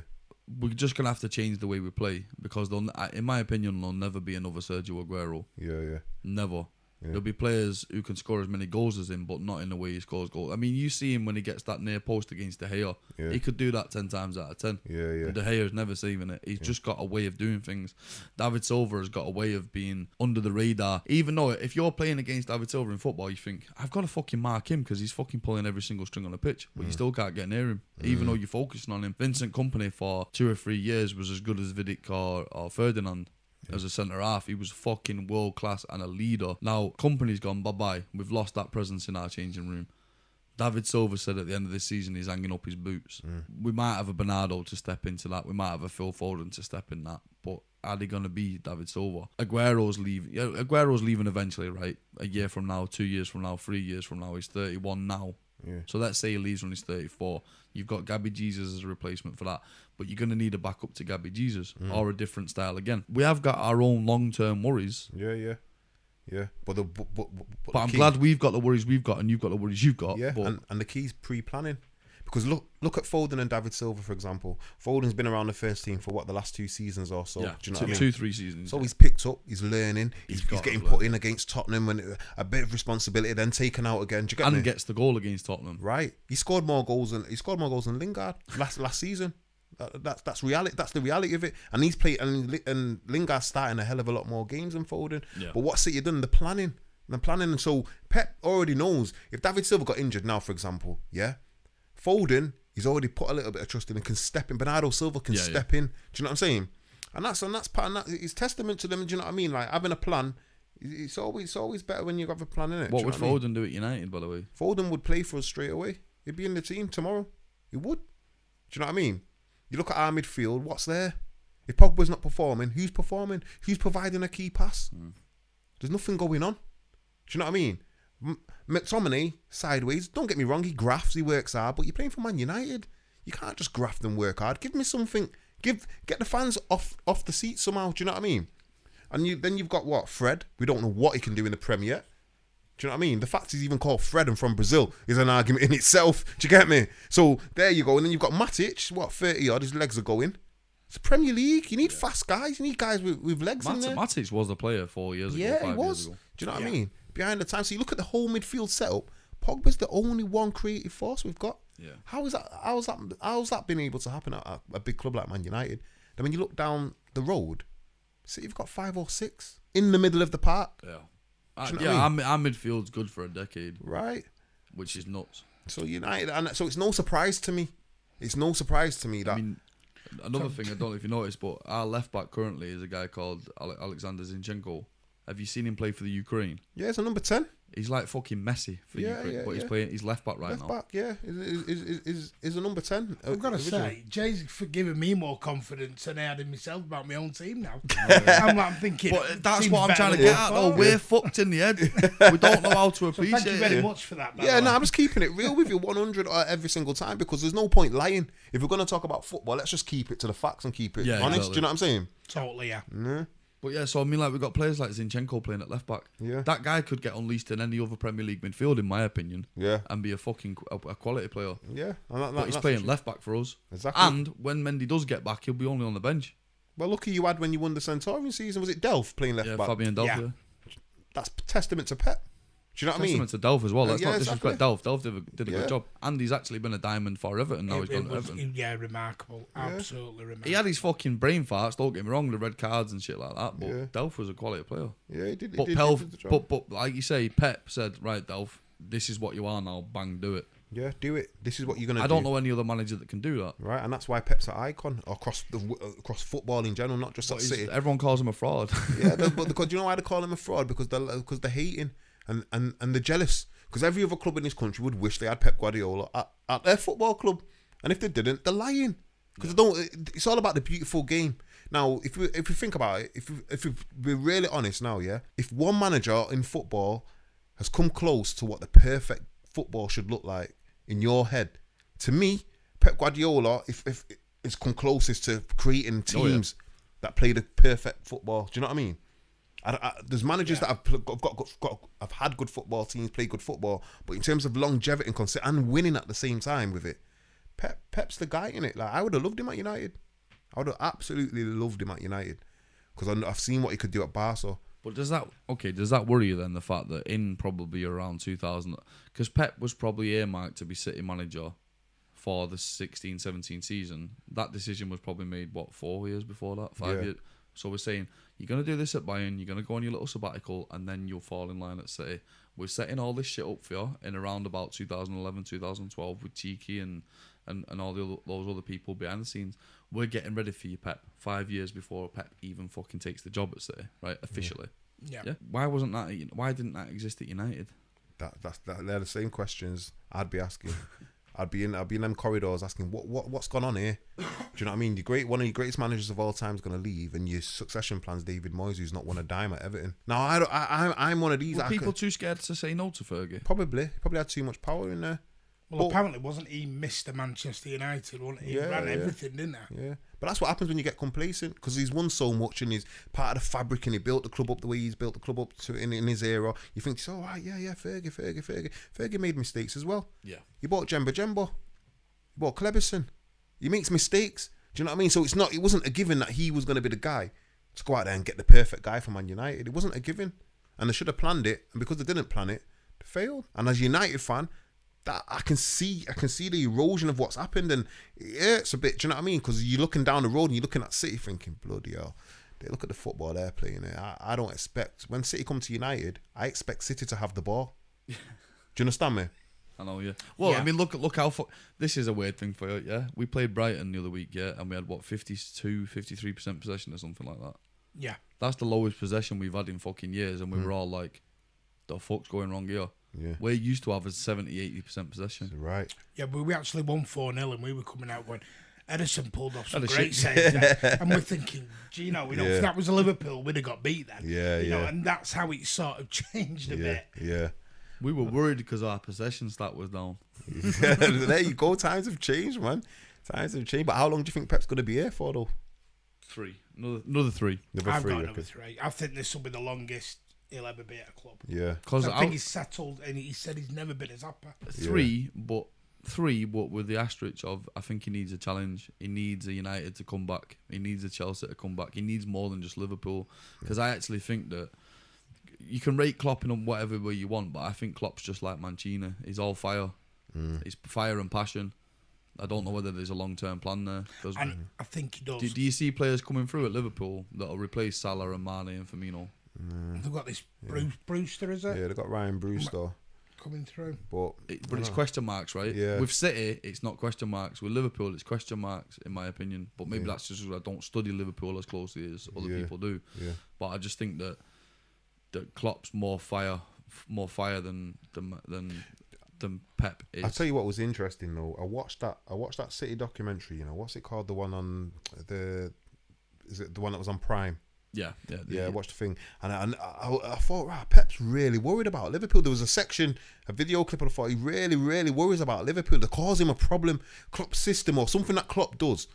We're just going to have to change the way we play because in my opinion, there'll never be another Sergio Aguero. Yeah. Never. There'll be players who can score as many goals as him, but not in the way he scores goals. I mean, you see him when he gets that near post against De Gea. Yeah. He could do that 10 times out of 10. Yeah. De Gea's never saving it. He's just got a way of doing things. David Silva has got a way of being under the radar. Even though if you're playing against David Silva in football, you think, I've got to fucking mark him because he's fucking pulling every single string on the pitch. But you still can't get near him, even though you're focusing on him. Vincent Kompany for 2 or 3 years was as good as Vidic or Ferdinand. As a centre half, he was fucking world class and a leader. Now, Company's gone, bye bye. We've lost that presence in our changing room. David Silva said at the end of this season he's hanging up his boots. We might have a Bernardo to step into that. We might have a Phil Foden to step in that. But are they going to be David Silva? Aguero's leaving. Yeah, Aguero's leaving eventually, right? A year from now, 2 years from now, 3 years from now. He's 31 now. Yeah. So let's say he leaves when he's 34. You've got Gabby Jesus as a replacement for that. But you're going to need a backup to Gabby Jesus or a different style again. We have got our own long-term worries. Yeah. But I'm glad we've got the worries we've got and you've got the worries you've got. Yeah, but and the key's pre-planning. Because look at Foden and David Silva, for example. Foden's been around the first team for the last 2 seasons or so. yeah, Do you know what I mean? 2-3 seasons. So he's picked up, he's learning, he's got getting to put in against Tottenham and a bit of responsibility, then taken out again. Do you get me? And gets the goal against Tottenham. Right. He scored more goals than Lingard last season. That's reality. That's the reality of it. And he's played, and Lingard's starting a hell of a lot more games than Foden. Yeah. But what's City done? The planning. And so Pep already knows if David Silva got injured now, for example, yeah, Foden, he's already put a little bit of trust in and can step in. Bernardo Silva can step in. Do you know what I'm saying? And that's part of that. It's testament to them. Do you know what I mean? Like having a plan. It's always better when you have a plan in it. What would Foden do at United, by the way? Foden would play for us straight away. He'd be in the team tomorrow. He would. Do you know what I mean? You look at our midfield. What's there? If Pogba's not performing, who's performing? Who's providing a key pass? There's nothing going on. Do you know what I mean? McTominay, sideways. Don't get me wrong, he grafts, he works hard, but you're playing for Man United. You can't just graft and work hard. Give me something. Get the fans off the seat somehow. Do you know what I mean? And then you've got what? Fred. We don't know what he can do in the Prem yet. Do you know what I mean? The fact he's even called Fred and from Brazil is an argument in itself. Do you get me? So there you go. And then you've got Matic. What, 30 odd? His legs are going. It's Premier League. You need fast guys. You need guys with legs in there. Matic was the player 4 years ago. Yeah, 5 he was. Years ago. Do you know what I mean? Behind the time. So you look at the whole midfield setup. Pogba's the only one creative force we've got. Yeah. How's that been able to happen at a big club like Man United? Then when you look down the road, City have got 5 or 6 in the middle of the park. Yeah. Do you know what I mean? Our midfield's good for a decade. Right. Which is nuts. So United, and so it's no surprise to me. It's no surprise to me that. I mean, another thing, I don't know if you noticed, but our left back currently is a guy called Alexander Zinchenko. Have you seen him play for the Ukraine? Yeah, it's a number 10. He's like fucking Messi for Ukraine, but he's left back right now. Left back, yeah, is a number 10. I've got to say, Jay's giving me more confidence than I had in myself about my own team now. I'm thinking. But that's what I'm trying to get at, though. We're fucked in the head. We don't know how to appreciate it. Thank you very much for that. Yeah, no, I'm just keeping it real with you 100 every single time because there's no point lying. If we're going to talk about football, let's just keep it to the facts and keep it honest. Exactly. Do you know what I'm saying? Totally, yeah. But yeah, so I mean, like we've got players like Zinchenko playing at left back. Yeah. That guy could get unleashed in any other Premier League midfield, in my opinion. Yeah. And be a fucking a quality player. Yeah. But he's playing left back for us. Exactly. And when Mendy does get back, he'll be only on the bench. Well, lucky you had when you won the Centurion season. Was it Delph playing left back? Fabian Delph. Yeah. That's testament to Pep. Do you know what I mean? Testament to Delph as well. Let's not disrespect exactly. Delph. Delph did a good job. And he's actually been a diamond for Everton. Now he's gone to Everton. Yeah, remarkable. Absolutely remarkable. He had his fucking brain farts, don't get me wrong, the red cards and shit like that. But Delph was a quality player. Yeah, he did. But like you say, Pep said, right, Delph, this is what you are now. Bang, do it. Yeah, do it. This is what you're going to do. I don't know any other manager that can do that. Right, and that's why Pep's an icon across football in general, not just at City. Everyone calls him a fraud. Yeah, but because you know why they call him a fraud? Because they're hating and they're jealous. Because every other club in this country would wish they had Pep Guardiola at their football club, and if they didn't, they're lying. Because it's all about the beautiful game. Now, if we think about it, if we're really honest now, yeah, if one manager in football has come close to what the perfect football should look like in your head, to me, Pep Guardiola, if it's come closest to creating teams that play the perfect football. Do you know what I mean? There's managers that have had good football teams, play good football, but in terms of longevity and winning at the same time with it, Pep's the guy in it. Like I would have loved him at United. I would have absolutely loved him at United because I've seen what he could do at Barca. But does that worry you then, the fact that in probably around 2000, because Pep was probably earmarked to be City manager for the 16-17 season, that decision was probably made, 4 years before that? 5 years? So we're saying, you're going to do this at Bayern, you're going to go on your little sabbatical, and then you'll fall in line at City. We're setting all this shit up for you in around about 2011, 2012 with Tiki and all those other people behind the scenes. We're getting ready for you, Pep, 5 years before Pep even fucking takes the job at City, right? Officially. Yeah. Why didn't that exist at United? They're the same questions I'd be asking. I'd be in them corridors asking what's gone on here. Do you know what I mean? One of your greatest managers of all time is going to leave, and your succession plan's David Moyes, who's not won a dime at Everton. Now I'm one of these. Were people too scared to say no to Fergie? Probably had too much power in there. Well, apparently wasn't he Mr. Manchester United? He ran everything, didn't he? Yeah. But that's what happens when you get complacent, because he's won so much and he's part of the fabric, and he built the club up the way he's built the club up in his era. You think, oh, right, Fergie. Fergie made mistakes as well. Yeah. He bought Jemba. He bought Kleberson. He makes mistakes. Do you know what I mean? So it wasn't a given that he was going to be the guy to go out there and get the perfect guy for Man United. It wasn't a given. And they should have planned it. And because they didn't plan it, they failed. And as a United fan, that I can see the erosion of what's happened, and it's a bit. Do you know what I mean? Because you're looking down the road and you're looking at City, thinking, bloody hell, they look at the football they're playing. I don't expect, when City come to United, I expect City to have the ball. Do you understand me? I know, yeah. Well, yeah. I mean, look how this is a weird thing for you, yeah. We played Brighton the other week, yeah, and we had 53% possession or something like that. Yeah, that's the lowest possession we've had in fucking years, and we were all like, the fuck's going wrong here? Yeah. We're used to have a 70-80% possession. Right. Yeah, but we actually won 4-0, and we were coming out when Edison pulled off some great saves there. And we're thinking, Gino, if that was a Liverpool, we'd have got beat then. Yeah, you know, and that's how it sort of changed a bit. Yeah. We were worried because our possession stat was down. There you go. Times have changed, man. Times have changed. But how long do you think Pep's going to be here for, though? 3. Another 3. I've got another 3. I think this will be the longest he'll ever be at a club. Yeah. Because I think he's settled, and he said he's never been as happy. 3, but with the asterisk of, I think he needs a challenge. He needs a United to come back. He needs a Chelsea to come back. He needs more than just Liverpool. Because I actually think that you can rate Klopp in whatever way you want, but I think Klopp's just like Mancini. He's all fire. He's fire and passion. I don't know whether there's a long-term plan there. And I think he does. Do you see players coming through at Liverpool that'll replace Salah and Mane and Firmino? They've got this Brewster, is it? Yeah, they've got Ryan Brewster coming through. But it's question marks, right? Yeah. With City, it's not question marks. With Liverpool, it's question marks, in my opinion. But maybe that's just because I don't study Liverpool as closely as other people do. Yeah. But I just think that Klopp's more fire than Pep is. I'll tell you what was interesting though. I watched that City documentary. You know, what's it called? The one on is it the one that was on Prime? Yeah. I watched the thing, and I thought, right, Pep's really worried about Liverpool. There was a video clip, and I thought he really, really worries about Liverpool. They cause him a problem. Klopp's system or something that Klopp does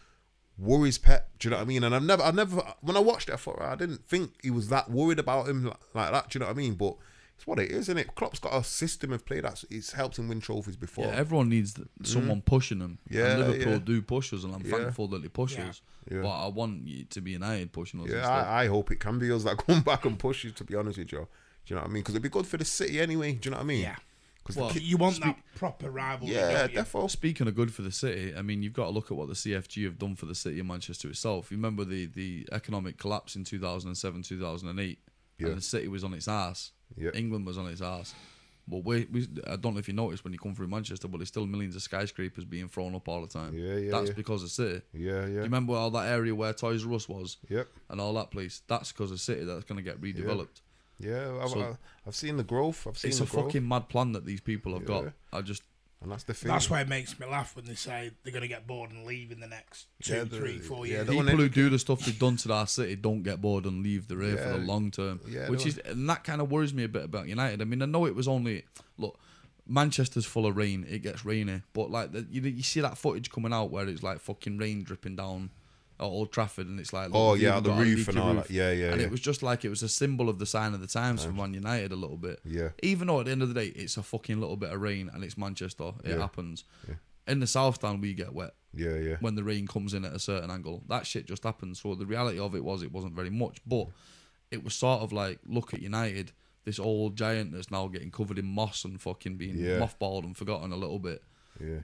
worries Pep. Do you know what I mean? And I never, when I watched it, I thought, I didn't think he was that worried about him like that. Do you know what I mean? But it's what it is, isn't it? Klopp's got a system of play that's helped him win trophies before. Yeah, everyone needs someone pushing them. Yeah, and Liverpool do push us, and I'm thankful that they push us. Yeah. But I want you to be United pushing us. Yeah, I hope it can be us that come back and push you, to be honest with you. Do you know what I mean? Because it'd be good for the City anyway. Do you know what I mean? Yeah. Because you want that proper rivalry. Yeah, definitely. Speaking of good for the City, I mean, you've got to look at what the CFG have done for the City of Manchester itself. You remember the economic collapse in 2007, 2008, and the City was on its arse. Yeah. England was on its arse. But I don't know if you noticed when you come through Manchester, but there's still millions of skyscrapers being thrown up all the time. That's because of City. Yeah. Do you remember all that area where Toys R Us was? Yep. And all that place? That's because of City. That's going to get redeveloped. Yeah, I've seen the growth. It's a fucking mad plan that these people have got. And that's the thing. That's why it makes me laugh when they say they're going to get bored and leave in the next 2, 3, 4 years. People who do the stuff they've done to our City don't get bored and leave. They're here for the long term. And that kind of worries me a bit about United. I mean, I know it was only... Look, Manchester's full of rain. It gets rainy. But like you see that footage coming out where it's like fucking rain dripping down at Old Trafford, and it's like, the roof and all that. And it was just like, it was a symbol of the sign of the times for Man United a little bit. Yeah. Even though at the end of the day, it's a fucking little bit of rain and it's Manchester. It happens. Yeah. In the South Stand, we get wet. Yeah. When the rain comes in at a certain angle. That shit just happens. So the reality of it was, it wasn't very much. But it was sort of like, look at United, this old giant that's now getting covered in moss and fucking being mothballed and forgotten a little bit. Yeah.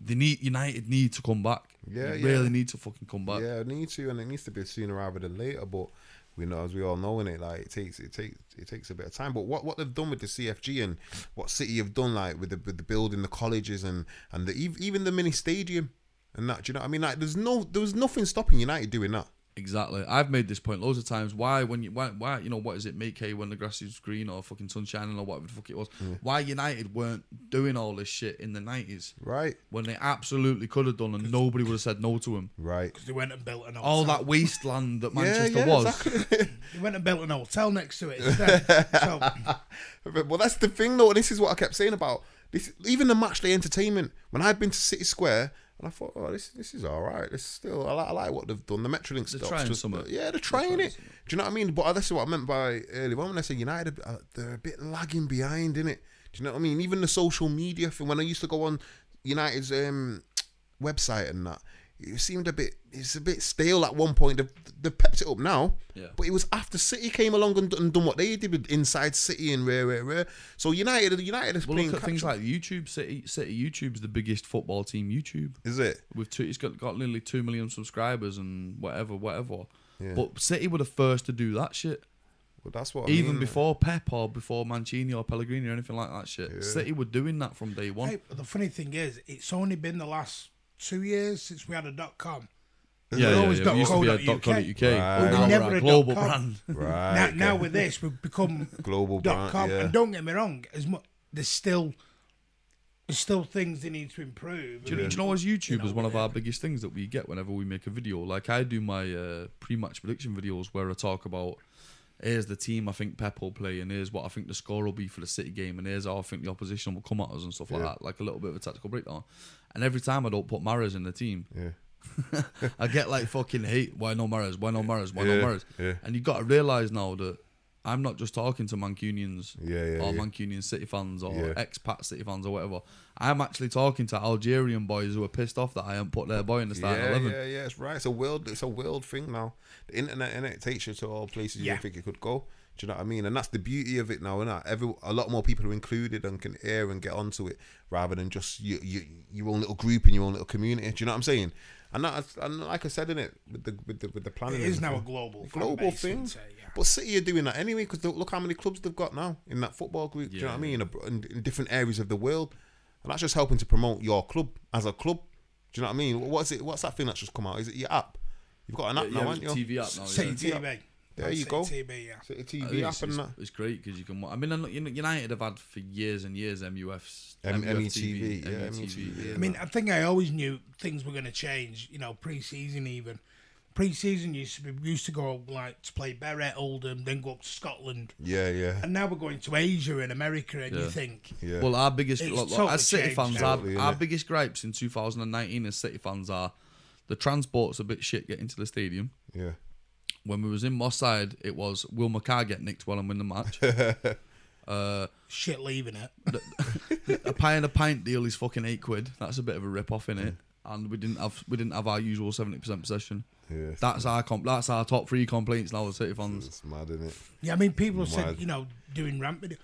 United need to come back. Yeah, really need to fucking come back. Yeah, need to, and it needs to be sooner rather than later. But we know, as we all know, in it, like it takes a bit of time. But what they've done with the CFG and what City have done, like with the building the colleges and even the mini stadium and that, do you know what I mean? Like there was nothing stopping United doing that. Exactly. I've made this point loads of times. Why you know, what is it, make hay when the grass is green or fucking sunshining or whatever the fuck it was? Why United weren't doing all this shit in the 90s? Right. When they absolutely could have done and nobody would have said no to them. Right. Because they went and built an hotel. All that wasteland that Manchester was. Exactly. They went and built an hotel next to it instead. So, well, that's the thing, though. This is what I kept saying about this. Even the matchday entertainment. When I've been to City Square, and I thought, oh, this is all right. This is still, I like what they've done. The Metrolink stuff. They're trying it. Do you know what I mean? But this is what I meant by earlier on when I say United, they're a bit lagging behind, innit? Do you know what I mean? Even the social media thing. When I used to go on United's website and that, it seemed it's a bit stale at one point. They've pepped it up now, but it was after City came along and done what they did with Inside City and rare. So United is playing. Look at things like YouTube. City YouTube's the biggest football team. YouTube is it? It's got nearly 2 million subscribers and whatever. Yeah. But City were the first to do that shit. Well, that's what even before Pep or before Mancini or Pellegrini or anything like that shit. Yeah. City were doing that from day one. hey, but the funny thing is, it's only been the last 2 years since we had a .com. Yeah. We used to be a .co.uk. .co.uk. Right. Now Never we're a a global .com. brand. Right. Now with this, we've become global brand. .com. Yeah. And don't get me wrong, there's still things they need to improve. Do you know, as YouTube is one of our biggest things that we get whenever we make a video. Like I do my pre-match prediction videos where I talk about, here's the team I think Pep will play, and here's what I think the score will be for the City game, and here's how I think the opposition will come at us and stuff like that. Like a little bit of a tactical breakdown. And every time I don't put Mahrez in the team, I get like fucking hate. Why no Mahrez? Why no Mahrez? Why no Mahrez? Yeah. And you've got to realise now that I'm not just talking to Mancunians or yeah. Mancunian City fans or expat City fans or whatever. I'm actually talking to Algerian boys who are pissed off that I haven't put their boy in the starting 11. Yeah, it's right. It's a world thing now. The internet, innit, takes you to all places you didn't think it could go. Do you know what I mean? And that's the beauty of it now, innit? A lot more people are included and can hear and get onto it rather than just your own little group and your own little community. Do you know what I'm saying? And like I said, innit, with the planning, it is now a global thing. But City are doing that anyway because look how many clubs they've got now in that football group. Do you know what I mean? In different areas of the world, and that's just helping to promote your club as a club. Do you know what I mean? What's that thing that's just come out? Is it your app? You've got an app now, haven't you? TV app now. City TV. There you go. TV, yeah. City TV app and that. It's great because you can. I mean, United have had for years and years MUFs, METV, I mean, I think I always knew things were going to change. You know, pre-season even. Pre-season used to go like to play Barrett, Oldham, then go up to Scotland. Yeah. And now we're going to Asia and America, and you think, well, our biggest as City fans, totally, our biggest gripes in 2019 as City fans are the transport's a bit shit getting to the stadium. Yeah. When we was in Moss Side, it was, will my car get nicked while I'm in the match? shit leaving it. A pint deal is fucking £8. That's a bit of a rip off, innit? And we didn't have our usual 70% possession. Yeah, that's our top 3 complaints now as City fans. It's mad, isn't it? Yeah, I mean, people have said, doing rant video.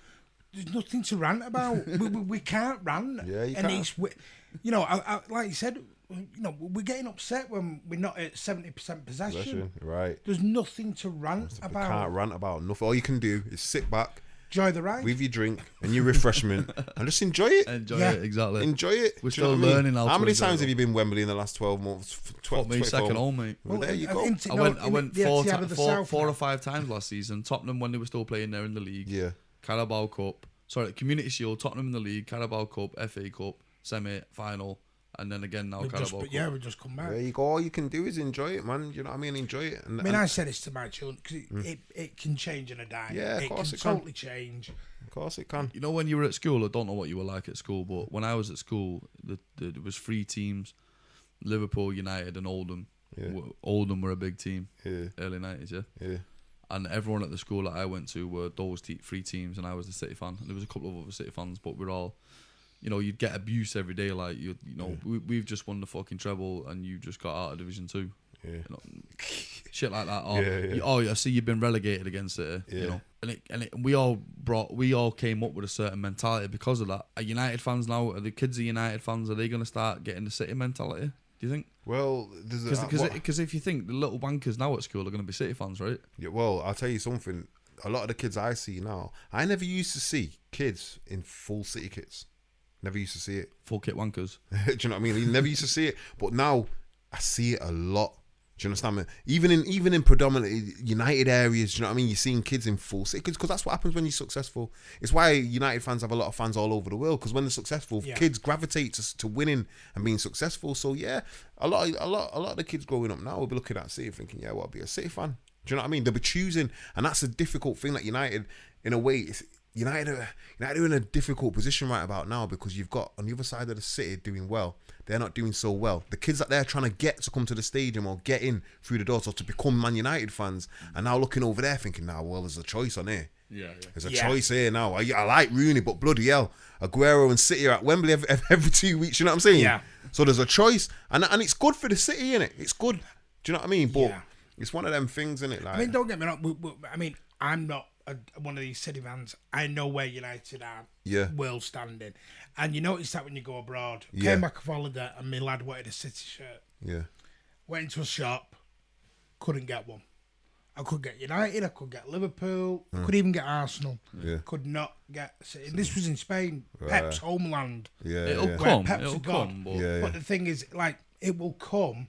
There's nothing to rant about. we can't rant. Yeah, you and can't. It's, I like you said, we're getting upset when we're not at 70% possession. Right. There's nothing to rant about. You can't rant about nothing. All you can do is sit back, enjoy the ride with your drink and your refreshment, and just enjoy it. Enjoy it, exactly. Enjoy it. We're still learning how to. How many enjoy times it. have you been Wembley in the last 12 months? Me second home, mate. Well, there you go. I went 4 or 5 times last season. Tottenham when they were still playing there in the league. Yeah. Carabao Cup. Sorry, Community Shield. Tottenham in the league. Carabao Cup. FA Cup. Semi-final. And then again now Carabao Cup. Yeah, we just come back. There you go. All you can do is enjoy it, man. You know what I mean? Enjoy it. I said this to my children because it can change in a dime. Yeah, of course it can totally change. Of course it can. You know, when you were at school, I don't know what you were like at school, but when I was at school, there was 3 teams: Liverpool, United, and Oldham. Yeah. Oldham were a big team. Yeah. Early 90s, yeah. Yeah. And everyone at the school that I went to were those 3 teams, and I was the City fan. And there was a couple of other City fans, but we're all, you'd get abuse every day. Like we've just won the fucking treble, and you just got out of Division 2. Yeah. You know, shit like that. Or, I see you've been relegated against City. You know, and we all came up with a certain mentality because of that. Are United fans now? Are the kids of United fans? Are they going to start getting the City mentality? Do you think? Well, because if you think the little wankers now at school are going to be City fans, right? Yeah. Well, I'll tell you something. A lot of the kids I see now, I never used to see kids in full City kits. Never used to see it. Full kit wankers. Do you know what I mean? You never used to see it, but now I see it a lot. Do you understand me? Even in predominantly United areas, do you know what I mean? You're seeing kids in full City because that's what happens when you're successful. It's why United fans have a lot of fans all over the world, because when they're successful, kids gravitate to winning and being successful. So yeah, a lot of the kids growing up now will be looking at City thinking, yeah, well, I'll be a City fan. Do you know what I mean? They'll be choosing, and that's a difficult thing that United, in a way, United are in a difficult position right about now, because you've got on the other side of the City doing well. They're not doing so well. The kids that they're trying to get to come to the stadium or get in through the doors or to become Man United fans are now looking over there thinking, nah, well, there's a choice on here. There's a choice here now. I like Rooney, but bloody hell, Aguero and City are at Wembley every 2 weeks. You know what I'm saying? Yeah. So there's a choice, and it's good for the City, innit? It's good. Do you know what I mean? But it's one of them things, innit? Like, I mean, don't get me wrong. I mean, I'm not one of these City fans. I know where United are world standing, and you notice that when you go abroad. Came back off holiday and my lad wanted a City shirt. Yeah. Went into a shop, couldn't get one. I could get United, I could get Liverpool, I could even get Arsenal. Could not get City. This was in Spain, Pep's homeland. It'll come. But the thing is, like, it will come.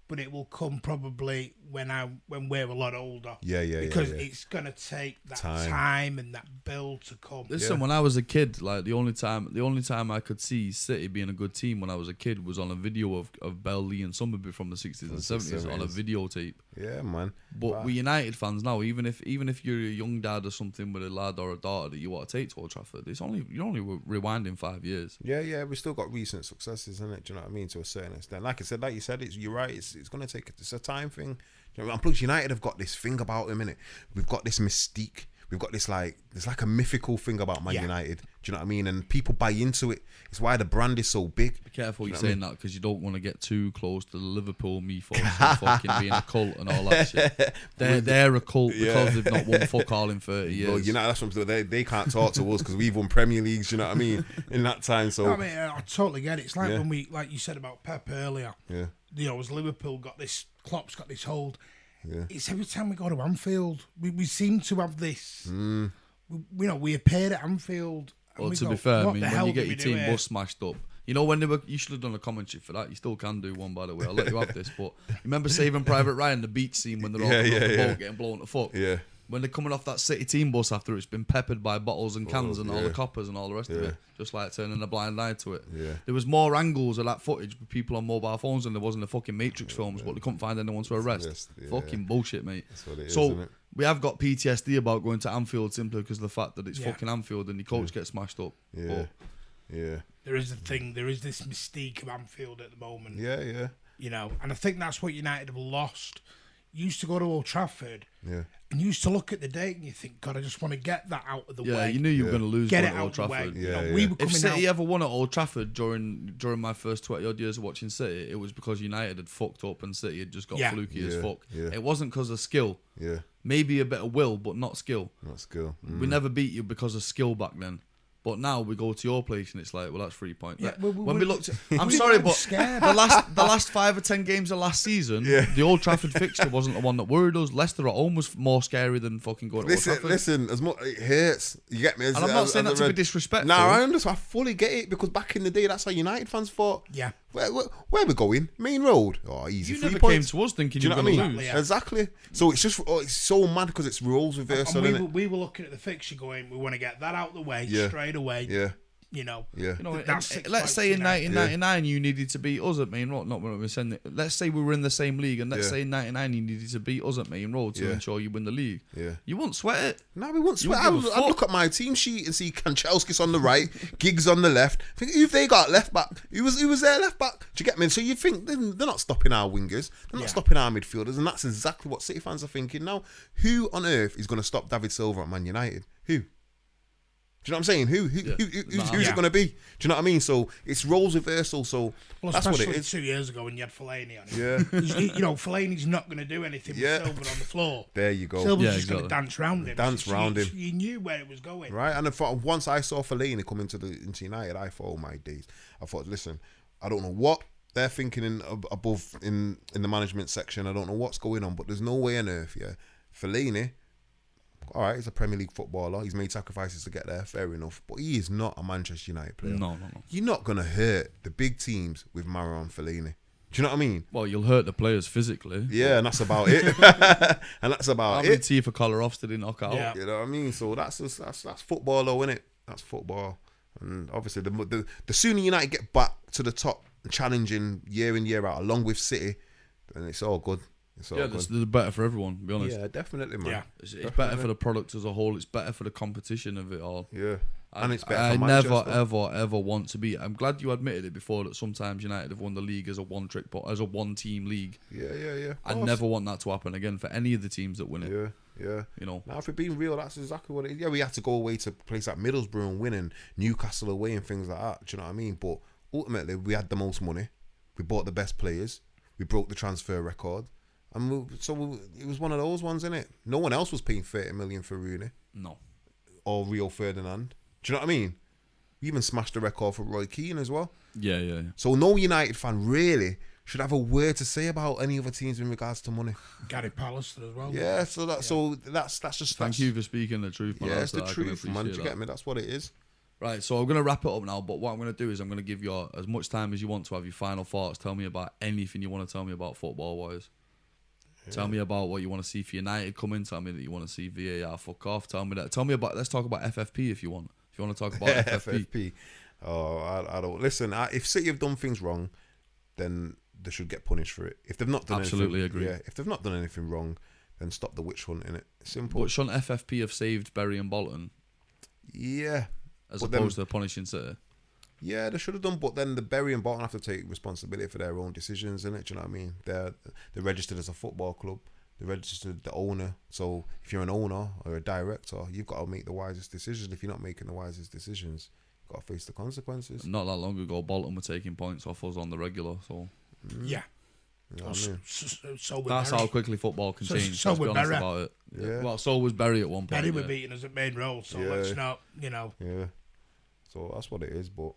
But it will come probably when we're a lot older. Because it's gonna take that time and that build to come. Listen, when I was a kid, like the only time I could see City being a good team when I was a kid was on a video of Bell, Lee and Summerby from the 60s and 70s on a videotape. Yeah, man. But we're United fans now. Even if you're a young dad or something with a lad or a daughter that you want to take to Old Trafford, you're only rewinding 5 years. Yeah, we still got recent successes, isn't it? Do you know what I mean? To a certain extent, like you said, you're right. It's gonna take. It's a time thing. You know, and plus United have got this thing about them, innit? We've got this mystique. We've got this there's like a mythical thing about Man United. Do you know what I mean? And people buy into it. It's why the brand is so big. Be careful you're saying that, because you don't want to get too close to the Liverpool mythos and fucking being a cult and all that shit. They're a cult because they've not won fuck all in 30 years. Well, United, that's what they can't talk to us because we've won Premier Leagues. You know what I mean? In that time, so I mean, I totally get it. It's like when like you said about Pep earlier. Yeah. You know, as Liverpool got this, Klopp's got this hold. Yeah. It's every time we go to Anfield, we seem to have this. We appear at Anfield. Well, to be fair, I mean, when you get your team bus smashed up, you know, when you should have done a commentary for that. You still can do one, by the way. I'll let you have this. But remember Saving Private Ryan, the beach scene when they're all coming off the boat getting blown to fuck? Yeah. When they're coming off that City team bus after it's been peppered by bottles and cans and all the coppers and all the rest of it, just like turning a blind eye to it. Yeah. There was more angles of that footage with people on mobile phones than there was in the fucking Matrix films, but they couldn't find anyone to arrest. Fucking bullshit, mate. That's what it is, isn't it? We have got PTSD about going to Anfield simply because of the fact that it's fucking Anfield and your coach gets smashed up. Yeah. There is a thing. There is this mystique of Anfield at the moment. Yeah. You know, and I think that's what United have lost. Used to go to Old Trafford, and you used to look at the date and you think, God, I just want to get that out of the way. Yeah, you knew you were going to lose. Get it at out Old Trafford. The way. We were if City ever won at Old Trafford during my first 20 odd years of watching City, it was because United had fucked up and City had just got fluky as fuck. Yeah. It wasn't because of skill. Yeah, maybe a bit of will, but not skill. Not skill. We never beat you because of skill back then. But now we go to your place and it's like, well, that's 3 points. Yeah, when we looked, I'm sorry, but the last 5 or 10 games of last season, the Old Trafford fixture wasn't the one that worried us. Leicester at home was more scary than fucking going to Old Trafford. Listen, as much it hurts. You get me? And I'm not saying that to be disrespectful. No, I understand. I fully get it because back in the day, that's how United fans thought. Yeah. Where we going? Main Road? Oh, easy. You never came to us thinking you were going to lose. Exactly. So it's just it's so mad because it's roles reversal. And we were looking at the fixture going, we want to get that out the way straight away. Yeah. You know, let's say in 1999 you needed to beat us at Main Road. Not when we send. Let's say we were in the same league, and let's say in 99 you needed to beat us at Main Road to ensure you win the league. Yeah, you won't sweat it. No, we won't sweat. I look at my team sheet and see Kanchelskis on the right, Giggs on the left. Think who they got left back? Who was their left back? Do you get me? So you think they're not stopping our wingers, they're not stopping our midfielders, and that's exactly what City fans are thinking now. Who on earth is going to stop David Silva at Man United? Who? you know what I'm saying? Who's it going to be? Do you know what I mean? So it's roles reversal. So that's what it is. 2 years ago when you had Fellaini on it. Yeah. You know, Fellaini's not going to do anything with Silva on the floor. There you go. Silva's just going to dance round him. You knew where it was going. Right. And once I saw Fellaini come into United, I thought, oh my days. I thought, listen, I don't know what they're thinking above in the management section. I don't know what's going on, but there's no way on earth, Fellaini, all right, he's a Premier League footballer. He's made sacrifices to get there, fair enough. But he is not a Manchester United player. No. You're not going to hurt the big teams with Marouane Fellaini. Do you know what I mean? Well, you'll hurt the players physically. Yeah, and that's about it. And that's about How many teeth for Kolarov did he knock out? Yeah. You know what I mean? So that's football, though, isn't it? That's football. And obviously, the sooner United get back to the top, challenging year in, year out, along with City, then it's all good. It's better for everyone, to be honest. Yeah, definitely, man. Yeah. It's better for the product as a whole. It's better for the competition of it all. Yeah. And it's better for Manchester. Manchester. ever want to be. I'm glad you admitted it before that sometimes United have won the league as a one-team league. Yeah. I never want that to happen again for any of the teams that win it. Yeah. You know. Now, if we're being real, that's exactly what it is. Yeah, we had to go away to a place like Middlesbrough and win, and Newcastle away and things like that. Do you know what I mean? But ultimately, we had the most money. We bought the best players. We broke the transfer record. And it was one of those ones, innit? No one else was paying 30 million for Rooney. No. Or Rio Ferdinand. Do you know what I mean? We even smashed the record for Roy Keane as well. Yeah. So no United fan really should have a word to say about any other teams in regards to money. Gary Pallister as well. Yeah, so that's just... Thank you for speaking the truth, man. Yeah, it's the truth, man. Do you get me? That's what it is. Right, so I'm going to wrap it up now, but what I'm going to do is I'm going to give you as much time as you want to have your final thoughts. Tell me about anything you want to tell me about football-wise. Yeah. Tell me about what you want to see for United coming. Tell me that you want to see VAR fuck off. Tell me about... Let's talk about FFP if you want. If you want to talk about FFP. Oh, I don't... Listen, if City have done things wrong, then they should get punished for it. If they've not done Absolutely anything... agree. Yeah, if they've not done anything wrong, then stop the witch hunt, innit? Simple. But shouldn't FFP have saved Bury and Bolton? Yeah. As opposed to punishing City? Yeah, they should have done, but then the Bury and Bolton have to take responsibility for their own decisions, innit? Do you know what I mean? They're registered as a football club. They're registered the owner. So if you're an owner or a director, you've got to make the wisest decisions. If you're not making the wisest decisions, you've got to face the consequences. Not that long ago, Bolton were taking points off us on the regular, so... Yeah. You know what I mean? So that's Bury. how quickly football can change. So let's be with honest Bury. about it. Yeah. Well, so was Bury at one point. Bury were beating us at main road, so let's not, you know. Yeah. So that's what it is, but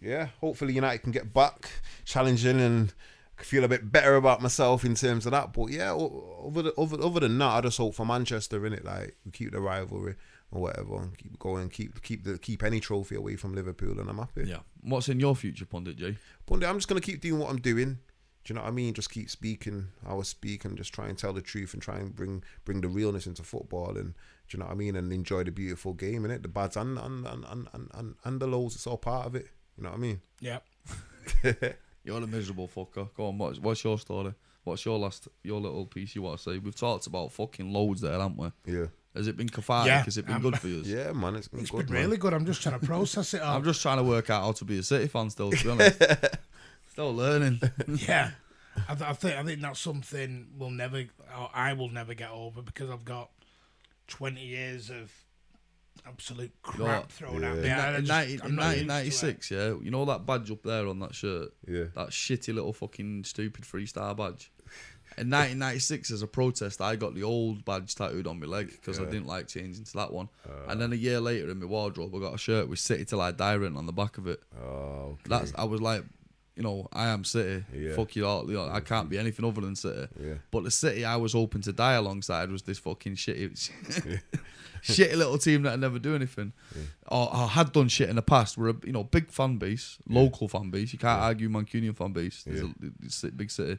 yeah, hopefully United can get back challenging and feel a bit better about myself in terms of that. But yeah, other than that, I just hope for Manchester, innit? Like we keep the rivalry or whatever, and keep going, keep any trophy away from Liverpool, and I'm happy. Yeah. What's in your future, Pundit Jay? Pundit, I'm just gonna keep doing what I'm doing. Do you know what I mean? Just keep speaking how I speak and just try and tell the truth and try and bring the realness into football, and do you know what I mean? And enjoy the beautiful game, innit? The bads and the lows, it's all part of it. You know what I mean? Yeah. You're a miserable fucker. Go on, what's your story? What's your little piece you want to say? We've talked about fucking loads there, haven't we? Yeah. Has it been cathartic? Yeah. Has it been good for you? Yeah, man, it's been good. Been really good. I'm just trying to process it all. I'm just trying to work out how to be a City fan still, to be honest. Still learning. Yeah. I think that's something I will never get over, because I've got 20 years of absolute crap thrown at me. In 1996, yeah, you know that badge up there on that shirt? Yeah. That shitty little fucking stupid 3-star badge. In 1996, as a protest, I got the old badge tattooed on my leg because I didn't like changing to that one. And then a year later in my wardrobe, I got a shirt with City Till I Die written on the back of it. Oh, okay. I was like, you know, I am City. Yeah. Fuck you all. You know, I can't be anything other than City. Yeah. But the City I was hoping to die alongside was this fucking shitty, shitty little team that never do anything. Yeah. Or had done shit in the past. We're a big fan base, local fan base. You can't argue Mancunian fan base. There's a big City,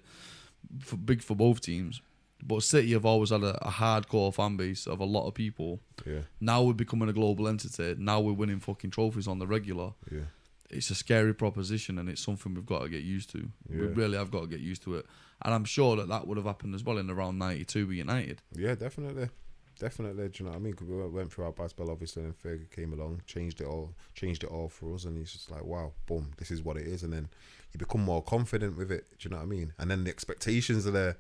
big for both teams. But City have always had a hardcore fan base of a lot of people. Yeah. Now we're becoming a global entity. Now we're winning fucking trophies on the regular. Yeah. It's a scary proposition, and it's something we've got to get used to. Yeah. We really have got to get used to it. And I'm sure that would have happened as well in around 92 with United. Yeah, definitely. Do you know what I mean? Because we went through our bad spell, obviously, and Fergie came along, changed it all for us, and he's just like, wow, boom, this is what it is. And then you become more confident with it, do you know what I mean? And then the expectations are there.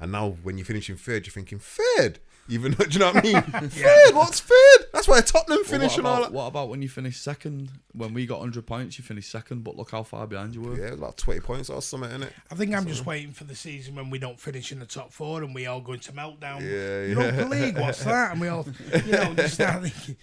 And now when you're finishing third, you're thinking, third? Even do you know what I mean? Third? What's third? That's where Tottenham finish and all that. What about when you finish second? When we got 100 points, you finished second, but look how far behind you were. Yeah, about 20 points or something, innit? I think I'm just waiting for the season when we don't finish in the top 4 and we all go into meltdown. Yeah, Europa League, what's that? And we all, just start thinking,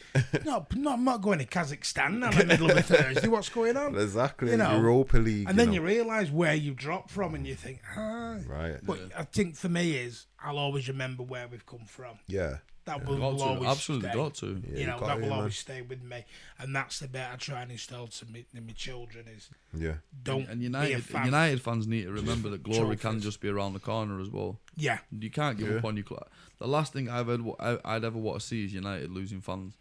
I'm not going to Kazakhstan on the middle of a Thursday. What's going on? Exactly. Europa League. And then you realise where you dropped from and you think, Right. But I think for me I'll always remember where we've come from. Yeah. That will always absolutely stay. got to. Yeah, That will always stay with me, and that's the bit I try and instill to my children is don't and be a United fans need to remember that glory can just be around the corner as well. Yeah, you can't give up on your club. The last thing I'd ever want to see is United losing fans.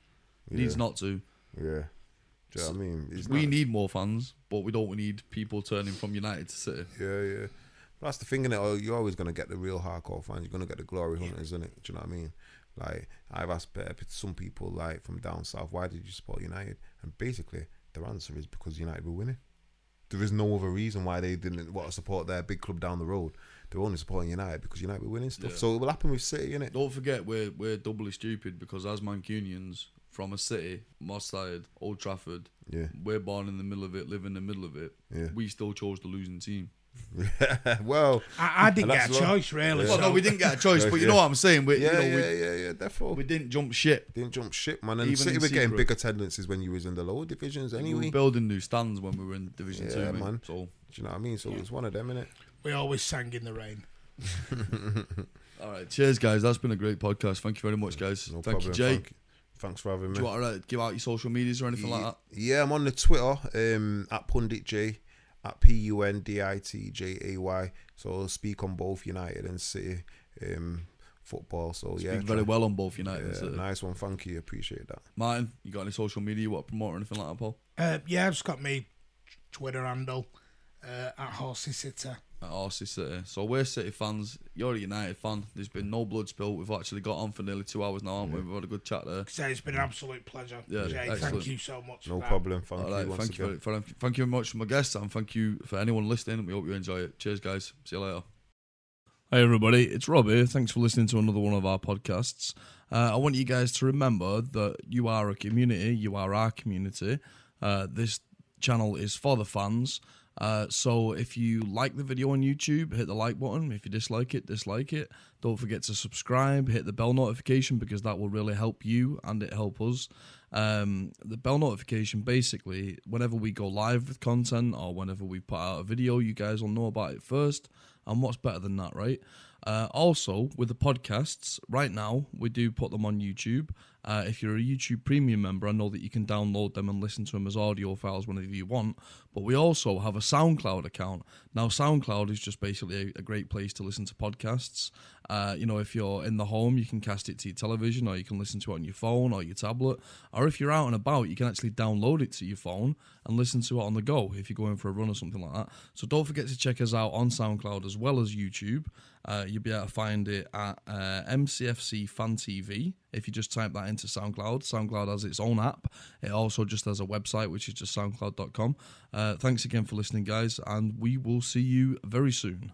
It needs not to. Yeah. Do you know what I mean? We need more fans, but we don't need people turning from United to City. Yeah. But that's the thing, innit? You're always going to get the real hardcore fans. You're going to get the glory hunters, innit? Do you know what I mean? Like, I've asked some people, like, from down south, why did you support United? And basically, their answer is because United were winning. There is no other reason why they didn't want to support their big club down the road. They're only supporting United because United were winning stuff. Yeah. So it will happen with City, innit? Don't forget, we're doubly stupid because as Mancunians from a city, Moss Side, Old Trafford, we're born in the middle of it, live in the middle of it. Yeah. We still chose the losing team. Well, I didn't get a choice, really. Well, no, we didn't get a choice, but you know what I'm saying. Therefore, we didn't jump ship. Man. And City were getting big attendances when you was in the lower divisions anyway. We were building new stands when we were in Division 2, man. So, do you know what I mean? So it was one of them, innit? We always sang in the rain. All right, cheers, guys. That's been a great podcast. Thank you very much, guys. No Thank problem. you, Jay. Thanks for having me. Do you want to give out your social medias or anything like that? Yeah, I'm on the Twitter at Pundit Jay. At PUNDITJAY. So I'll speak on both United and City football. So speak very well on both United and City. Nice one, thank you. Appreciate that. Martin, you got any social media you want to promote or anything like that, Paul? Yeah, I've just got me Twitter handle at Horsey City. At Horsey City. So we're City fans. You're a United fan. There's been no blood spill. We've actually got on for nearly 2 hours now, haven't we? We've had a good chat there. So it's been an absolute pleasure. Yeah, Jay, thank you so much. No problem. Thank you. Thank you very much for my guests, and thank you for anyone listening. We hope you enjoy it. Cheers, guys. See you later. Hi, everybody. It's Rob here. Thanks for listening to another one of our podcasts. I want you guys to remember that you are a community. You are our community. This channel is for the fans. So if you like the video on YouTube, hit the like button. If you dislike it, dislike it. Don't forget to subscribe, hit the bell notification because that will really help you and it help us. The bell notification, basically, whenever we go live with content or whenever we put out a video, you guys will know about it first. And what's better than that, right? Also, with the podcasts, right now, we do put them on YouTube. If you're a YouTube Premium member, I know that you can download them and listen to them as audio files whenever you want. But we also have a SoundCloud account. Now, SoundCloud is just basically a great place to listen to podcasts. If you're in the home, you can cast it to your television, or you can listen to it on your phone or your tablet. Or if you're out and about, you can actually download it to your phone and listen to it on the go if you're going for a run or something like that. So don't forget to check us out on SoundCloud as well as YouTube. You'll be able to find it at MCFC Fan TV. If you just type that into SoundCloud, SoundCloud has its own app. It also just has a website, which is just soundcloud.com. Thanks again for listening, guys, and we will see you very soon.